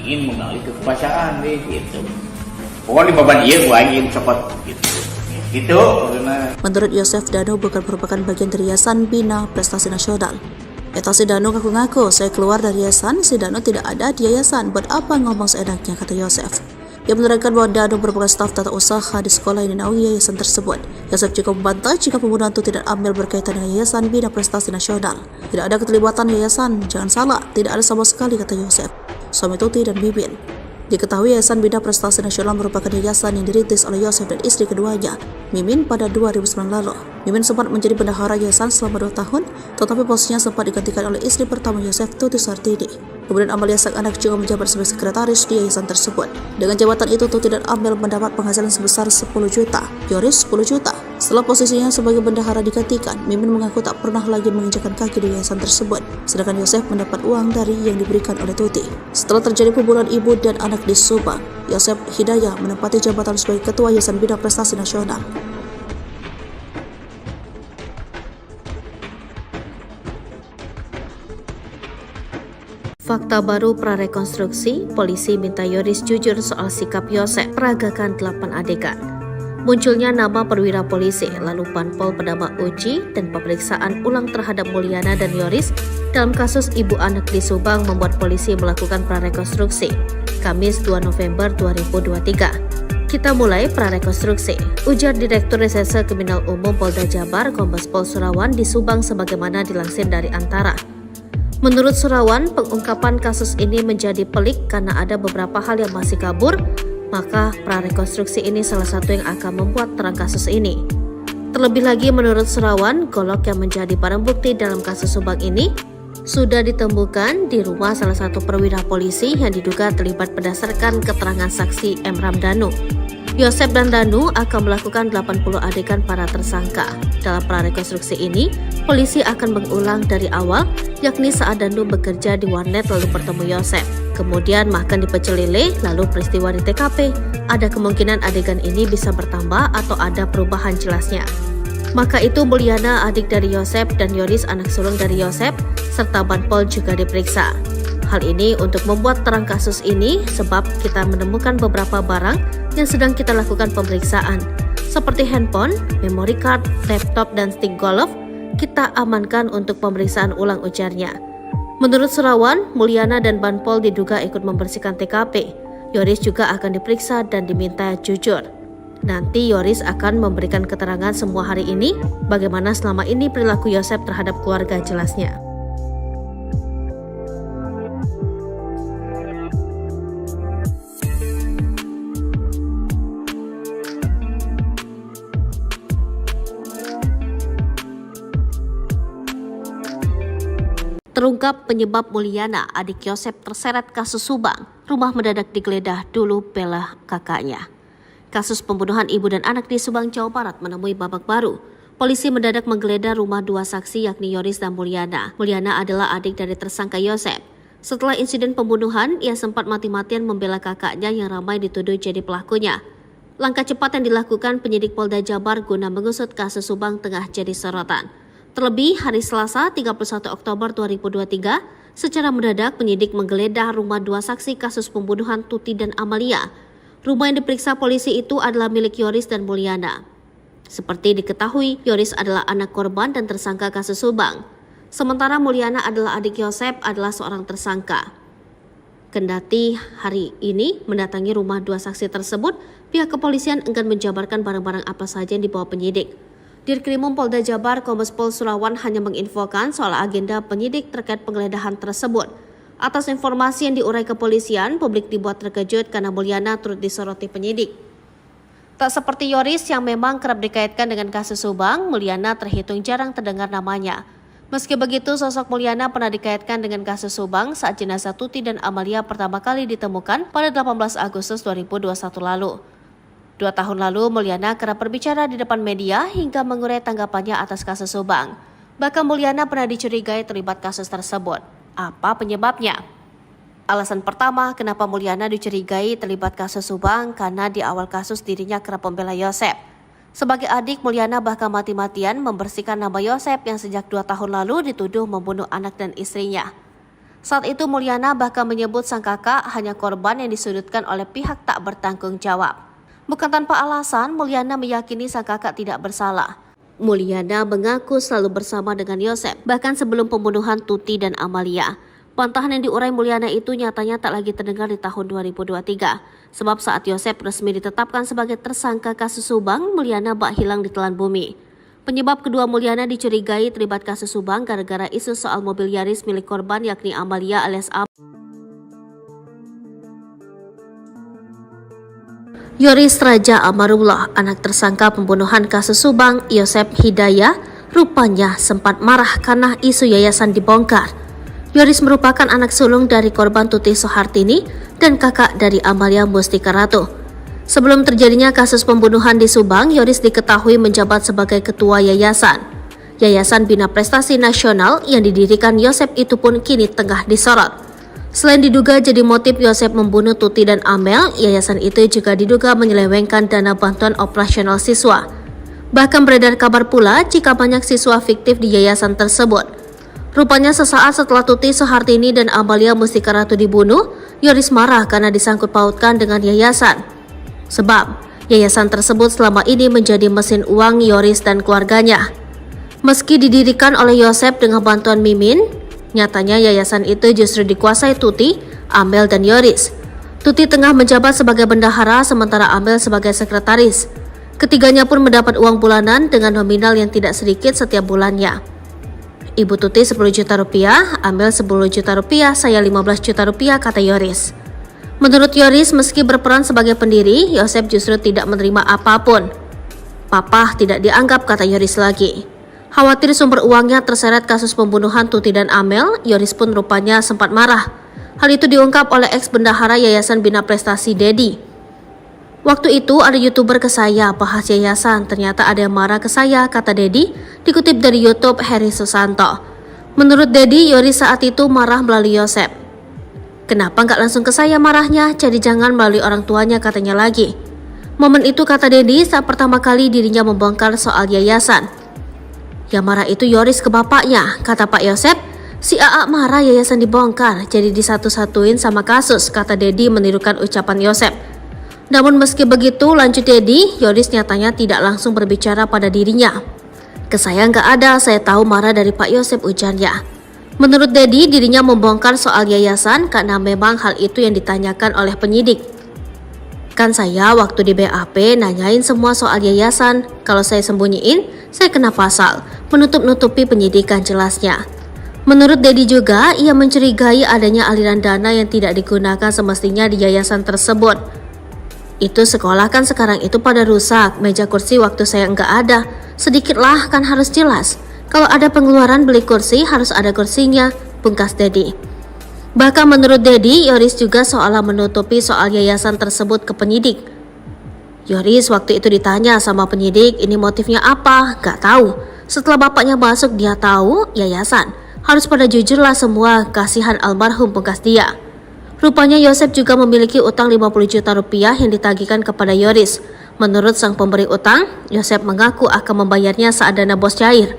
ingin mengalih kekuasaan gitu. Pokoknya beban dia gua ingin cepat gitu. Gitu karena Menurut Yosef, Danu bukan merupakan bagian dari Yayasan Bina Prestasi Nasional. Eta si Danu ngaku-ngaku, saya keluar dari yayasan, si Danu tidak ada di yayasan, buat apa ngomong seenaknya, kata Yosef. Ia menerangkan bahwa Danu merupakan staf tata usaha di sekolah yang dinaungi yayasan tersebut. Yosef juga membantah jika pembunuhan Tuti dan Amel berkaitan dengan Yayasan Bina Prestasi Nasional. Tidak ada keterlibatan yayasan, jangan salah, tidak ada sama sekali, kata Yosef, suami Tuti dan Mimin. Diketahui Yayasan Bina Prestasi Nasional merupakan yayasan yang dirintis oleh Yosef dan istri keduanya, Mimin, pada 2009 lalu. Mimin sempat menjadi bendahara yayasan selama 2 tahun, tetapi posisinya sempat digantikan oleh istri pertama Yosef, Tuti Sartini. Kemudian Amalia sang anak juga menjabat sebagai sekretaris di yayasan tersebut. Dengan jabatan itu, Tuti dan Amel mendapat penghasilan sebesar 10 juta, Yoris 10 juta. Setelah posisinya sebagai bendahara digantikan, Mimin mengaku tak pernah lagi menginjakkan kaki di yayasan tersebut, sedangkan Yosef mendapat uang dari yang diberikan oleh Tuti. Setelah terjadi pembunuhan ibu dan anak di Subang, Yosef Hidayah menempati jabatan sebagai Ketua Yayasan Bina Prestasi Nasional. Fakta baru prarekonstruksi, polisi minta Yoris jujur soal sikap Yosep, peragakan 8 adegan. Munculnya nama perwira polisi, lalu Panpol Pedama Uji, dan pemeriksaan ulang terhadap Mulyana dan Yoris dalam kasus ibu anak di Subang membuat polisi melakukan prarekonstruksi. Kamis 2 November 2023. Kita mulai prarekonstruksi, ujar Direktur Reserse Kriminal Umum Polda Jabar Kombes Pol Surawan di Subang sebagaimana dilansir dari Antara. Menurut Surawan, pengungkapan kasus ini menjadi pelik karena ada beberapa hal yang masih kabur, maka prarekonstruksi ini salah satu yang akan membuat terang kasus ini. Terlebih lagi menurut Surawan, golok yang menjadi barang bukti dalam kasus Subang ini sudah ditemukan di rumah salah satu perwira polisi yang diduga terlibat berdasarkan keterangan saksi M. Ramdhanu. Yosep dan Danu akan melakukan 80 adegan para tersangka. Dalam prarekonstruksi ini, polisi akan mengulang dari awal, yakni saat Danu bekerja di warnet lalu bertemu Yosep. Kemudian makan di pecel lele, lalu peristiwa di TKP. Ada kemungkinan adegan ini bisa bertambah atau ada perubahan jelasnya. Maka itu Mulyana, adik dari Yosep, dan Yoris, anak sulung dari Yosep, serta Banpol juga diperiksa. Hal ini untuk membuat terang kasus ini sebab kita menemukan beberapa barang yang sedang kita lakukan pemeriksaan. Seperti handphone, memory card, laptop, dan stick golf, kita amankan untuk pemeriksaan ulang, ujarnya. Menurut Surawan, Mulyana dan Banpol diduga ikut membersihkan TKP. Yoris juga akan diperiksa dan diminta jujur. Nanti Yoris akan memberikan keterangan semua hari ini bagaimana selama ini perilaku Yosep terhadap keluarga, jelasnya. Terungkap penyebab Mulyana, adik Yosep, terseret kasus Subang. Rumah mendadak digeledah dulu bela kakaknya. Kasus pembunuhan ibu dan anak di Subang, Jawa Barat menemui babak baru. Polisi mendadak menggeledah rumah dua saksi yakni Yoris dan Mulyana. Mulyana adalah adik dari tersangka Yosep. Setelah insiden pembunuhan, ia sempat mati-matian membela kakaknya yang ramai dituduh jadi pelakunya. Langkah cepat yang dilakukan penyidik Polda Jabar guna mengusut kasus Subang tengah jadi sorotan. Terlebih, hari Selasa 31 Oktober 2023, secara mendadak penyidik menggeledah rumah dua saksi kasus pembunuhan Tuti dan Amalia. Rumah yang diperiksa polisi itu adalah milik Yoris dan Mulyana. Seperti diketahui, Yoris adalah anak korban dan tersangka kasus Subang. Sementara Mulyana adalah adik Yosep adalah seorang tersangka. Kendati hari ini mendatangi rumah dua saksi tersebut, pihak kepolisian enggan menjabarkan barang-barang apa saja yang dibawa penyidik. Dirkrimum Polda Jabar Kombes Pol Surawan hanya menginfokan soal agenda penyidik terkait penggeledahan tersebut. Atas informasi yang diurai kepolisian, publik dibuat terkejut karena Mulyana turut disoroti penyidik. Tak seperti Yoris yang memang kerap dikaitkan dengan kasus Subang, Mulyana terhitung jarang terdengar namanya. Meski begitu, sosok Mulyana pernah dikaitkan dengan kasus Subang saat jenazah Tuti dan Amalia pertama kali ditemukan pada 18 Agustus 2021 lalu. 2 tahun lalu, Mulyana kerap berbicara di depan media hingga mengurai tanggapannya atas kasus Subang. Bahkan Mulyana pernah dicurigai terlibat kasus tersebut. Apa penyebabnya? Alasan pertama, kenapa Mulyana dicurigai terlibat kasus Subang karena di awal kasus dirinya kerap membela Yosep. Sebagai adik, Mulyana bahkan mati-matian membersihkan nama Yosep yang sejak 2 tahun lalu dituduh membunuh anak dan istrinya. Saat itu Mulyana bahkan menyebut sang kakak hanya korban yang disudutkan oleh pihak tak bertanggung jawab. Bukan tanpa alasan, Mulyana meyakini sang kakak tidak bersalah. Mulyana mengaku selalu bersama dengan Yosep, bahkan sebelum pembunuhan Tuti dan Amalia. Bantahan yang diurai Mulyana itu nyatanya tak lagi terdengar di tahun 2023. Sebab saat Yosep resmi ditetapkan sebagai tersangka kasus Subang, Mulyana bak hilang di telan bumi. Penyebab kedua Mulyana dicurigai terlibat kasus Subang gara-gara isu soal mobil Yaris milik korban yakni Amalia alias A. Yoris Raja Amarullah, anak tersangka pembunuhan kasus Subang, Yosep Hidayah, rupanya sempat marah karena isu yayasan dibongkar. Yoris merupakan anak sulung dari korban Tuti Soehartini dan kakak dari Amalia Mustika Ratu. Sebelum terjadinya kasus pembunuhan di Subang, Yoris diketahui menjabat sebagai ketua yayasan. Yayasan Bina Prestasi Nasional yang didirikan Yosep itu pun kini tengah disorot. Selain diduga jadi motif Yosep membunuh Tuti dan Amel, yayasan itu juga diduga menyelewengkan dana bantuan operasional siswa. Bahkan beredar kabar pula jika banyak siswa fiktif di yayasan tersebut. Rupanya sesaat setelah Tuti Soehartini dan Amalia Mustika Ratu dibunuh, Yoris marah karena disangkut pautkan dengan yayasan. Sebab, yayasan tersebut selama ini menjadi mesin uang Yoris dan keluarganya. Meski didirikan oleh Yosep dengan bantuan Mimin, nyatanya yayasan itu justru dikuasai Tuti, Amel, dan Yoris. Tuti tengah menjabat sebagai bendahara sementara Amel sebagai sekretaris. Ketiganya pun mendapat uang bulanan dengan nominal yang tidak sedikit setiap bulannya. Ibu Tuti 10 juta rupiah, Amel 10 juta rupiah, saya 15 juta rupiah, kata Yoris. Menurut Yoris, meski berperan sebagai pendiri, Yosep justru tidak menerima apapun. Papa tidak dianggap, kata Yoris lagi. Khawatir sumber uangnya terseret kasus pembunuhan Tuti dan Amel, Yoris pun rupanya sempat marah. Hal itu diungkap oleh ex-bendahara Yayasan Bina Prestasi Dedi. Waktu itu ada YouTuber ke saya bahas yayasan, ternyata ada yang marah ke saya, kata Dedi, dikutip dari YouTube Heri Susanto. Menurut Dedi, Yoris saat itu marah melalui Yosep. Kenapa nggak langsung ke saya marahnya, jadi jangan melalui orang tuanya, katanya lagi. Momen itu, kata Dedi, saat pertama kali dirinya membongkar soal yayasan. Yang marah itu Yoris ke bapaknya, kata Pak Yosep. Si AA marah yayasan dibongkar, jadi disatu-satuin sama kasus, kata Dedi menirukan ucapan Yosep. Namun meski begitu, lanjut Dedi, Yoris nyatanya tidak langsung berbicara pada dirinya. Ke saya nggak ada, saya tahu marah dari Pak Yosep, ujarnya. Menurut Dedi, dirinya membongkar soal yayasan karena memang hal itu yang ditanyakan oleh penyidik. Kan saya waktu di BAP nanyain semua soal yayasan, kalau saya sembunyiin, saya kena pasal, menutup-nutupi penyidikan, jelasnya. Menurut Dedi juga, ia mencurigai adanya aliran dana yang tidak digunakan semestinya di yayasan tersebut. Itu sekolah kan sekarang itu pada rusak, meja kursi waktu saya nggak ada. Sedikitlah kan harus jelas. Kalau ada pengeluaran beli kursi harus ada kursinya, pungkas Dedi. Bahkan menurut Dedi, Yoris juga seolah menutupi soal yayasan tersebut ke penyidik. Yoris waktu itu ditanya sama penyidik, ini motifnya apa? Gak tahu. Setelah bapaknya masuk dia tahu yayasan. Harus pada jujurlah semua, kasihan almarhum pungkas dia. Rupanya Yosef juga memiliki utang 50 juta rupiah yang ditagihkan kepada Yoris. Menurut sang pemberi utang, Yosef mengaku akan membayarnya saat dana bos cair.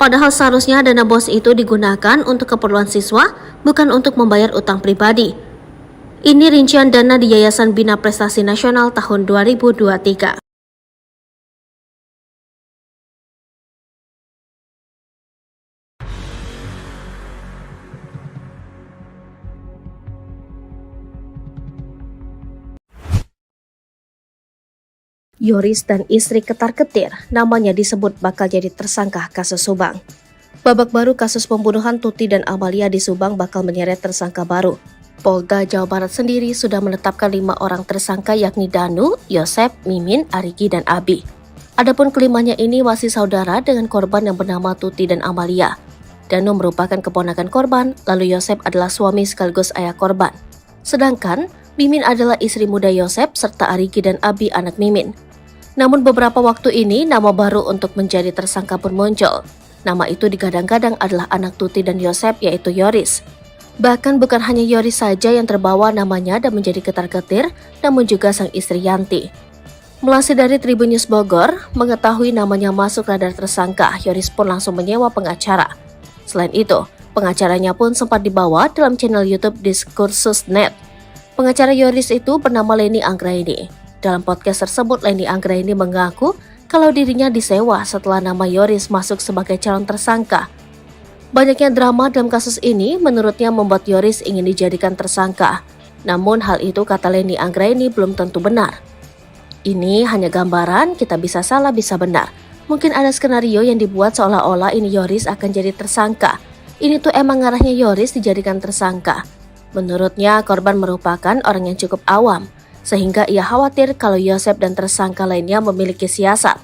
Padahal seharusnya dana bos itu digunakan untuk keperluan siswa, bukan untuk membayar utang pribadi. Ini rincian dana di Yayasan Bina Prestasi Nasional tahun 2023. Yoris dan istri ketar-ketir, namanya disebut bakal jadi tersangka kasus Subang. Babak baru kasus pembunuhan Tuti dan Amalia di Subang bakal menyeret tersangka baru. Polda Jawa Barat sendiri sudah menetapkan 5 orang tersangka yakni Danu, Yosef, Mimin, Arigi, dan Abi. Adapun kelimanya ini masih saudara dengan korban yang bernama Tuti dan Amalia. Danu merupakan keponakan korban, lalu Yosef adalah suami sekaligus ayah korban. Sedangkan Mimin adalah istri muda Yosef serta Arigi dan Abi anak Mimin. Namun beberapa waktu ini nama baru untuk menjadi tersangka pun muncul. Nama itu digadang-gadang adalah anak Tuti dan Yosef yaitu Yoris. Bahkan bukan hanya Yoris saja yang terbawa namanya dan menjadi ketar-ketir, namun juga sang istri Yanti. Melansir dari Tribun News Bogor, mengetahui namanya masuk radar tersangka, Yoris pun langsung menyewa pengacara. Selain itu, pengacaranya pun sempat dibawa dalam channel YouTube Diskursus.net. Pengacara Yoris itu bernama Leni Anggraini. Dalam podcast tersebut, Leni Anggraini mengaku kalau dirinya disewa setelah nama Yoris masuk sebagai calon tersangka. Banyaknya drama dalam kasus ini menurutnya membuat Yoris ingin dijadikan tersangka. Namun hal itu kata Leni Anggraini belum tentu benar. Ini hanya gambaran, kita bisa salah bisa benar. Mungkin ada skenario yang dibuat seolah-olah ini Yoris akan jadi tersangka. Ini tuh emang ngarahnya Yoris dijadikan tersangka. Menurutnya korban merupakan orang yang cukup awam. Sehingga ia khawatir kalau Yosef dan tersangka lainnya memiliki siasat.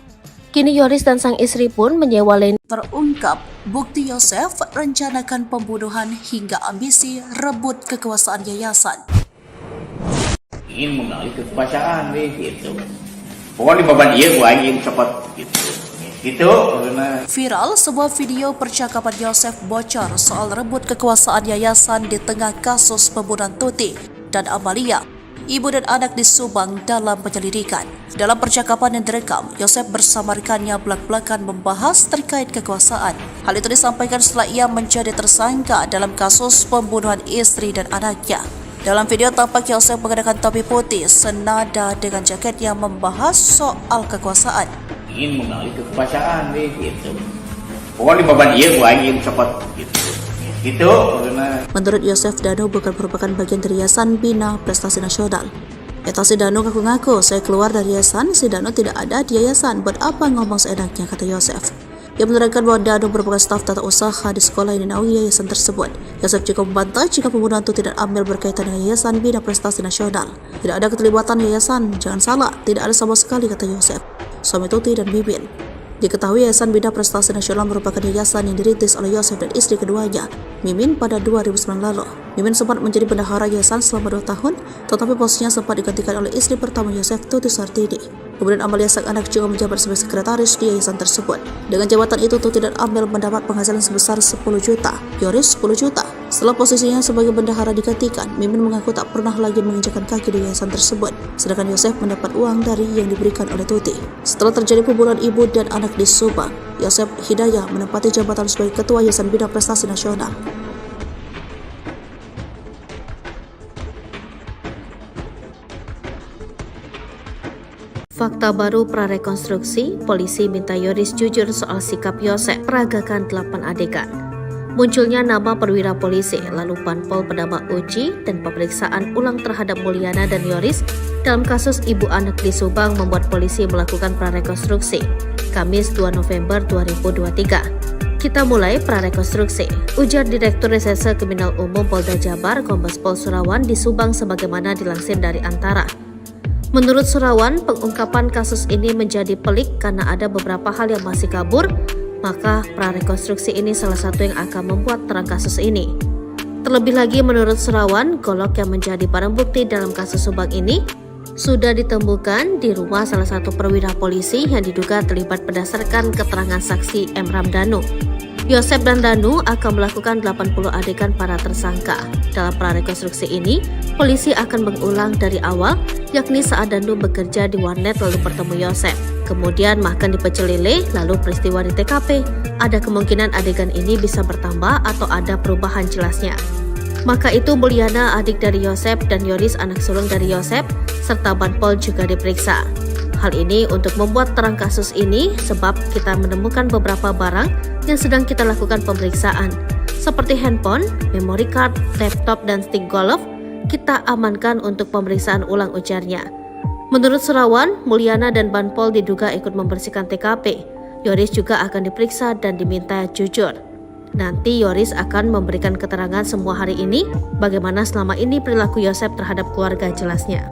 Kini Yoris dan sang istri pun menyewa Leni. Terungkap bukti Yosef rencanakan pembunuhan hingga ambisi rebut kekuasaan yayasan. Ingin mengalih kekuasaan gitu. Pokoknya beban dia gua ingin cepat gitu. Gitu karena Viral sebuah video percakapan Yosef bocor soal rebut kekuasaan yayasan di tengah kasus pembunuhan Tuti dan Amalia, ibu dan anak di Subang dalam penyelidikan. Dalam percakapan yang direkam, Yosef bersama rekannya belak-belakan membahas terkait kekuasaan. Hal itu disampaikan setelah ia menjadi tersangka dalam kasus pembunuhan istri dan anaknya. Dalam video tampak Yosef mengenakan topi putih senada dengan jaket yang membahas soal kekuasaan. ingin mengalih kekuasaan gitu. Pokoknya beban dia gua ingin cepat gitu. Gitu karena Menurut Yosef, Danu bukan merupakan bagian dari Yayasan Bina Prestasi Nasional. Eta si Danu ngaku-ngaku, saya keluar dari yayasan, si Danu tidak ada di yayasan, buat apa ngomong seenaknya, kata Yosef. Ia menerangkan bahwa Danu merupakan staf tata usaha di sekolah yang dinaungi yayasan tersebut. Yosef juga membantah jika pembunuhan itu tidak ambil berkaitan dengan Yayasan Bina Prestasi Nasional. Tidak ada keterlibatan yayasan, jangan salah, tidak ada sama sekali, kata Yosef. Suami Tuti dan Mimin. Diketahui Yayasan Bina Prestasi Nasional merupakan yayasan yang dirintis oleh Yosef dan istri keduanya, Mimin, pada 2009 lalu. Mimin sempat menjadi bendahara yayasan selama 2 tahun, tetapi posisinya sempat digantikan oleh istri pertama Yosef, Tuti Sartini. Kemudian Amalia sang anak juga menjabat sebagai sekretaris di yayasan tersebut. Dengan jabatan itu, Tuti dan Amel mendapat penghasilan sebesar 10 juta, Yoris 10 juta. Setelah posisinya sebagai bendahara digantikan, Mimin mengaku tak pernah lagi menginjakkan kaki di yayasan tersebut, sedangkan Yosef mendapat uang dari yang diberikan oleh Tuti. Setelah terjadi pembunuhan ibu dan anak di Subang, Yosef Hidayah menempati jabatan sebagai Ketua Yayasan Bina Prestasi Nasional. Fakta baru prarekonstruksi, polisi minta Yoris jujur soal sikap Yosef, peragakan 8 adegan. Munculnya nama perwira polisi, lalu Panpol Pedama Uji, dan pemeriksaan ulang terhadap Mulyana dan Yoris dalam kasus ibu anak di Subang membuat polisi melakukan prarekonstruksi, Kamis 2 November 2023. Kita mulai prarekonstruksi, ujar Direktur Reserse Kriminal Umum Polda Jabar, Kombes Pol Surawan di Subang sebagaimana dilansir dari Antara. Menurut Surawan, pengungkapan kasus ini menjadi pelik karena ada beberapa hal yang masih kabur, maka prarekonstruksi ini salah satu yang akan membuat terang kasus ini. Terlebih lagi menurut Surawan, golok yang menjadi barang bukti dalam kasus Subang ini sudah ditemukan di rumah salah satu perwira polisi yang diduga terlibat berdasarkan keterangan saksi M. Ramdhanu. Yosep dan Danu akan melakukan 80 adegan para tersangka. Dalam prarekonstruksi ini, polisi akan mengulang dari awal, yakni saat Danu bekerja di warnet lalu bertemu Yosep. Kemudian makan di pecel lele, lalu peristiwa di TKP. Ada kemungkinan adegan ini bisa bertambah atau ada perubahan jelasnya. Maka itu Mulyana, adik dari Yosep, dan Yoris, anak sulung dari Yosep, serta Banpol juga diperiksa. Hal ini untuk membuat terang kasus ini sebab kita menemukan beberapa barang yang sedang kita lakukan pemeriksaan. Seperti handphone, memory card, laptop, dan stick golf, kita amankan untuk pemeriksaan ulang, ujarnya. Menurut Surawan, Mulyana dan Banpol diduga ikut membersihkan TKP. Yoris juga akan diperiksa dan diminta jujur. Nanti Yoris akan memberikan keterangan semua hari ini bagaimana selama ini perilaku Yosep terhadap keluarga, jelasnya.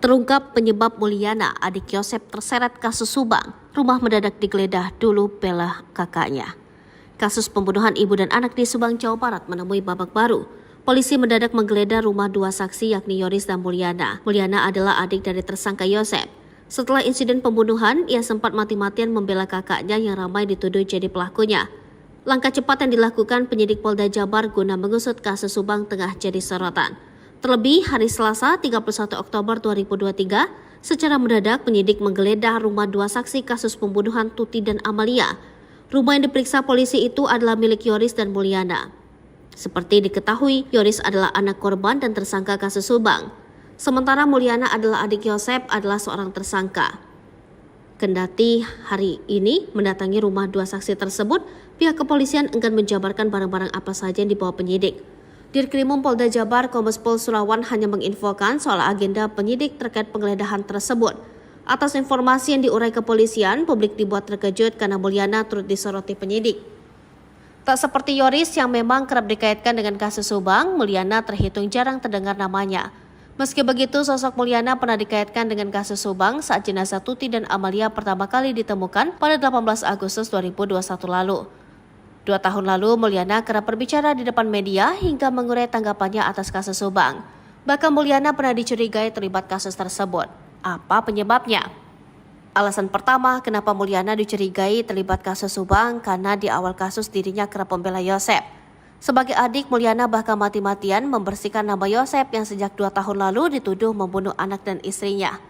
Terungkap penyebab Mulyana, adik Yosep, terseret kasus Subang. Rumah mendadak digeledah dulu bela kakaknya. Kasus pembunuhan ibu dan anak di Subang, Jawa Barat menemui babak baru. Polisi mendadak menggeledah rumah dua saksi yakni Yoris dan Mulyana. Mulyana adalah adik dari tersangka Yosep. Setelah insiden pembunuhan, ia sempat mati-matian membela kakaknya yang ramai dituduh jadi pelakunya. Langkah cepat yang dilakukan penyidik Polda Jabar guna mengusut kasus Subang tengah jadi sorotan. Terlebih, hari Selasa 31 Oktober 2023, secara mendadak penyidik menggeledah rumah dua saksi kasus pembunuhan Tuti dan Amalia. Rumah yang diperiksa polisi itu adalah milik Yoris dan Mulyana. Seperti diketahui, Yoris adalah anak korban dan tersangka kasus Subang. Sementara Mulyana adalah adik Yosep, adalah seorang tersangka. Kendati hari ini mendatangi rumah dua saksi tersebut, pihak kepolisian enggan menjabarkan barang-barang apa saja yang dibawa penyidik. Dirkrimum Polda Jabar Kombes Pol Surawan hanya menginfokan soal agenda penyidik terkait penggeledahan tersebut. Atas informasi yang diurai kepolisian, publik dibuat terkejut karena Mulyana turut disoroti penyidik. Tak seperti Yoris yang memang kerap dikaitkan dengan kasus Subang, Mulyana terhitung jarang terdengar namanya. Meski begitu, sosok Mulyana pernah dikaitkan dengan kasus Subang saat jenazah Tuti dan Amalia pertama kali ditemukan pada 18 Agustus 2021 lalu. 2 tahun lalu, Mulyana kerap berbicara di depan media hingga mengurai tanggapannya atas kasus Subang. Bahkan Mulyana pernah dicurigai terlibat kasus tersebut. Apa penyebabnya? Alasan pertama kenapa Mulyana dicurigai terlibat kasus Subang karena di awal kasus dirinya kerap membela Yosep. Sebagai adik, Mulyana bahkan mati-matian membersihkan nama Yosep yang sejak 2 tahun lalu dituduh membunuh anak dan istrinya.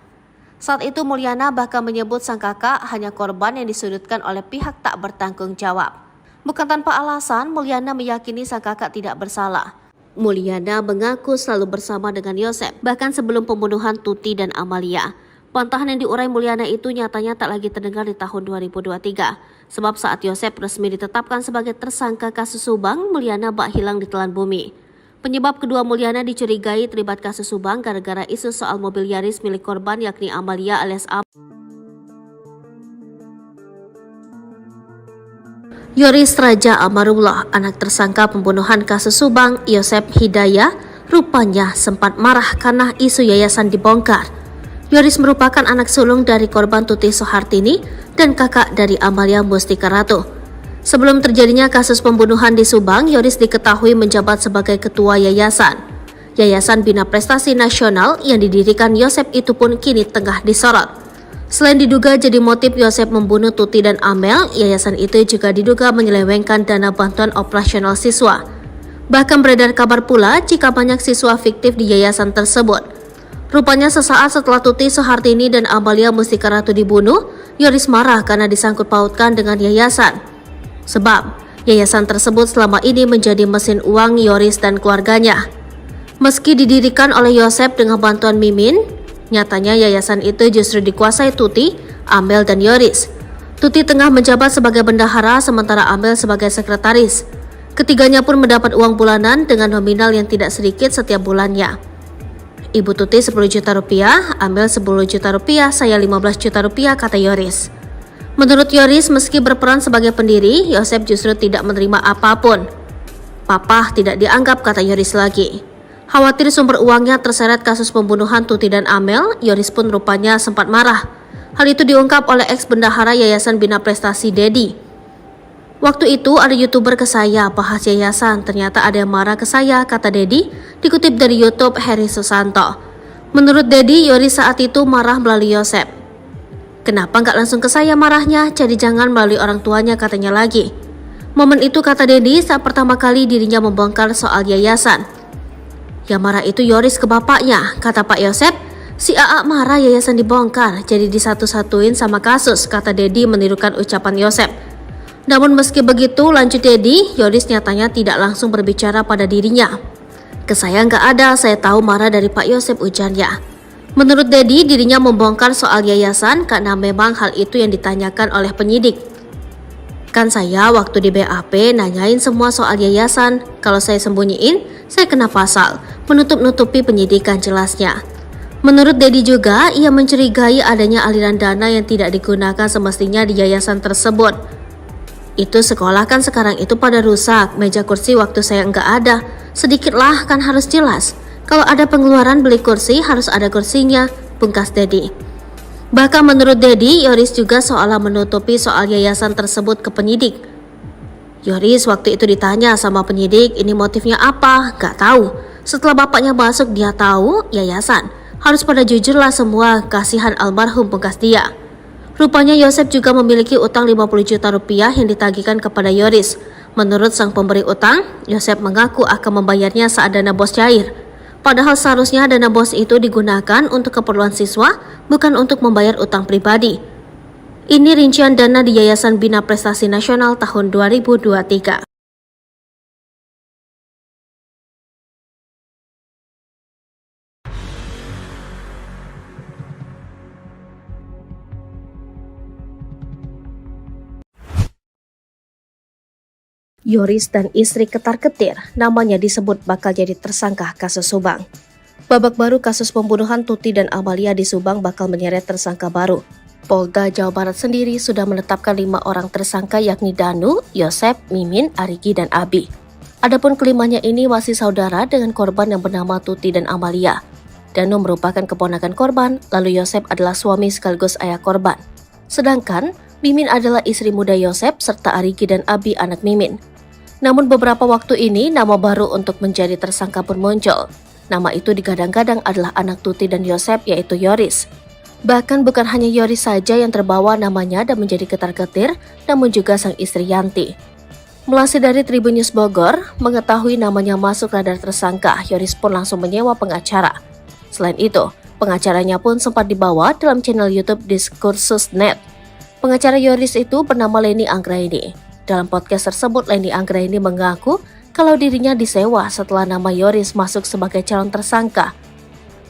Saat itu Mulyana bahkan menyebut sang kakak hanya korban yang disudutkan oleh pihak tak bertanggung jawab. Bukan tanpa alasan, Mulyana meyakini sang kakak tidak bersalah. Mulyana mengaku selalu bersama dengan Yosep, bahkan sebelum pembunuhan Tuti dan Amalia. Bantahan yang diurai Mulyana itu nyatanya tak lagi terdengar di tahun 2023. Sebab saat Yosep resmi ditetapkan sebagai tersangka kasus Subang, Mulyana bak hilang di telan bumi. Penyebab kedua Mulyana dicurigai terlibat kasus Subang gara-gara isu soal mobil Yaris milik korban yakni Amalia alias Ab. Yoris Raja Amarullah, anak tersangka pembunuhan kasus Subang, Yosep Hidayah, rupanya sempat marah karena isu yayasan dibongkar. Yoris merupakan anak sulung dari korban Tuti Soehartini dan kakak dari Amalia Mustika Ratu. Sebelum terjadinya kasus pembunuhan di Subang, Yoris diketahui menjabat sebagai ketua yayasan. Yayasan Bina Prestasi Nasional yang didirikan Yosep itu pun kini tengah disorot. Selain diduga jadi motif Yosep membunuh Tuti dan Amel, yayasan itu juga diduga menyelewengkan dana bantuan operasional siswa. Bahkan beredar kabar pula jika banyak siswa fiktif di yayasan tersebut. Rupanya sesaat setelah Tuti Soehartini dan Amalia Mustika Ratu dibunuh, Yoris marah karena disangkut pautkan dengan yayasan. Sebab, yayasan tersebut selama ini menjadi mesin uang Yoris dan keluarganya. Meski didirikan oleh Yosep dengan bantuan Mimin, nyatanya yayasan itu justru dikuasai Tuti, Amel, dan Yoris. Tuti tengah menjabat sebagai bendahara sementara Amel sebagai sekretaris. Ketiganya pun mendapat uang bulanan dengan nominal yang tidak sedikit setiap bulannya. Ibu Tuti 10 juta rupiah, Amel 10 juta rupiah, saya 15 juta rupiah, kata Yoris. Menurut Yoris, meski berperan sebagai pendiri, Yosep justru tidak menerima apapun. Papa tidak dianggap, kata Yoris lagi. Khawatir sumber uangnya terseret kasus pembunuhan Tuti dan Amel, Yoris pun rupanya sempat marah. Hal itu diungkap oleh ex-bendahara Yayasan Bina Prestasi Dedi. Waktu itu ada YouTuber ke saya bahas yayasan, ternyata ada yang marah ke saya, kata Dedi, dikutip dari YouTube Heri Susanto. Menurut Dedi, Yoris saat itu marah melalui Yosep. Kenapa nggak langsung ke saya marahnya, jadi jangan melalui orang tuanya, katanya lagi. Momen itu, kata Dedi, saat pertama kali dirinya membongkar soal yayasan. Yang marah itu Yoris ke bapaknya, kata Pak Yosep. Si AA marah yayasan dibongkar, jadi disatu-satuin sama kasus, kata Dedi menirukan ucapan Yosep. Namun meski begitu, lanjut Dedi, Yoris nyatanya tidak langsung berbicara pada dirinya. Ke saya nggak ada, saya tahu marah dari Pak Yosep, ujarnya. Menurut Dedi, dirinya membongkar soal yayasan karena memang hal itu yang ditanyakan oleh penyidik. Kan saya waktu di BAP nanyain semua soal yayasan, kalau saya sembunyiin, saya kena pasal, menutup-nutupi penyidikan, jelasnya. Menurut Dedi juga, ia mencurigai adanya aliran dana yang tidak digunakan semestinya di yayasan tersebut. Itu sekolah kan sekarang itu pada rusak, meja kursi waktu saya nggak ada. Sedikitlah kan harus jelas. Kalau ada pengeluaran beli kursi harus ada kursinya, pungkas Dedi. Bahkan menurut Dedi, Yoris juga seolah menutupi soal yayasan tersebut ke penyidik. Yoris waktu itu ditanya sama penyidik, ini motifnya apa? Gak tahu. Setelah bapaknya masuk dia tahu, yayasan. Harus pada jujurlah semua, kasihan almarhum, pungkas dia. Rupanya Yosep juga memiliki utang 50 juta rupiah yang ditagihkan kepada Yoris. Menurut sang pemberi utang, Yosep mengaku akan membayarnya saat dana bos cair. Padahal seharusnya dana bos itu digunakan untuk keperluan siswa, bukan untuk membayar utang pribadi. Ini rincian dana di Yayasan Bina Prestasi Nasional tahun 2023. Yoris dan istri ketar-ketir, namanya disebut bakal jadi tersangka kasus Subang. Babak baru kasus pembunuhan Tuti dan Amalia di Subang bakal menyeret tersangka baru. Polda Jawa Barat sendiri sudah menetapkan 5 orang tersangka yakni Danu, Yosep, Mimin, Arigi, dan Abi. Adapun kelimanya ini masih saudara dengan korban yang bernama Tuti dan Amalia. Danu merupakan keponakan korban, lalu Yosep adalah suami sekaligus ayah korban. Sedangkan Mimin adalah istri muda Yosep serta Arigi dan Abi anak Mimin. Namun beberapa waktu ini nama baru untuk menjadi tersangka pun muncul. Nama itu digadang-gadang adalah anak Tuti dan Yosep, yaitu Yoris. Bahkan bukan hanya Yoris saja yang terbawa namanya dan menjadi ketar-ketir, namun juga sang istri Yanti. Melansir dari Tribun News Bogor, mengetahui namanya masuk radar tersangka, Yoris pun langsung menyewa pengacara. Selain itu, pengacaranya pun sempat dibawa dalam channel YouTube Diskursus.net. Pengacara Yoris itu bernama Leni Anggraini. Dalam podcast tersebut, Leni Anggraini mengaku kalau dirinya disewa setelah nama Yoris masuk sebagai calon tersangka.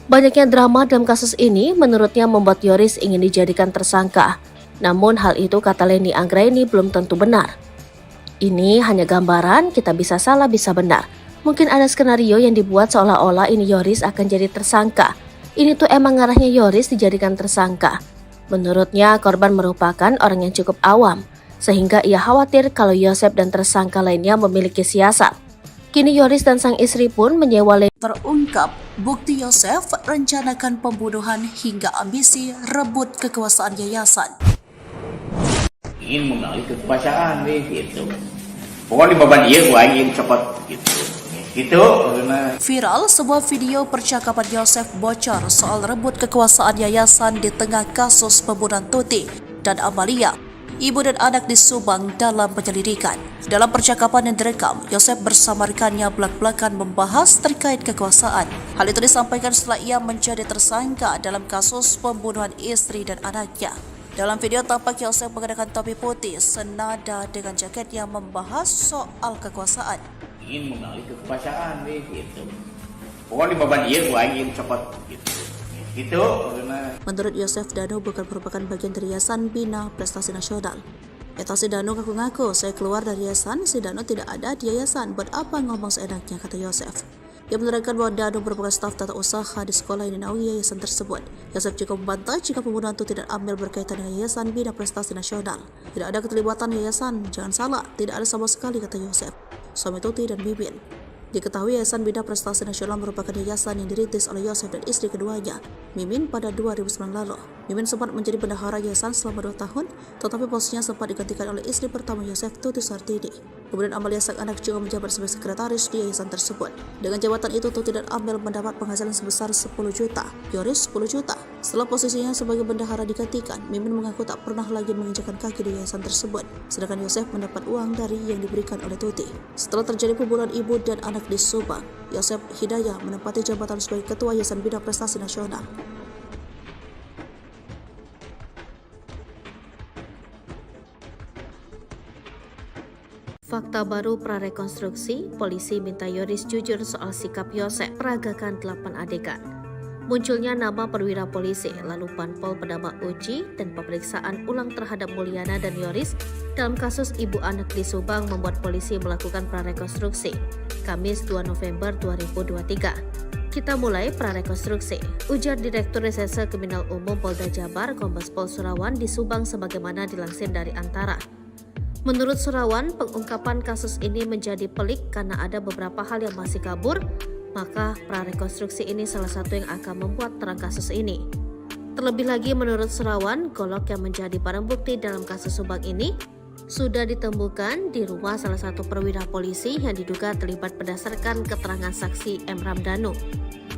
Banyaknya drama dalam kasus ini menurutnya membuat Yoris ingin dijadikan tersangka. Namun hal itu, kata Leni Anggraini, belum tentu benar. Ini hanya gambaran, kita bisa salah bisa benar. Mungkin ada skenario yang dibuat seolah-olah ini Yoris akan jadi tersangka. Ini tuh emang ngarahnya Yoris dijadikan tersangka. Menurutnya korban merupakan orang yang cukup awam, sehingga ia khawatir kalau Yosep dan tersangka lainnya memiliki siasat. Kini Yoris dan sang istri pun menyewa Leni. Terungkap bukti Yosef rencanakan pembunuhan hingga ambisi rebut kekuasaan yayasan. Ingin mengalih kekuasaan gitu. Pokoknya beban dia gua ingin cepat gitu. Gitu karena Viral sebuah video percakapan Yosef bocor soal rebut kekuasaan yayasan di tengah kasus pembunuhan Tuti dan Amalia, ibu dan anak di Subang dalam penyelidikan. Dalam percakapan yang direkam, Yosef bersama rekannya belak-belakan membahas terkait kekuasaan. Hal itu disampaikan setelah ia menjadi tersangka dalam kasus pembunuhan istri dan anaknya. Dalam video tampak Yosef mengenakan topi putih senada dengan jaket yang membahas soal kekuasaan. ingin mengalih kekuasaan gitu. Pokoknya beban dia gua ingin cepat gitu. Gitu karena Menurut Yosef, Danu bukan merupakan bagian dari Yayasan Bina Prestasi Nasional. Si Danu ngaku-ngaku, saya keluar dari yayasan, si Danu tidak ada di yayasan, buat apa ngomong seenaknya, kata Yosef. Ia menerangkan bahwa Danu merupakan staf tata usaha di sekolah yang dinaungi yayasan tersebut. Yosef juga membantah jika pembunuhan Tuti dan Amel berkaitan dengan Yayasan Bina Prestasi Nasional. Tidak ada keterlibatan yayasan, jangan salah, tidak ada sama sekali, kata Yosef. suami Tuti dan Mimin. Diketahui Yayasan Bina Prestasi Nasional merupakan yayasan yang dirintis oleh Yosef dan istri keduanya, Mimin, pada 2009 lalu. Mimin sempat menjadi bendahara yayasan selama 2 tahun, tetapi posisinya sempat digantikan oleh istri pertama Yosef, Tuti Sartidi. Kemudian Amalia sang anak juga menjabat sebagai sekretaris di yayasan tersebut. Dengan jabatan itu, Tuti dan Amel mendapat penghasilan sebesar 10 juta, Yoris 10 juta. Setelah posisinya sebagai bendahara digantikan, Mimin mengaku tak pernah lagi menginjakkan kaki di yayasan tersebut, sedangkan Yosef mendapat uang dari yang diberikan oleh Tuti. Setelah terjadi pembunuhan ibu dan anak di Subang, Yosef Hidayah menempati jabatan sebagai Ketua Yayasan Bina Prestasi Nasional. Fakta baru prarekonstruksi, polisi minta Yoris jujur soal sikap Yosef peragakan 8 adegan. Munculnya nama perwira polisi, lalu Panpol Pedama Uji, dan pemeriksaan ulang terhadap Mulyana dan Yoris dalam kasus ibu anak di Subang membuat polisi melakukan prarekonstruksi. Kamis 2 November 2023. Kita mulai prarekonstruksi. Ujar Direktur Reserse Kriminal Umum Polda Jabar, Kombes Pol Surawan di Subang sebagaimana dilansir dari Antara. Menurut Surawan, pengungkapan kasus ini menjadi pelik karena ada beberapa hal yang masih kabur, maka prarekonstruksi ini salah satu yang akan membuat terang kasus ini. Terlebih lagi menurut Surawan, golok yang menjadi barang bukti dalam kasus Subang ini sudah ditemukan di rumah salah satu perwira polisi yang diduga terlibat berdasarkan keterangan saksi M. Ramdhanu.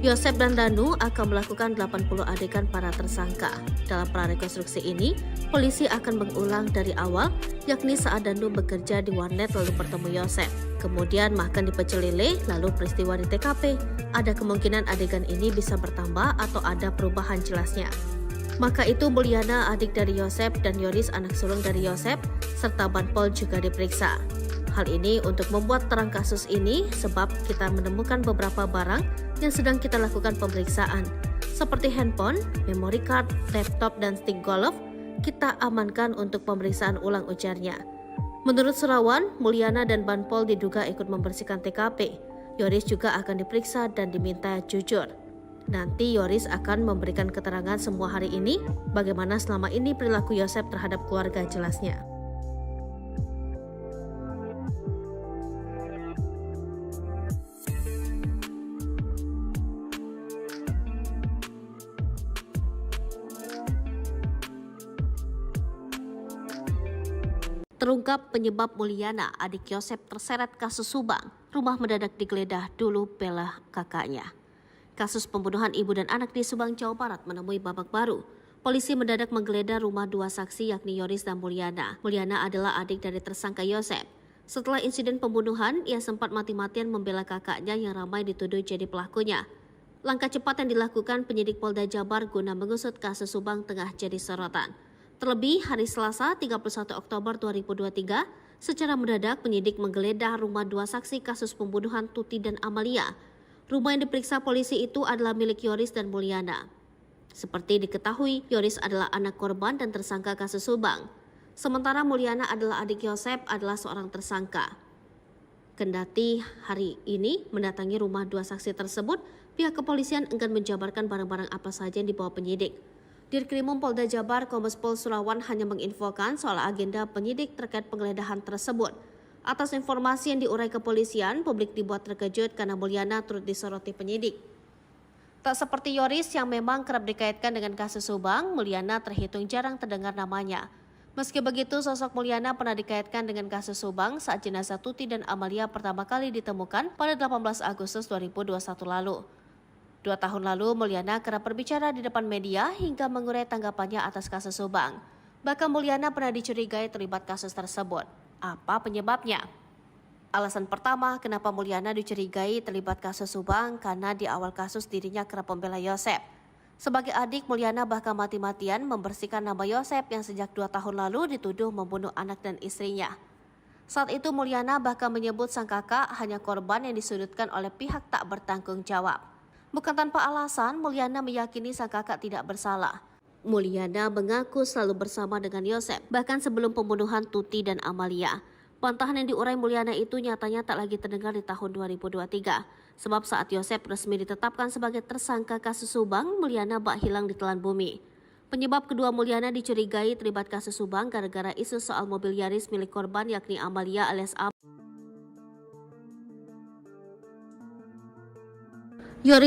Yosef dan Danu akan melakukan 80 adegan para tersangka. Dalam prarekonstruksi ini, polisi akan mengulang dari awal, yakni saat Danu bekerja di warnet lalu bertemu Yosef. Kemudian makan di pecel lele, lalu peristiwa di TKP. Ada kemungkinan adegan ini bisa bertambah atau ada perubahan jelasnya. Maka itu Mulyana, adik dari Yosef, dan Yoris, anak sulung dari Yosef, serta Banpol juga diperiksa. Hal ini untuk membuat terang kasus ini sebab kita menemukan beberapa barang yang sedang kita lakukan pemeriksaan. Seperti handphone, memory card, laptop, dan stick golf, kita amankan untuk pemeriksaan ulang, ujarnya. Menurut Surawan, Mulyana dan Banpol diduga ikut membersihkan TKP. Yoris juga akan diperiksa dan diminta jujur. Nanti Yoris akan memberikan keterangan semua hari ini bagaimana selama ini perilaku Yosef terhadap keluarga, jelasnya. Terungkap penyebab Mulyana, adik Yosef, terseret kasus Subang. Rumah mendadak digeledah dulu bela kakaknya. Kasus pembunuhan ibu dan anak di Subang, Jawa Barat menemui babak baru. Polisi mendadak menggeledah rumah dua saksi yakni Yoris dan Mulyana. Mulyana adalah adik dari tersangka Yosef. Setelah insiden pembunuhan, ia sempat mati-matian membela kakaknya yang ramai dituduh jadi pelakunya. Langkah cepat yang dilakukan penyidik Polda Jabar guna mengusut kasus Subang tengah jadi sorotan. Terlebih, hari Selasa 31 Oktober 2023, secara mendadak penyidik menggeledah rumah dua saksi kasus pembunuhan Tuti dan Amalia. Rumah yang diperiksa polisi itu adalah milik Yoris dan Mulyana. Seperti diketahui, Yoris adalah anak korban dan tersangka kasus Subang. Sementara Mulyana adalah adik Yosef, adalah seorang tersangka. Kendati hari ini mendatangi rumah dua saksi tersebut, pihak kepolisian enggan menjabarkan barang-barang apa saja yang dibawa penyidik. Dirkrimum Polda Jabar, Kombes Pol Surawan hanya menginfokan soal agenda penyidik terkait penggeledahan tersebut. Atas informasi yang diurai kepolisian, publik dibuat terkejut karena Mulyana turut disoroti penyidik. Tak seperti Yoris yang memang kerap dikaitkan dengan kasus Subang, Mulyana terhitung jarang terdengar namanya. Meski begitu, sosok Mulyana pernah dikaitkan dengan kasus Subang saat jenazah Tuti dan Amalia pertama kali ditemukan pada 18 Agustus 2021 lalu. 2 tahun lalu, Mulyana kerap berbicara di depan media hingga mengurai tanggapannya atas kasus Subang. Bahkan Mulyana pernah dicurigai terlibat kasus tersebut. Apa penyebabnya? Alasan pertama, kenapa Mulyana dicurigai terlibat kasus Subang karena di awal kasus dirinya kerap membela Yosef. Sebagai adik, Mulyana bahkan mati-matian membersihkan nama Yosef yang sejak 2 tahun lalu dituduh membunuh anak dan istrinya. Saat itu Mulyana bahkan menyebut sang kakak hanya korban yang disudutkan oleh pihak tak bertanggung jawab. Bukan tanpa alasan, Mulyana meyakini sang kakak tidak bersalah. Mulyana mengaku selalu bersama dengan Yosef, bahkan sebelum pembunuhan Tuti dan Amalia. Bantahan yang diurai Mulyana itu nyatanya tak lagi terdengar di tahun 2023. Sebab saat Yosef resmi ditetapkan sebagai tersangka kasus Subang, Mulyana bak hilang di telan bumi. Penyebab kedua Mulyana dicurigai terlibat kasus Subang gara-gara isu soal mobil Yaris milik korban yakni Amalia alias Yoris